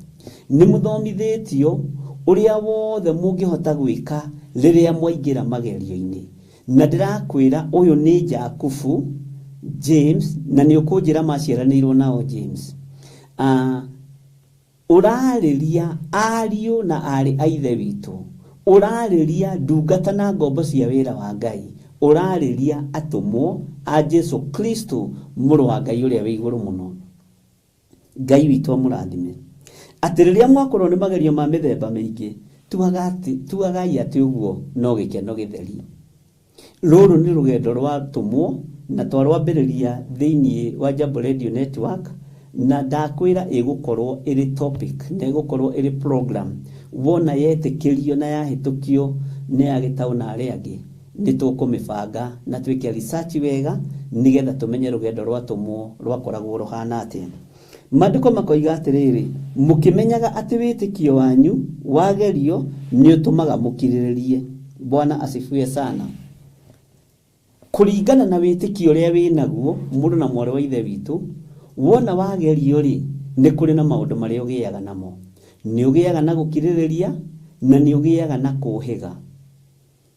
Nĩ mũthomithĩtio ũrĩa wothe mũngĩhota gwĩka rĩrĩa mwaingĩra magerio-inĩ. Na ndĩrakwĩra ũyũ nĩ Jakubu, James, na nĩ ũkũnjĩra maciaranĩirwo nao James. Ũrarĩria ariũ na arĩ a ithe witũ. Ũrarĩria ndungata na ngombo cia wĩra wa Ngai. Ũrarĩria atũmwo a Jesu Kristo, mũrũ wa Ngai ũrĩa wĩ igũrũ mũno. Ngai witũ amũrathime. Atĩ rĩrĩa mwakorwo nĩ magerio ma mĩthemba mĩingĩ, tuagai ati uguo no gikeno githeri. Ruru ni rugendo rwa tumwo na twarwambiriria thiini wa Jambo Radio Network, na ndakwira igukorwo iri topic na igukorwo iri program wona yetikirio na yahitukio ni agitauna ari angi ni tukumibanga na twike research wega nigetha tumenye rugendo rwa tumwo rwakoragwo ruhana atia. Mandiko makoiga atiriri, mukimenyaga ati witikio wanyu wagerio ni utumaga mukiriririe. Bwana asifiwe sana. Kuringana na witikio ria winaguo mundu na mwari wa ithe witu, wona wagerio ri ni kuri na maundu maria ugiaga namo. Ni ugiaga na gukiririria na ni ugiaga na kuhiga.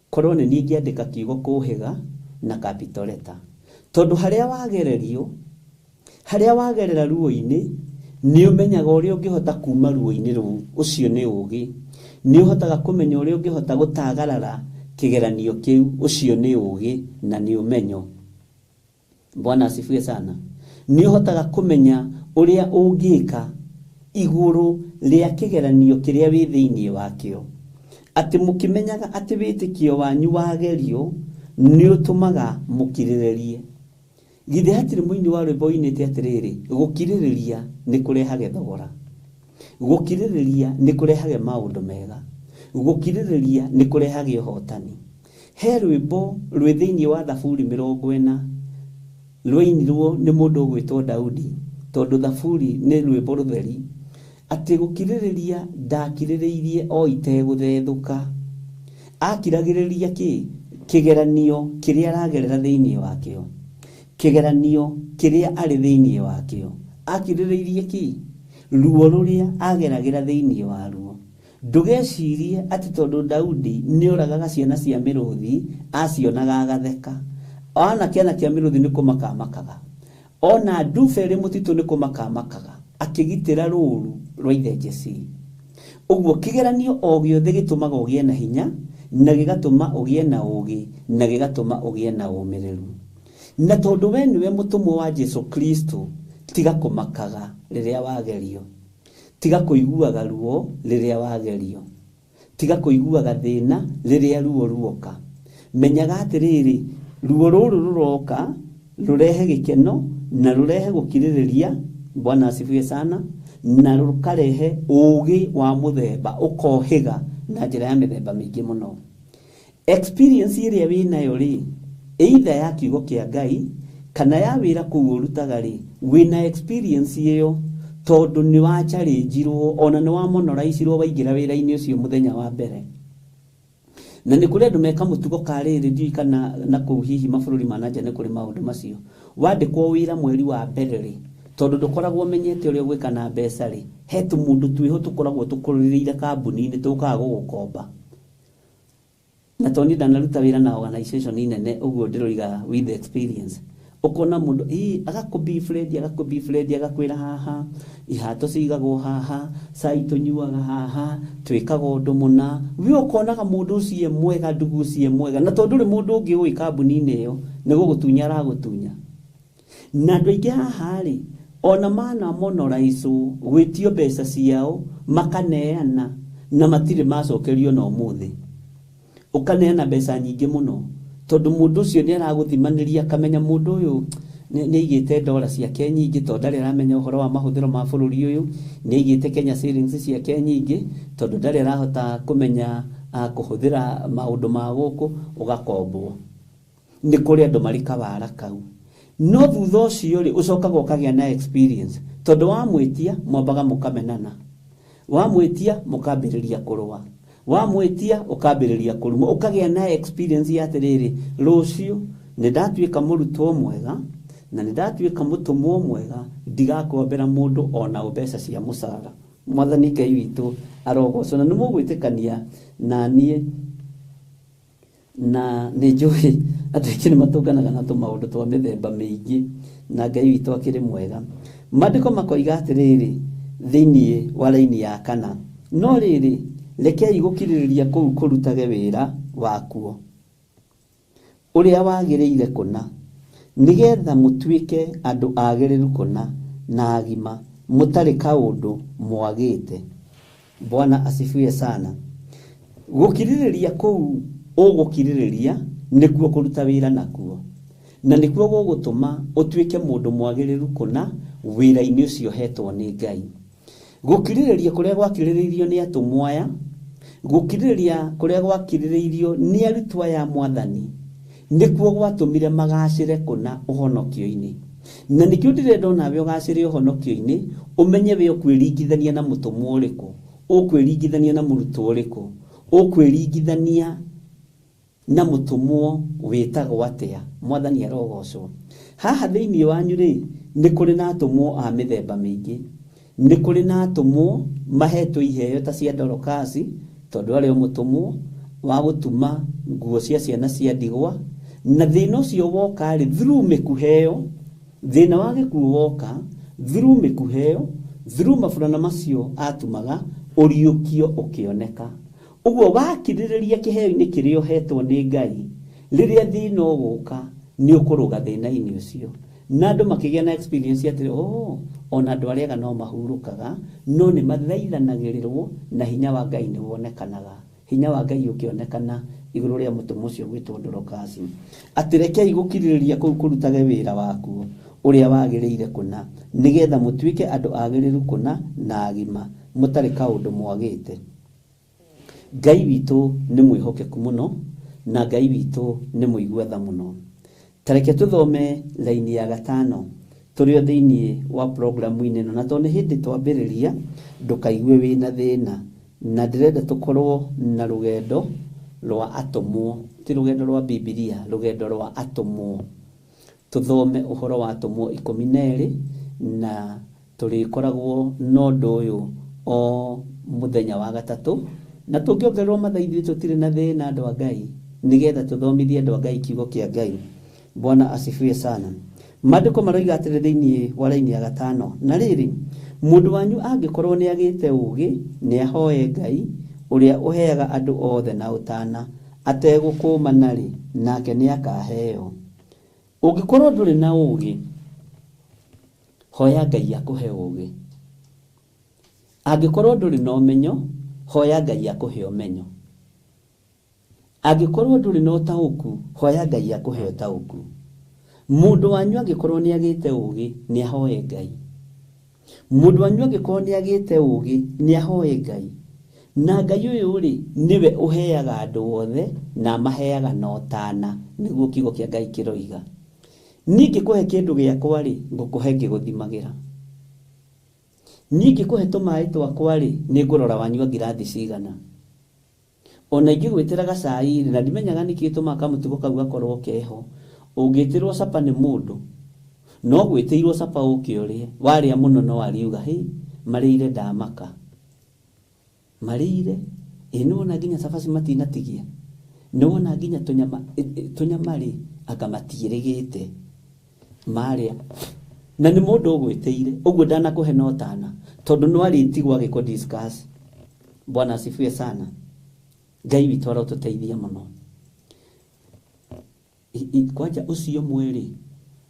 Korwo ni ngiandika kiugo kuhiga na capital letter. Tondu haria wagererio, haria wagerera ruo-ini ni umenyaga uria ungihota kuma ruo-ini ruu. Ucio ni ugi. Ni uhotaga kumenya uria ungihota gutagarara kigeranio kiu. Ucio ni ugi na ni umenyo. Bwana asifiwe sana. Ni uhotaga kumenya uria ungika iguru ria kigeranio kiria wi thiini wakio. Ati mukimenyaga ati witikio wanyu wagerio ni utumaga mukiriririe. Githe hatiri muini wa rwimbo inite atiriri, gukiririria ni kurehage thogora. Gukiririria ni kurehage maundu mega. Gukiririria ni kurehage uhotani. He rwimbo rwi thiini wa Thaburi 40 rwinirwo ni mundu ugwitwo Daudi, tondu Thaburi ni rwimbo rutheri. Ati gukiririria ndakiririirie o iteguthethuka. Akiragiriria kigeranio kiria aragerera thiini wakio. Kigeranio kiria ari thiini wakio. Akiririirie ruo ruria ageragira thiini waruo. Ndugecirie ati tondu Daudi ni oragaga ciana cia miruthi acionaga agatheka. Ona kiana kia miruthi ni kumakamakaga. Ona ndufe ri mutitu ni kumakamakaga. Akigitira ruru rwa ithe Jesse. Uguo kigeranio o giothe gitumaga ugie na hinya na gigatuma ugie na ugi na gigatuma ugie na umiriru. Na tondu we niwe mutumwo wa Jesu Kristo, tiga kumakaga riria wagerio. Tiga kuiguaga ruo riria wagerio. Tiga kuiguaga thina riria ruo ruoka. Menyaga atiriri, ruo ruru ruroka rurehe gikeno na rurehe gukiririria. Bwana asifiwe sana. Na rukarehe ugi wa muthemba ukohiga na njira ya mithemba mingi muno. Experience iria winayo ri either ya kiugo kia Ngai kana ya wira kuu urutaga ri, wina experience iyo tondu ni wa challenge ona ni wa monoraicirwo waigira wira-ini ucio muthenya wa mbere. Na ni kuri andu meka mutugo kariri ndui kana na kuu hihi mabururi manaja ni kuri maundu macio. Wandikwo wira mweri wa mbere ri, tondu ndukoragwo menyete uria gwika na mbeca ri, hetu mundu twiho tukoragwo tukuririire kambuni-ini tukaga gukomba. Na toni ndanaruta wira na organization inene uguo ndiroiga with experience. Ukona mundu agakubi friend agakwira haha ihato cigagwo haha saito nyuaga haha twikaga undu muna wi ukonaga mundu ucie mwega ndugu ucie mwega na tondu ri mundu ungi wi kambuni-ini iyo ni gugutunya aragutunya. Na andu aingi haha ri ona mana monoraicu gwitio mbeca ciao makaneana na matire macokerio no muthi. Ukaneana mbeca nyingi muno tondu mundu ucio ni araguthimaniriria kamenya mundu uyu ni igite dola ciake nyingi tondu ndari aramenya uhoro wa mahuthiro ma bururi uyu, ni igite Kenya savings ciake nyingi tondu ndari arahota kumenya kuhuthira maundu ma guku ugakombwo. Ni kuri andu mari kawara kau. No thutha ucio ri ucokaga ukagia na experience tondu wamwitia mwambaga mukamenana, wamwitia mukambiriria kurua, wamwitia ukambiriria kuruma, ukagia na experience ya atiriri rucio ni ndatuika murutwo mwega na ni ndatuika mutumwo mwega ndigakombera mundu ona mbeca cia mucara. Mwathani Ngai witu arogocwo na ni mugwitikania na nie na ni njui ati kini matunganaga na tumaundu twa mithemba mingi na Ngai witu akiri mwega. Mandiko makoiga atiriri thiini wa laini ya 4, no riri rekei gukiririria kuu kurutage wira wakuo uria wagiriire kuna nigetha mutuike andu agiriru kuna na agima mutari kaundu mwagite. Bwana asifiwe sana. gukiririria kou ugukiririria nikuo kuruta wira nakuo na nikuo gugutuma utuike mundu mwagiriru kuna wira-ini ucio hetwo ni Ngai. Gukiririria kuria gwakiriririo ni atumwa aya, gukiririria kuria gwakiriririo ni arutwo aya Mwathani, nikuo gwatumire magacire kuna uhonokio-ini. Na nikio ndirenda nawe ugacire uhonokio-ini, umenye we ukwiringithania na mutumwa uriku, ukwiringithania na murutwo uriku, ukwiringithania na mutumwa witagwo atia. Mwathani arogocwo. Haha thiini wanyu ri ni kuri na atumwa a mithemba mingi, ni kuri na atumwa mahetwo iheo ta cia Dorokasi, tondu ari mutumwa wa gutuma nguo cia ciana cia ndigwa, na thina ucio woka ri through mikuheo, thina wa gikuo woka through mikuheo, through mafurana macio atumaga uriukio ukioneka. Uguo wakiririria kiheo-ini kirio hetwo ni Ngai, riria thina uguka ni ukuruga thina-ini ucio. Na andu makigia na experience atiri ona andu ariaga no mahurukaga, no ni mathaithanagirirwo na hinya wa Ngai ni wonekanaga. Hinya wa Ngai ukionekana iguru ria mutumwa ucio gwitwo Dorokasi. Atirekei gukiririria kuu kurutage wira waku uria wagiriire kuna, nigetha mutuike andu agiriru kuna na agima mutari kaundu mwagite. Ngai witu ni mwihokeku muno na Ngai witu ni muigwetha muno. Tareke tuthome laini ya 5 turio thiini wa programu-ini no, na tone hindi twambiriria ndukaigue wina thina, na ndirenda tukorwo na rugendo rwa atumwo, ti rugendo rwa Biblia, rugendo rwa atumwo. Tuthome uhoro wa atumwo 12 na turikoragwo no ndu uyu o muthenya wa gatatu, na tungiongererwo mathaithi tutire na thina andu a Ngai, nigetha tuthomithie andu a Ngai kiugo kia Ngai. Bwana asifiwe sana. Maandiko maroiga atiri thiini wa laini ya 5, na riri mundu wanyu angikorwo ni agite ugi ni ahoe Ngai uria uheaga andu othe na utana ategukuma ri, nake ni akaheo. Ungikorwo nduri na ugi, hoya Ngai akuhe ugi. Angikorwo nduri na umenyo, hoya Ngai akuhe umenyo. Angikorwo nduri na utauku, hoya Ngai akuhe utauku. Mundu wanyu angikorwo ni agite ugi ni ahoe Ngai. Mundu wanyu angikorwo ni agite ugi ni ahoe Ngai. Na Ngai uyu ri niwe uheaga andu othe na maheaga na utana, niguo kiugo kia Ngai kiroiga. Ningi kuhe kindu giakwa ri ngukuhe ngiguthimagira. Ningi kuhe tumai twakwa ri ni ngurora wanyu ngirathi cigana. Ona ingigwitira gacai na ndimenyaga niki gituma kamutugo kau gakorwo keho. Ungitirwo sapa ni mundu, no gwitirwo sapa ukiorie, waria muno no ariuga hi marire ndamaka. Marire ino nginya sabaci matinatigia, no na nginya tunyamari akamatiirigite maria, na ni mundu ugwitire uguo ndanakuhe no tana tondu no aritigwa giko discuss. Bwana asifiwe sana. Ngai witu arotuteithia muno. Kwanja ucio mweri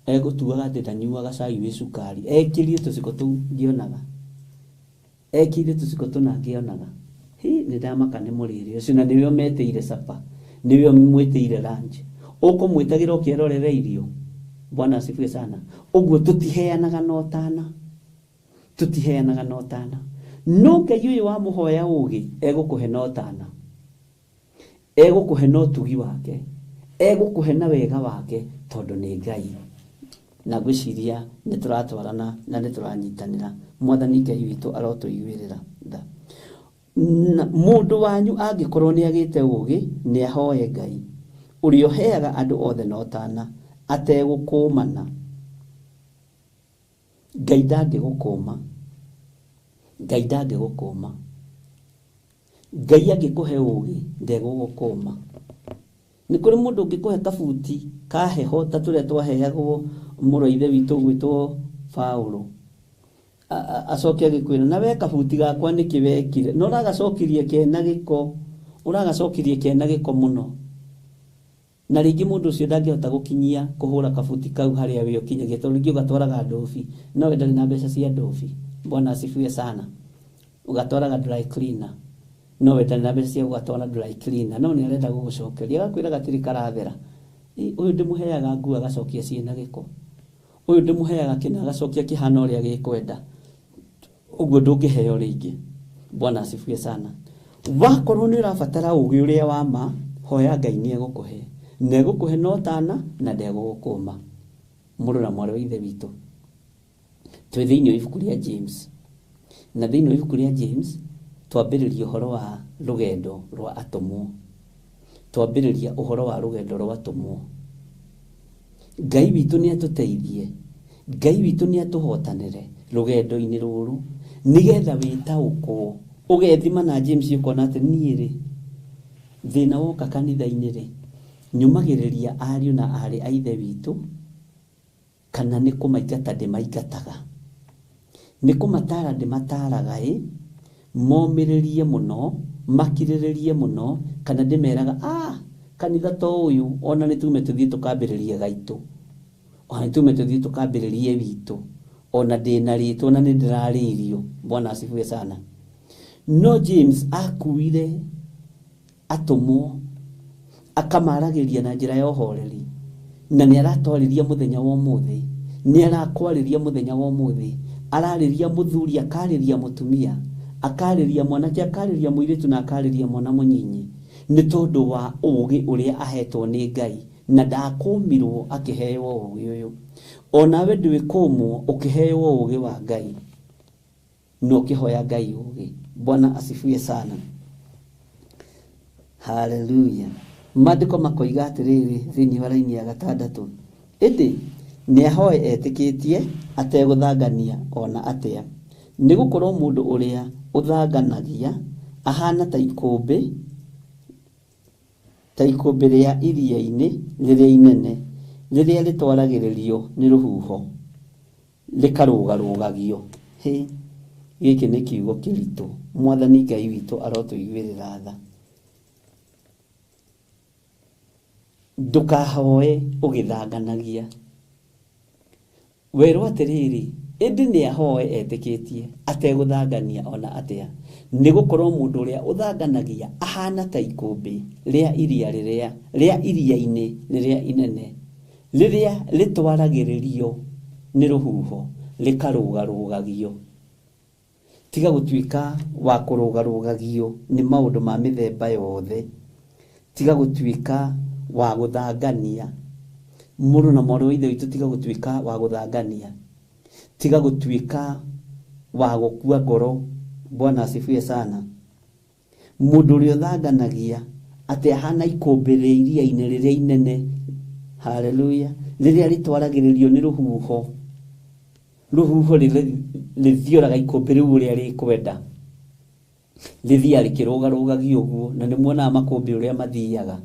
egutuaga ati ndanyuaga cai wi cukari, ekirie tuciko tu ngionaga, ekirie tuciko tu na ngionaga hi ni ndamaka ni murire ucio, na niwe meteire sapa, niwe mwiteire lunch, ukumwitagira ukirorera irio. Bwana asifiwe sana. Uguo tutiheanaga no tana, tutiheanaga no tana. No Ngai uyu wa muhoya ugi egukuhe no tana, egukuhe no tugi wake, egukuhe na wega wake tondu ni Ngai. Na gwiciria ni turatwarana na ni turanyitanira. Mwathani Ngai witu arotuiguirira tha. Mundu wanyu angikorwo ni agite ugi ni ahoe Ngai uria uheaga andu othe no tana ategukumana. Ngai ndangigukuma, Ngai ndangigukuma. Ngai angikuhe ugi ndegugukuma. Ni kuri mundu ungikuhe kabuti ka heho ta turia twaheagwo muroithe witu gwitwo Paulo, acokia gikwira na we kabuti gakwa nikiwekire, no ragacokirie kena giko, uragacokirie kena giko muno. Na ringi mundu ucio ndangihota gukinyia kuhura kabuti kau haria we ukinyagia tondu ringi ugatwaraga ndofi, no we ndari na mbeca cia ndofi. Bwana asifiwe sana. Ugatwaraga dry cleaner, no weta na mbeca cia gwatwara dry cleaner no ni arenda gugucokeria agakwira gatiri karathera uyu ndimuheaga nguo agacokia ciina giko uyu ndimuheaga kina agacokia kihana uria gikwenda uguo ndungiheo ringi. Bwana asifiwe sana. Wakorwo ni urabatara ugi uria wa ma hoya Ngai ni egukuhe na egukuhe no tana na ndegugukuma. Mũrũ na mwarĩ wa ithe witũ twĩ thĩinĩ wa ibuku rĩa James, na thĩinĩ wa ibuku rĩa James twambĩrĩria ũhoro wa rũgendo rwa atũmwo, twambĩrĩria ũhoro wa rũgendo rwa atũmwo. Ngai witũ nĩ atũteithie, Ngai witũ nĩ atũhotanĩre rũgendo-inĩ rũrũ nĩgetha wĩtaũkwo ũgethima na James ũkona atĩ niĩ rĩ thĩna woka kanitha-inĩ rĩ nyumagĩrĩria ariũ na arĩ a ithe witũ kana nĩ kũmaingata ndĩmaingataga, nĩ kũmatara ndĩmataraga momĩrĩrie mũno makirĩrĩrie mũno kana ndĩmeraga kanitha to ũyũ ona nĩ tume tũthiĩ tũkambĩrĩrie gaitũ, ona nĩ tume tũthiĩ tũkambĩrĩrie witũ, ona ndĩna rĩtwa na nĩ ndĩrarĩirio. Bwana asifiwe sana. No James akuire atũmwo akamaragĩria na njĩra ya ũhoreri na nĩ aratwarĩria mũthenya wa ũmũthĩ, nĩ arakwarĩria mũthenya wa ũmũthĩ, ararĩria mũthuri akarĩria mũtumia, akarĩria mwanake akarĩria mũirĩtu na akarĩria mwana mũnyinyi, nĩ tondũ wa ũũgĩ ũrĩa ahetwo nĩ Ngai na ndakũmirwo akĩheo ũũgĩ ũyũ. Onawe ndwĩkũmwo ũkĩheo ũũgĩ wa Ngai no ũkĩhoya Ngai ũũgĩ. Bwana asifiwe sana. Hallelujah. Maandĩko makoiga atĩrĩrĩ thĩinĩ wa raini ya 6 ĩndĩ nĩ ahoe etĩkĩtie ategũthangania ona atĩa, nĩ gũkorwo mũndũ ũrĩa ũthanganagia ahana ta ikũmbĩ rĩa iria-inĩ rĩrĩa inene rĩrĩa rĩtwaragĩrĩrio nĩ rũhuho rĩkarũgarũgagio. Gĩkĩ nĩ kiugo kĩritũ. Mwathani Ngai witũ arotũiguĩrĩra tha. Ndũkahoe ũgĩthanganagia. Werwo atĩrĩrĩ ĩndĩ nĩ ahoe etĩkĩtie ategũthangania ona atĩa, nĩ gũkorwo mũndũ ũrĩa ũthanganagia ahana ta ikũmbĩ rĩa iria-inĩ rĩrĩa inene rĩrĩa rĩtwaragĩrĩrio nĩ rũhuho rĩkarũgarũgagio. Tiga gũtuĩka wa kũrũgarũgagio nĩ maũndũ ma mĩthemba yothe, tiga gũtuĩka wa gũthangania. Mũrũ na mwarĩ wa ithe witũ tiga gũtuĩka wa gũthangania, tiga gũtuĩka wa gũkua ngoro. Bwana asifiwe sana. Mũndũ ũrĩa ũthanganagia atĩ ahana ikũmbĩ rĩa iria-inĩ rĩrĩa inene, haleluya, rĩrĩa rĩtwaragĩrĩrio nĩ rũhuho, rũhuho rĩthiũraga ikũmbĩ rĩu ũrĩa rĩkwenda, rĩthiaga rĩkĩrũgarũgagio ũguo, na nĩ muonaga makũmbĩ ũrĩa mathiaga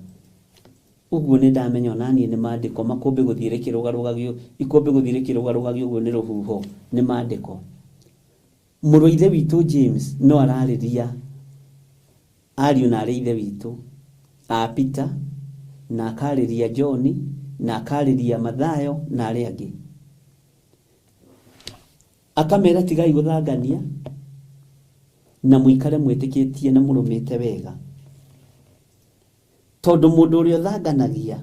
uguo. Nĩ ndamenya onaniĩ nĩ maandĩko makũmbĩ gũthiĩ rĩkĩrũgarũgagio, ikũmbĩ gũthiĩ rĩkĩrũgarũgagio ũguo nĩ rũhuho, nĩ maandĩko. Mũrũ wa ithe witũ James no ararĩria ariũ na arĩ ithe witũ a Peter na akarĩria John na akarĩria Mathayo na arĩa angĩ, akamera tigai gũthangania na mũikare mwĩtĩkĩtie na mũrũmĩte wega, tondũ mũndũ ũrĩa ũthanganagia,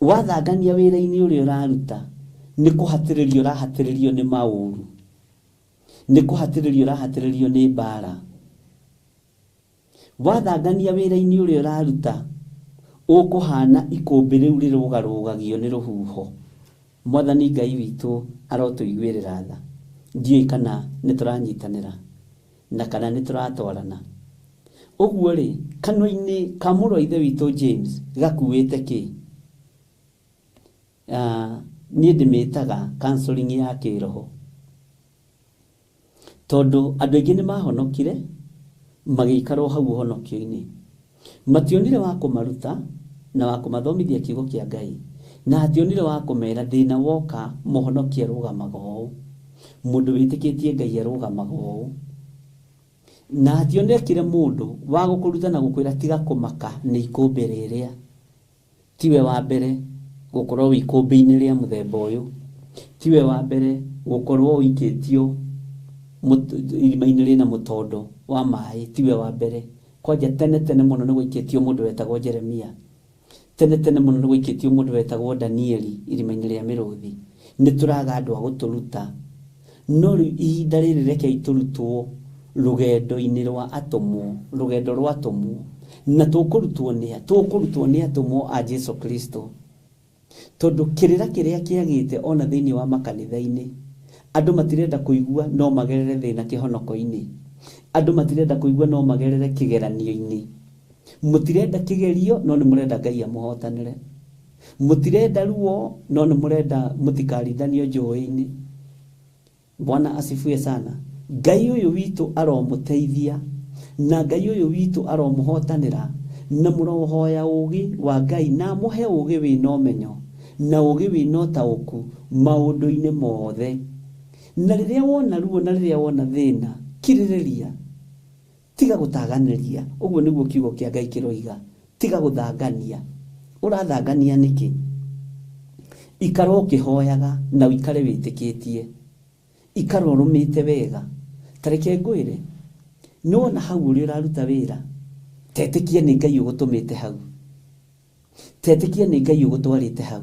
wathangania wĩra-inĩ ũrĩa ũraruta nĩ kũhatĩrĩrio ũrahatĩrĩrio nĩ maũru, nĩ kũhatĩrĩrio ũrahatĩrĩrio nĩ mbara. Wathangania wĩra-inĩ ũrĩa ũraruta ũkũhana ikũmbĩ rĩu rĩrũgarũgagio nĩ rũhuho. Mwathani Ngai witũ arotũiguĩrĩra tha. Ndiũĩ kana nĩ tũranyitanĩra na kana nĩ tũratwarana. Ũguo rĩ, kanua-inĩ ka mũrũ wa ithe witũ James gakuĩte kĩ? Niĩ ndĩmĩtaga counseling ya kĩroho, tondũ andũ aingĩ nĩ mahonokire magĩikarwo hau ũhonokio-inĩ, mationire wa kũmaruta na wa kũmathomithia kiugo kĩa Ngai, na hationire wa kũmera thĩna woka mũhonokia arũgamaga ũũ, mũndũ wĩtĩkĩtie Ngai arũgamaga ũũ, na hationekire mũndũ wa gũkũruta na gũkwĩra tiga kũmaka nĩ ikũmbĩ rĩrĩa. Tiwe wa mbere gũkorwo ikũmbĩ-inĩ rĩa mũthemba ũyũ, tiwe wa mbere gũkorwo ũikĩtio irima-inĩ rĩna mũtondo wa maĩ tiwe wa mbere. Kwanja tene mũno nĩ gũikĩtio mũndũ wetagwo Jeremia, tene mũno nĩ gũikĩtio mũndũ wetagwo Danieli irima-inĩ rĩa mĩrũthi. Nĩ tũraga andũ a gũtũruta, no rĩu ihinda rĩrĩ rekei tũrutwo rũgendo-inĩ rwa atũmwo, rũgendo rwa atũmwo, na tũkũrutwo nĩ atũmwo a Jesu Kristo. Tondũ kĩrĩra kĩrĩa kĩagĩte ona thĩinĩ wa makanitha-inĩ, andũ matirenda kũigua no magerere thĩna kĩhonoko-inĩ, andũ matirenda kũigua no magerere kĩgeranio-inĩ, mũtirenda kĩgerio no nĩ mũrenda Ngai amũhotanĩre, mũtirenda ruo no nĩ mũrenda mũtikarithanio njũĩ-inĩ. Bwana asifiwe sana. Ngai ũyũ witũ aromũteithia na Ngai ũyũ witũ aromũhotanĩra, na mũrohoya ũgĩ wa Ngai na mũhe ũgĩ wĩna ũmenyo na ũgĩ wĩna ũtaũku maũndũ-inĩ mothe. Na rĩrĩa wona ruo na rĩrĩa wona thĩna, kirĩrĩria, tiga gũtaganĩria. Ũguo nĩguo kiugo kĩa Ngai kĩroiga, tiga gũthangania. Ũrathangania nĩkĩ? Ikara ũkĩhoyaga na ũikare wĩtĩkĩtie, ikara ũrũmĩte wega. Tareke ngwĩre, nĩwona hau ũrĩa ũraruta wĩra, tetĩkia nĩ Ngai ũgũtũmĩte hau, tetĩkia nĩ Ngai ũgũtwarĩte hau.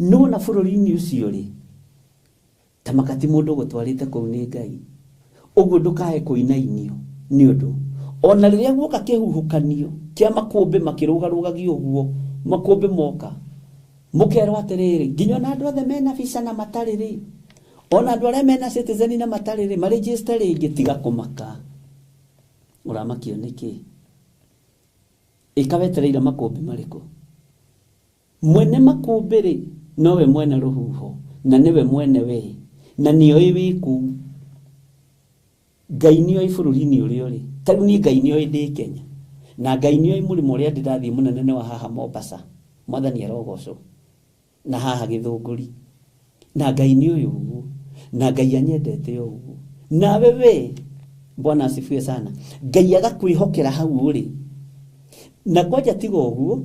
Nĩwona bũrũri-inĩ ũcio rĩ, ta makati mũndũ ũgũtwarĩte kũu nĩ Ngai. Ũguo ndũkae kũinainio nĩ ũndũ ona rĩrĩa guoka kĩhuhũkanio kĩa makũmbĩ makĩrũgarũgagio ũguo, makũmbĩ moka, mũkerwo atĩrĩrĩ, nginya ona andũ othe mena visa na matarĩ rĩ, ona andũ arĩa mena citizen na matarĩ rĩ, marĩgĩsta rĩngĩ, tiga kũmaka. Ũramakio nĩkĩ? Ĩkawetereire makũmbĩ marĩkũ? Mwene makũmbĩ rĩ, nowe mwene rũhuho, na niwe mwene we, na nĩoĩ wĩkũ. Ngai nĩoĩ bũrũri-inĩ ũrĩa ũrĩ. Tarĩu niĩ Ngai nĩoĩ ndĩ Kenya, na Ngai nĩoĩ mũrĩmo ũrĩa ndĩrathiĩ mũnene wa haha Mombasa, Mwathani arogocwo, na haha Gĩthũngũri, na Ngai nĩoĩ ũguo, na Ngai anyendete ũguo. Nawe we, Bwana asifiwe sana, Ngai agakwĩhokera hau ũrĩ. Na kwanja tiga ũguo,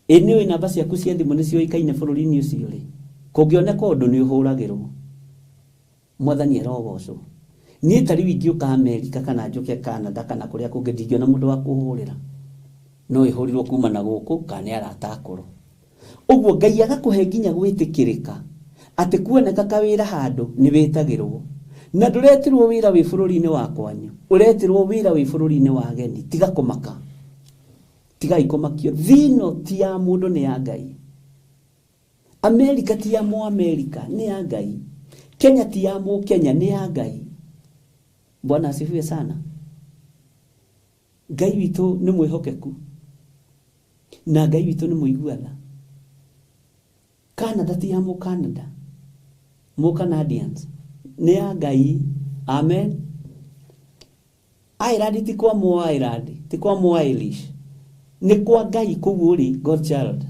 nĩoĩ namba ciaku cia thimũ nĩcioĩkaine bũrũri-inĩ ũcio rĩ, kũngĩoneka ũndũ nĩ ũhũragĩrwo. Mwathani arogocwo. Niĩ tarĩu ingĩũka Amerika kana njũke Canada kana kũrĩa kũngĩ, ndingĩona mũndũ wa kũhũrĩra, no ĩhũrirwo kuma na gũkũ kana nĩ arata akũrũ. Ũguo Ngai agakũhe nginya gwĩtĩkĩrĩka atĩ kuoneka kawĩra handũ nĩ wĩtagĩrwo, na ndũretirwo wĩra wĩ bũrũri-inĩ wa kwanyu, ũretirwo wĩra wĩ bũrũri-inĩ wa ageni. Tiga kũmaka, tiga ikũmakio. Thino ti ya mũndũ, nĩ ya Ngai. Amerika ti ya Mũamerika, nĩ ya Ngai. Kenya ti ya Mũkenya, nĩ ya Ngai. Bwana asifiwe sana. Ngai witũ nĩ mwĩhokeku, na Ngai witũ nĩ mũiguana. Canada ti ya Mũcanada, Mũcanadians, nĩ ya Ngai. Amen. Ireland ti kwa Mũireland, ti kwa Mũirish, nĩ kwa Ngai kũu ũrĩ, God child.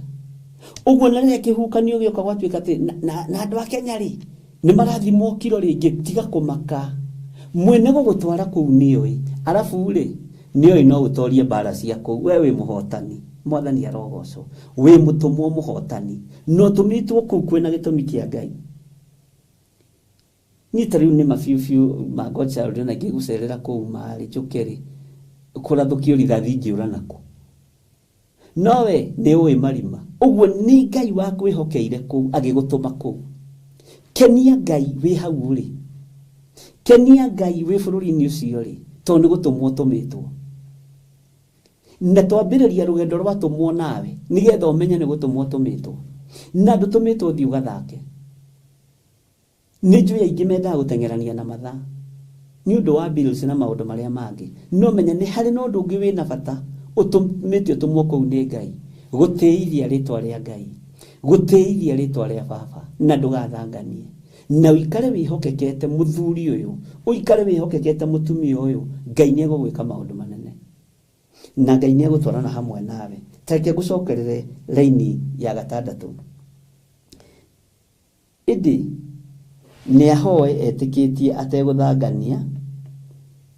Ũguo na rĩrĩa kĩhukanio gĩoka gwatuĩka atĩ na andũ a Kenya rĩ, nĩ marathimwo kiro rĩngĩ, tiga kũmaka. Mwene gũgũtwara kũu nĩoĩ, arabu rĩ, nĩoĩ no ũtorie mbara cia kũu. We wĩ mũhotani, Mwathani arogocwo, wĩ mũtũmwo mũhotani, no tũmĩtwo kũu kwĩna gĩtũmi kĩa Ngai. Niĩ tarĩu nĩ mabiũ ma God child na ngĩgũcerera kũu marĩ njũke rĩ, kũrathũkio rithathi ingĩũra nako. Nowe nĩ ũĩ marima. Ũguo nĩ Ngai wa kwĩhokeire kũu, agĩgũtũma kũu. Kenia Ngai wĩ hau ũrĩ, kenia Ngai wĩ bũrũri-inĩ ũcio rĩ, tondũ nĩ gũtũmwo tũmĩtwo. Na twambĩrĩria rũgendo rwatũmwo nawe, nĩgetha ũmenye nĩ gũtũmwo tũmĩtwo. Na ndũtũmĩtwo thiĩ ũgathake. Nĩ njũĩ aingĩ mendaga gũteng'erania na mathaa nĩ ũndũ wa bills na maũndũ marĩa mangĩ, no menya nĩ harĩ na ũndũ ũngĩ wĩna bata ũtũmĩtio tũmwo kũu nĩ Ngai, gũtĩithia rĩtwa rĩa Ngai, gũtĩithia rĩtwa rĩa Baba, na ndũgathanganie. Na ũikare wĩhokekete mũthuri ũyũ, ũikare wĩhokekete mũtumia ũyũ, Ngai nĩ egũgwĩka maũndũ manene, na Ngai nĩ egũtwarana hamwe nawe. Tareke ngũcokerere raini ya 6. Ĩndĩ nĩ ahoe etĩkĩtie ategũthangania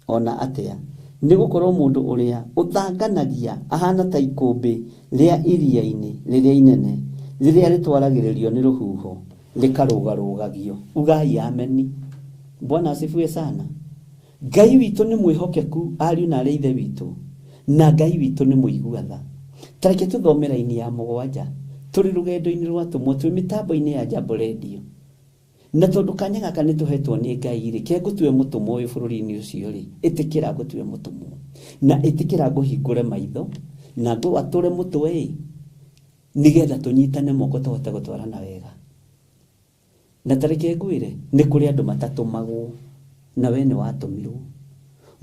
ona atĩa, nĩ gũkorwo mũndũ ũrĩa ũthanganagia ahana ta ikũmbĩ rĩa iria-inĩ rĩrĩa inene, rĩrĩa rĩtwaragĩrĩrio nĩ rũhuho likarugarugagio. Ugai ameni. Bwana asifiwe sana. Ngai witũ nĩ mwĩhokeku, ariũ na ithe witũ, na Ngai witũ nĩ mũiguatha. Tareke tũthome raini ya 7 tũrĩ rũgendo-inĩ rwa tũmwo twĩ mĩtambo-inĩ ya Jambo Radio. Na tondũ kanya gaka nĩ tũhetwo nĩ Ngai rĩ, ke ngũtue mũtũmwo ũyũ bũrũri-inĩ ũcio rĩ, ĩtĩkĩra ngũtue mũtũmwo na ĩtĩkĩra ngũhingũre maitho na ngũatũre mũtwe ĩ, nigetha tũnyitane moko tũhote gũtwarana wega. Na tareke ngwĩre nĩ kũrĩ andũ matatũmagwo na we nĩ watũmirwo.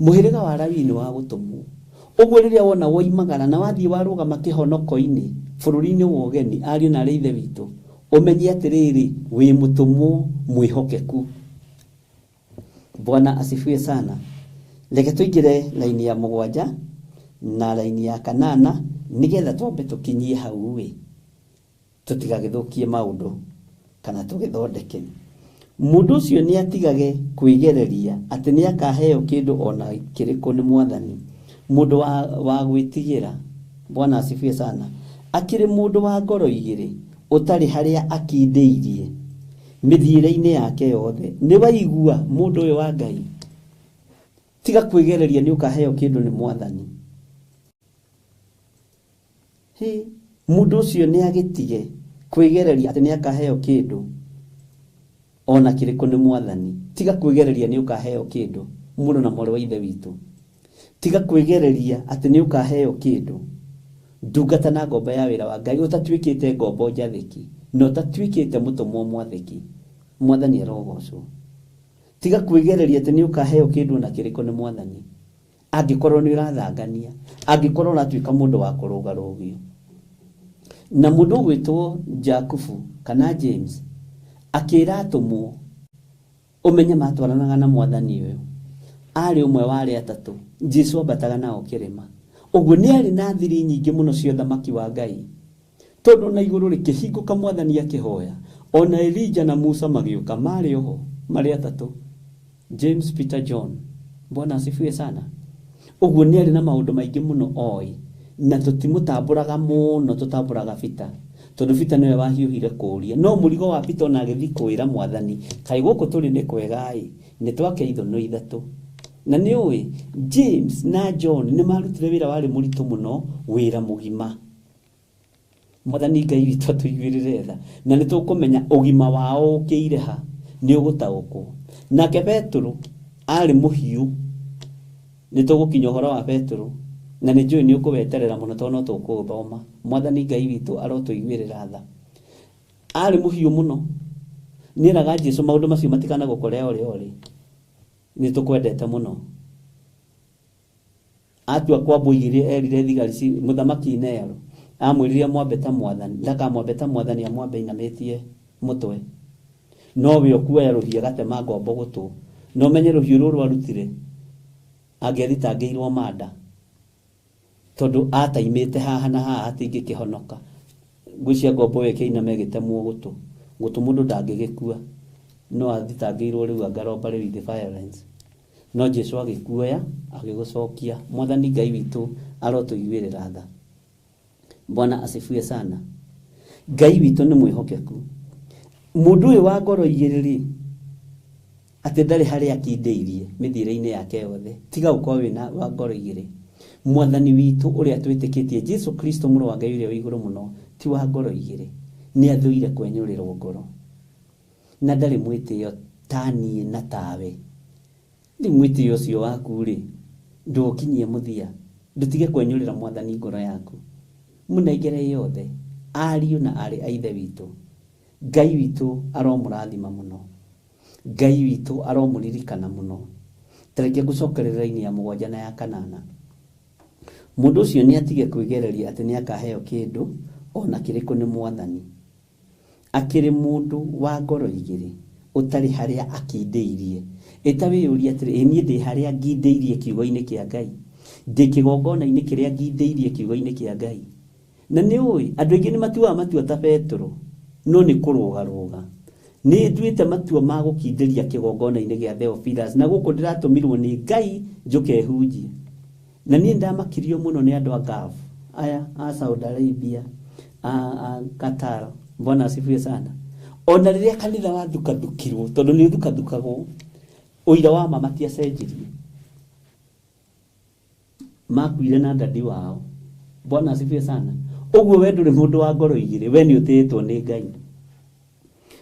Mũhĩrĩga wa Lawi nĩ wa gũtũmwo. Ũguo rĩrĩa wona woimagara na wathiĩ warũgama kĩhonoko-inĩ bũrũri-inĩ wa ũgeni, ariũ na ithe witũ, ũmenye atĩrĩrĩ wĩ mũtũmwo mwĩhokeku. Bwana asifiwe sana. Reke tũingĩre laini ya 7 na laini ya 8 nigetha twambe tũkinyie hau we, tũtigagĩthũkie maũndũ kana tũgĩthondeke. Mũndũ ũcio nĩ atigage kwĩgereria atĩ nĩ akaheo kĩndũ ona kĩrĩkũ nĩ Mwathani. Mũndũ wa gwĩtigĩra, Bwana asifiwe sana, akĩrĩ mũndũ wa ngoro igĩrĩ, ũtarĩ harĩa akindĩirie mĩthiĩre-inĩ yake yothe. Nĩ waigua mũndũ ũyũ wa Ngai? Tiga kwĩgereria nĩ ũkaheo kĩndũ nĩ Mwathani. Mũndũ ũcio nĩ agĩtige kwĩgereria atĩ nĩ akaheo kĩndũ ona kĩrĩkũ nĩ Mwathani. Tiga kwĩgereria nĩ ũkaheo kĩndũ, mũndũ na mwarĩ wa ithe witũ. Tiga kwĩgereria atĩ nĩ ũkaheo kĩndũ. Ndungata na ngombo ya wĩra wa Ngai, ũtatuĩkĩte ngombo njathĩki na ũtatuĩkĩte mũtũmwo mwathĩki. Mwathani arogocwo. Tiga kwĩgereria atĩ nĩ ũkaheo kĩndũ na kĩrĩkũ nĩ Mwathani. Angĩkorwo nĩ ũrathangania, angĩkorwo ũratuĩka mũndũ wa kũrũgarũgio. Na mũndũ gwĩtwo Jakubu kana James akĩra atũmwo, ũmenye matwaranaga na Mwathani ũyũ. Arĩ ũmwe wa arĩa atatũ Jesũ ambataga nao kĩrĩma. Ũguo nĩ arĩ na thiri nyingĩ mũno cia ũthamaki wa Ngai, tondũ na igũrũ rĩkĩhingũka Mwathani akĩhoya, ona Elija na Musa magĩũka marĩ oho marĩ atatũ, James, Peter, John. Bwana asifiwe sana. Ũguo nĩ arĩ na maũndũ maingĩ mũno oĩ, na tũtimũtambũraga mũno, tũtambũraga Peter, tondũ Peter nĩwe wahiũhire kũũria. No mũrigo wa Peter ona agĩthiĩ kwĩra Mwathani, kaĩ gũkũ tũrĩ nĩ kwega ĩ, nĩ twake ithũnũ ithatũ. Na nĩ ũĩ James na John nĩ marutire wĩra warĩ mũritũ mũno, wĩra mũgima. Mwathani Ngai witũ atũiguĩrĩre tha, na nĩ tũkũmenya ũgima wao ũkĩire ha nĩ ũgũtaũkwo. Nake Petro arĩ mũhiũ. Nĩ tũgũkinya ũhoro wa Petro na nĩ njũĩ nĩ ũkũweterera mũno tondũ no tũkũthoma. Mwathani Ngai witũ arotũiguĩrĩra tha. Arĩ mũhiũ mũno. Nĩ eraga Jesũ maũndũ macio matikana gũkũrĩa ũrĩ. Nĩ tũkwendete mũno. Atua kwambũigire erire thigari mũthamaki Nero, amwĩrire mwambe ta Mwathani, ndakamwambe ta Mwathani, amwambe inamĩtie mũtwe. No we okuoya rũhiũ agatema ngombo gũtũ. No menye rũhiũ rũrũ arutire angĩathitangĩirwo manda, tondũ ataimĩte haha na haha atingĩkĩhonoka. Ngwĩcia ngombo weke iname gĩtemwo gũtũ, mũndũ ndangĩgĩkua. No athitangĩirwo rĩu angaromba with the violence. No Jesũ agĩkuoya agĩgũcokia. Mwathani Ngai witũ arotũiguĩrĩra tha. Bwana asifiwe sana. Ngai witũ nĩ mwĩhokeku. Mũndũ ũyũ wa ngoro igĩrĩ atĩ ndarĩ harĩa akindĩirie mĩthiĩre-inĩ yake yothe. Tiga gũkorwo wĩna wa ngoro igĩrĩ. Mwathani witũ ũrĩa twĩtĩkĩtie Jesũ Kristo mũrũ wa Ngai ũrĩa wĩ igũrũ mũno, ti wa ngoro igĩrĩ. Nĩ athũire kwenyũrĩrwo ngoro. Na ndarĩ mwĩtĩo ta niĩ na tawe. Nĩ mwĩtĩo ũcio waku rĩ, ndũkinyie mũthia. Ndũtige kwenyũrĩra Mwathani ngoro yaku. Mũnengere yothe ariũ na arĩ a ithe witũ. Ngai witũ aromũrathima mũno. Ngai witũ aromũririkana mũno. Tareke ngũcokerera-inĩ ya 7 na ya 8. Mũndũ ũcio nĩ atige kwĩgereria atĩ nĩ akaheo kĩndũ ona kĩrĩkũ nĩ Mwathani. Akĩrĩ mũndũ wa ngoro igĩrĩ, ũtarĩ harĩa akindĩirie. Ĩtawĩyũria atĩrĩ, niĩ ndĩ harĩa ngindĩirie kiugo-inĩ kĩa Ngai. Ndĩ kĩgongona-inĩ kĩrĩa ngindĩirie kiugo-inĩ kĩa Ngai. Na nĩ ũĩ andũ aingĩ nĩ matuaga matua ta Petro, no nĩ kũrũgarũga. Nĩ nduĩte matua ma gũkindĩria kĩgongona-inĩ gĩa Theophilus, na gũkũ ndĩratũmirwo nĩ Ngai njũke hunjie. Na niĩ ndamakirio mũno nĩ andũ a Gulf aya a Saudi Arabia, a Qatar. Bwana asifiwe sana. ona riria kanitha wa thukathukirwo tondu ni thukathukagwo uira wa mama tia cenjirie makuire na ndadi wao. Bwana asifiwe sana. Uguo we nduri mundu wa ngoro igire, we ni utitwo ni Ngai.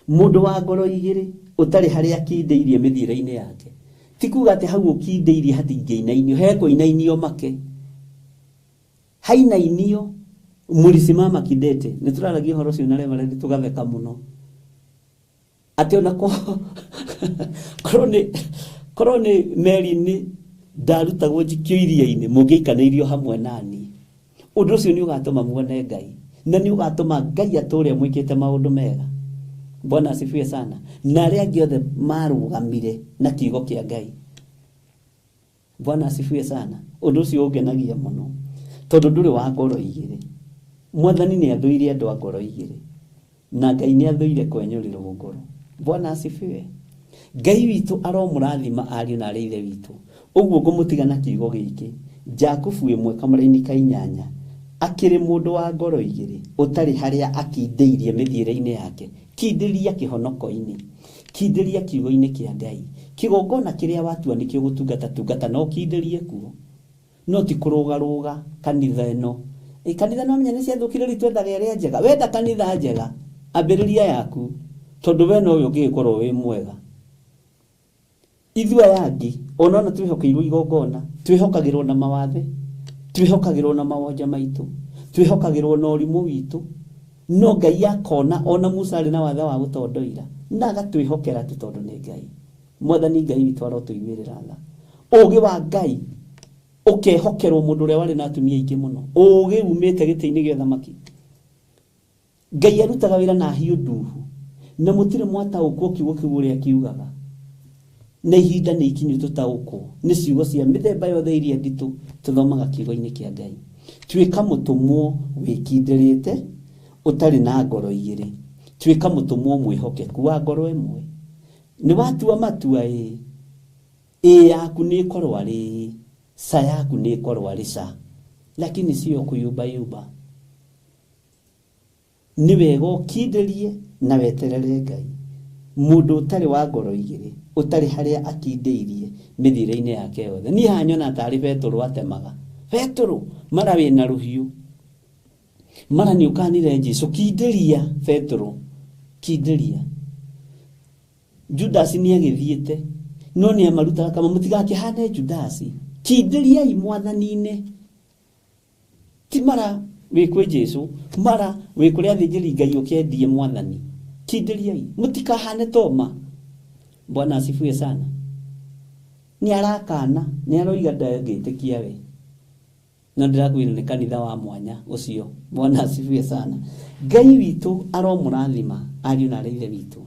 Mundu wa ngoro igire utari haria kindeirie mithire-ini yake. Tikuga ati hau ukindeirie hatingeinainio, heko inainio make. Haina inio mulisimama kidete. Nituraragia horo cio na rema tugatheka muno. Ati ona ko korone meri ni ndarutagwo njikio iria-ini mungiikaneirio hamwe nani. Undu ucio ni ugatuma muone Ngai na ni ugatuma Ngai atore mwikite maundu mega. Bwana asifiwe sana. Na aria angi othe marugamire na kiugo kia Ngai. Bwana asifiwe sana. Undu ucio ungenagia muno tondu nduri wa ngoro igire. Mwathani ni athuire andu a ngoro igire na Ngai ni athuire kwenyurirwo ngoro. Bwana asifiwe. Ngai witu aromurathima ariu na areithe witu. Uguo ngumutiga na kiugo giki Jakubu 1:8 akiri mundu wa ngoro igire utari haria akindeirie mithire-ini yake. Kindiria kihonoko-ini, kindiria kiugo-ini kia Ngai. Kigongona kiria watua nikio gutungata no kindirie kuo, no ti kurugaruga kanitha eno. Kanitha no menya ni cia thukire ri twendaga iria njega. Wenda kanitha njega ambiriria yaku tondu we no uyu ngikorwo wi mwega. Ithua yangi onona twihokeirwo igongona, twihokagirwo na mawathe, twihokagirwo na mawonja maitu, twihokagirwo na urimu witu. No Ngai akona ona Musa ari na watha wa gutondoira na agatwihokera tu tondu ni Ngai. Mwathani Ngai witu arotuigwirira tha. Ugi wa Ngai ukehokerwo mundu uria wari na atumia ingi muno. Ugi umite giti-ini gia thamaki. Ngai arutaga wira na hiu nduhu na mutire mwataukwo kiugo kiu uria kiugaga. Na ihinda ni ikinyu tutaukwo ni ciugo cia mithemba yothe iria nditu tuthomaga kiugo-ini kia Ngai. Twika mutumwo wikindirite utari na ngoro igire. Twika mutumwo mwihokeku wa ngoro imwe. Ni watua matua yaku ni korwa ri sa yaku ni korwa ri sa, lakini sio kuyuba yuba. Ni wega ukindirie na weterere Ngai. Mundu utari wa ngoro igire utari haria akindeirie mithire-ini yake yothe. Ni hanyona tari Petro atemaga. Petro mara wina ruhiu, mara ni ukanire Jesu. Kindiria Petro, kindiria. Judas ni agithiete no ni amaruta kama mutigakihane Judas. Kindiria imwathani-ine. Ti mara wikwe Jesu, mara wikure athijiri Ngai ukendie mwathani. Kindiria mutikahane Toma. Bwana asifiwe sana. Ni arakana, ni aroiga ndagitikia we. Na ndirakwira ni kanitha wa mwanya ucio. Bwana asifiwe sana. Ngai witu aromurathima ariu na areithe witu.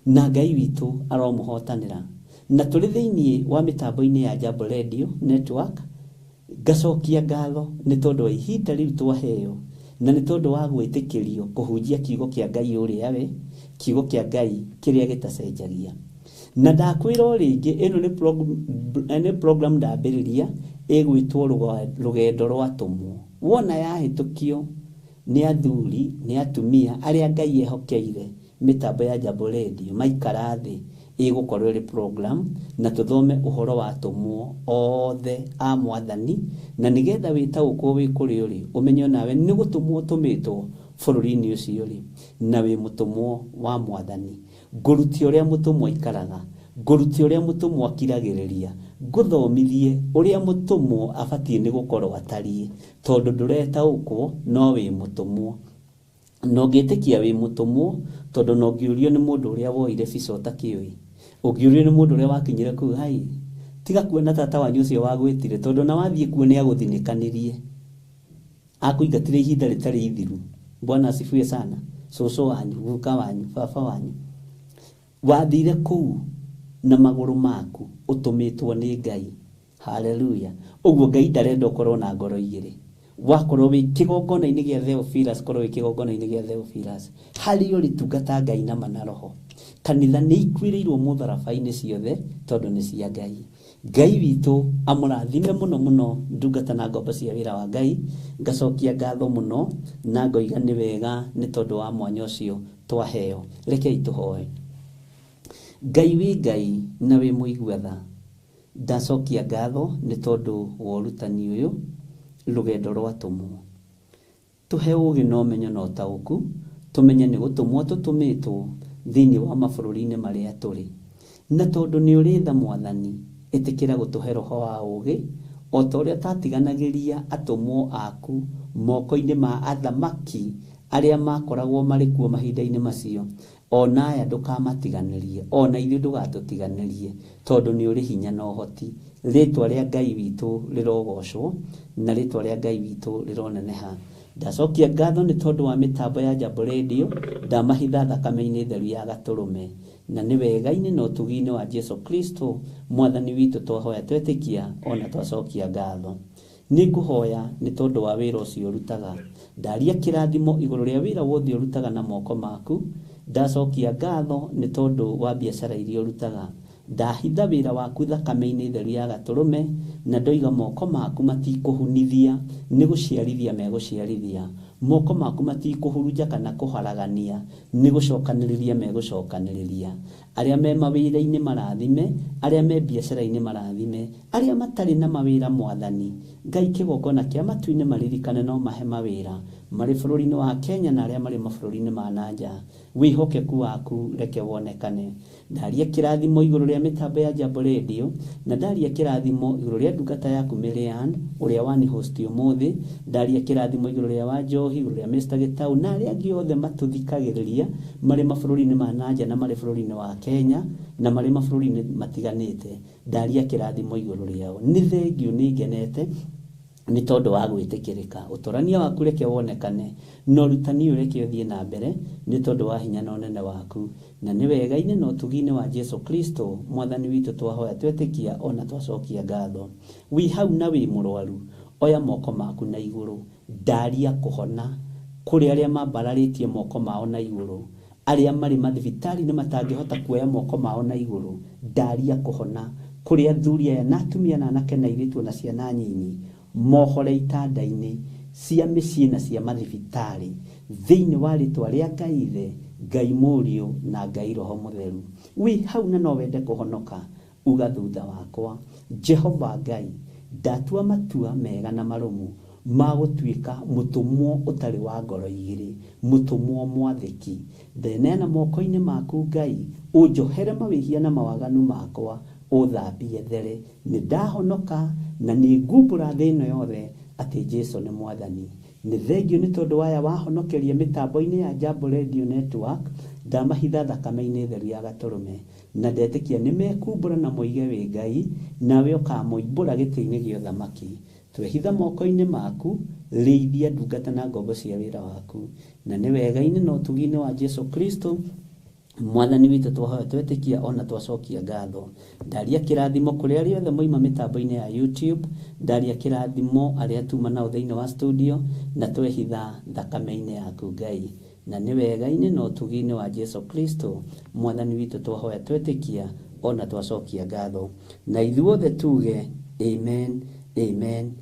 Na Ngai witu aromuhotanira. Na tuli thiini wa mitambo-ini ya Jambo Radio Network. Gacokia ngatho ni tondu wa ihinda riu twaheo na ni tondu wa gwitikirio kuhunjia kiugo kia Ngai uria we, kiugo kia Ngai kiria gitacenjagia. Na ndakwira ringi ino ni program ndambiriria igwitwo rugendo rwa tumwo. Wona yahitukio ni athuri ni atumia aria Ngai ehokeire mitambo ya Jambo Radio maikara thi igukorwo ri program na tuthome uhoro wa tumwo othe a mwathani, na nigetha witaukwo wi kuri uri umenyo nawe ni gutumwo tumitwo bururi-ini ucio ri na wi mutumwo wa mwathani. Nguruti uria mutumwo ikaraga, nguruti uria mutumwo akiragiriria, nguthomithie uria mutumwo abatie ni gukorwo atari tondu nduretaukwo no wi mutumwo. No ngitikia wi mutumwo tondu no ngiurio ni mundu uria woire bico takiwi. Ugiurio ni mundu uria wakinyire ku hai tiga kuona tata wanyu ucio wagwitire tondu na wathie kuo ni aguthinikanirie akuingatire ihinda ritari ithiru. Bwana asifiwe sana. Soso wanyu, guka wanyu, baba wanyu wathire kuu na maguru maku utumitwo ni Ngai. Haleluya. Uguo Ngai ndarenda ukorwo na ngoro igire. Wakorwo wi kigongona-ini gia Theophilus, korwo wi kigongona-ini gia Theophilus hari uri tungata Ngai na manaroho. Kanitha ni ikwiriirwo mutharaba-ini ciothe tondu ni cia Ngai. Ngai witu amurathime muno muno ndungata na ngombo cia wira wa Ngai. Ngacokia ngatho muno na ngoiga ni wega ni tondu wa mwanya ucio twaheo. Rekei tuhoe. Ngai wi Ngai na wi muiguatha, ndacokia ngatho nĩ tondũ wa ũrutani ũyũ rũgendo rwatumwo. Tuhe ũũgĩ na ũmenyo na ũtaũku, tumenye nĩ gũtũmwo tũtũmĩtwo thĩinĩ wa mabũrũri-inĩ marĩa tũrĩ. Na tondũ nĩ ũrĩ tha Mwathani, ĩtĩkĩra gũtũhe roho wa ũũgĩ, o ta ũrĩa tatiganagĩria atũmwo aku moko-inĩ ma athamaki arĩa makoragwo marĩ kuo mahinda-inĩ macio. Ona aya ndũkamatiganĩrie, ona ithuĩ ndũgatũtiganĩrie, tondũ nĩ ũrĩ hinya na ũhoti. Rĩtwa rĩa Ngai witũ rĩrogocwo na rĩtwa rĩa Ngai witũ rĩroneneha. Ndacokia ngatho nĩ tondũ wa mĩtambo ya Jambo Radio, ndamahitha thakame-inĩ theru ya Gatũrũme, na nĩ wega-inĩ na ũtugi-inĩ wa Jesu Kristo Mwathani witũ twahoya twetĩkia ona twacokia ngatho. Nĩ ngũhoya nĩ tondũ wa wĩra ũcio ũrutaga. Ndaria kĩrathimo igũrũ rĩa wĩra wothe ũrutaga na moko maku. Ndacokia ngatho nĩ tondũ wa biacara iria ũrutaga. Ndahitha wĩra waku thakame-inĩ theru ya Gatũrũme, na ndoiga moko maku matikũhunithia, nĩ gũciarithia megũciarithia. Moko maku matikũhurunja kana kũharagania, nĩ gũcokanĩrĩria megũcokanĩrĩria. Arĩa me mawĩra-inĩ marathime, arĩa me biacara-inĩ marathime, arĩa matarĩ na mawĩra Mwathani, Ngai kĩgongona kĩa matu-inĩ maririkane no mahe mawĩra marĩ bũrũri-inĩ wa Kenya na arĩa marĩ mabũrũri-inĩ ma nanja. Wĩhokeku waku reke wonekane. Ndaria kĩrathimo igũrũ rĩa mĩtambo ya Jambo Radio, na ndaria kĩrathimo igũrũ rĩa ndungata yaku Miriam ũrĩa wani host ũmũthĩ. Ndaria kĩrathimo igũrũ rĩa Wanjohi, igũrũ rĩa Mr. Gitau na arĩa angĩ othe matũthikagĩrĩria marĩ mabũrũri-inĩ ma nanja na marĩ bũrũri-inĩ wa Kenya na marĩ mabũrũri-inĩ matiganĩte. Ndaria kĩrathimo igũrũ rĩao. Nĩ thengiũ, nĩ ngenete nĩ tondũ wa gwĩtĩkĩrĩka. Ũtũrania waku reke wonekane, na ũrutani ũyũ reke ũthiĩ na mbere nĩ tondũ wa hinya na ũnene waku. Na nĩ wega-inĩ na ũtugi-inĩ wa Jesu Kristo Mwathani witũ twahoya twetĩkia ona twacokia ngatho. Wi hau na wĩ mũrwaru, oya moko maku na igũrũ. Ndaria kũhona kũrĩ arĩa mambararĩtie moko mao na igũrũ, arĩa marĩ mathibitarĩ-inĩ matangĩhota kuoya moko mao na igũrũ. Ndaria kũhona kũrĩ athuri aya na atumia na anake na airĩtu na ciana nyinyi mohore itanda-inĩ cia mĩciĩ na cia mathibitarĩ thĩinĩ wa rĩtwa rĩa Ngai Ithe, Ngai Mũriũ na Ngai Roho Mũtheru. Wĩ hau na no wende kũhonoka, uga thutha wakwa: Jehova Ngai, ndatua matua mega na marũmu ma gũtuĩka mũtũmwo ũtarĩ wa ngoro igĩrĩ, mũtũmwo mwathĩki. Ndeneana moko-inĩ maku Ngai, ũnjohere mawĩhia na mawaganu makwa, ũthambie there. Nĩ ndahonoka na nĩ ngumbũra thĩ ĩno yothe atĩ Jesu nĩ Mwathani. Nĩ thengio nĩ tondũ waya wahonokeria mĩtambo-inĩ ya Jambo Radio Network. Ndamahitha thakame-inĩ theru ya Gatũrũme, na ndetĩkia nĩ mekumbũra na moige wĩ Ngai, nawe ũkamoimbũra gĩtĩ-inĩ gĩa ũthamaki. Twehitha moko-inĩ maku, rĩithia ndungata na ngombo cia wĩra waku. Na nĩ wega-inĩ na ũtugi-inĩ wa Jesu Kristo Mwathani witũ twahoya twetĩkia ona twacokia ngatho. Ndaria kĩrathimo kũrĩ arĩa othe moima mĩtambo-inĩ ya YouTube. Ndaria kĩrathimo arĩa tuma nao thĩinĩ wa studio, na twehitha thakame-inĩ yaku Ngai. Na nĩ wega-inĩ na ũtugi-inĩ wa Jesu Kristo Mwathani witũ twahoya twetĩkia ona twacokia ngatho. Na ithuothe tuge amen, amen,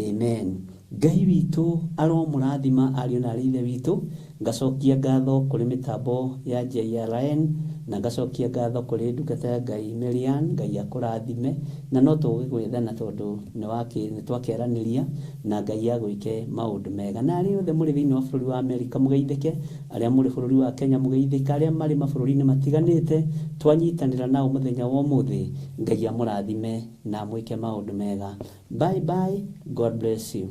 amen. Ngai witũ aromũrathima ariũ na aarĩ a Ithe witũ. Ngacokia ngatho kũrĩ mĩtambo ya JRN, na ngacokia ngatho kũrĩ ndungata ya Ngai Miriam. Ngai akũrathime, na no tũgĩgwĩthana tondũ nĩ twakĩaranĩria na Ngai agwĩke maũndũ mega. Na arĩa othe mũrĩ thĩinĩ wa bũrũri wa Amerika mũgeithĩke, arĩa mũrĩ bũrũri wa Kenya mũgeithĩke, arĩa marĩ mabũrũri-inĩ matiganĩte twanyitanĩra nao mũthenya wa ũmũthĩ. Ngai amũrathime na amwĩke maũndũ mega. Bye bye, God bless you.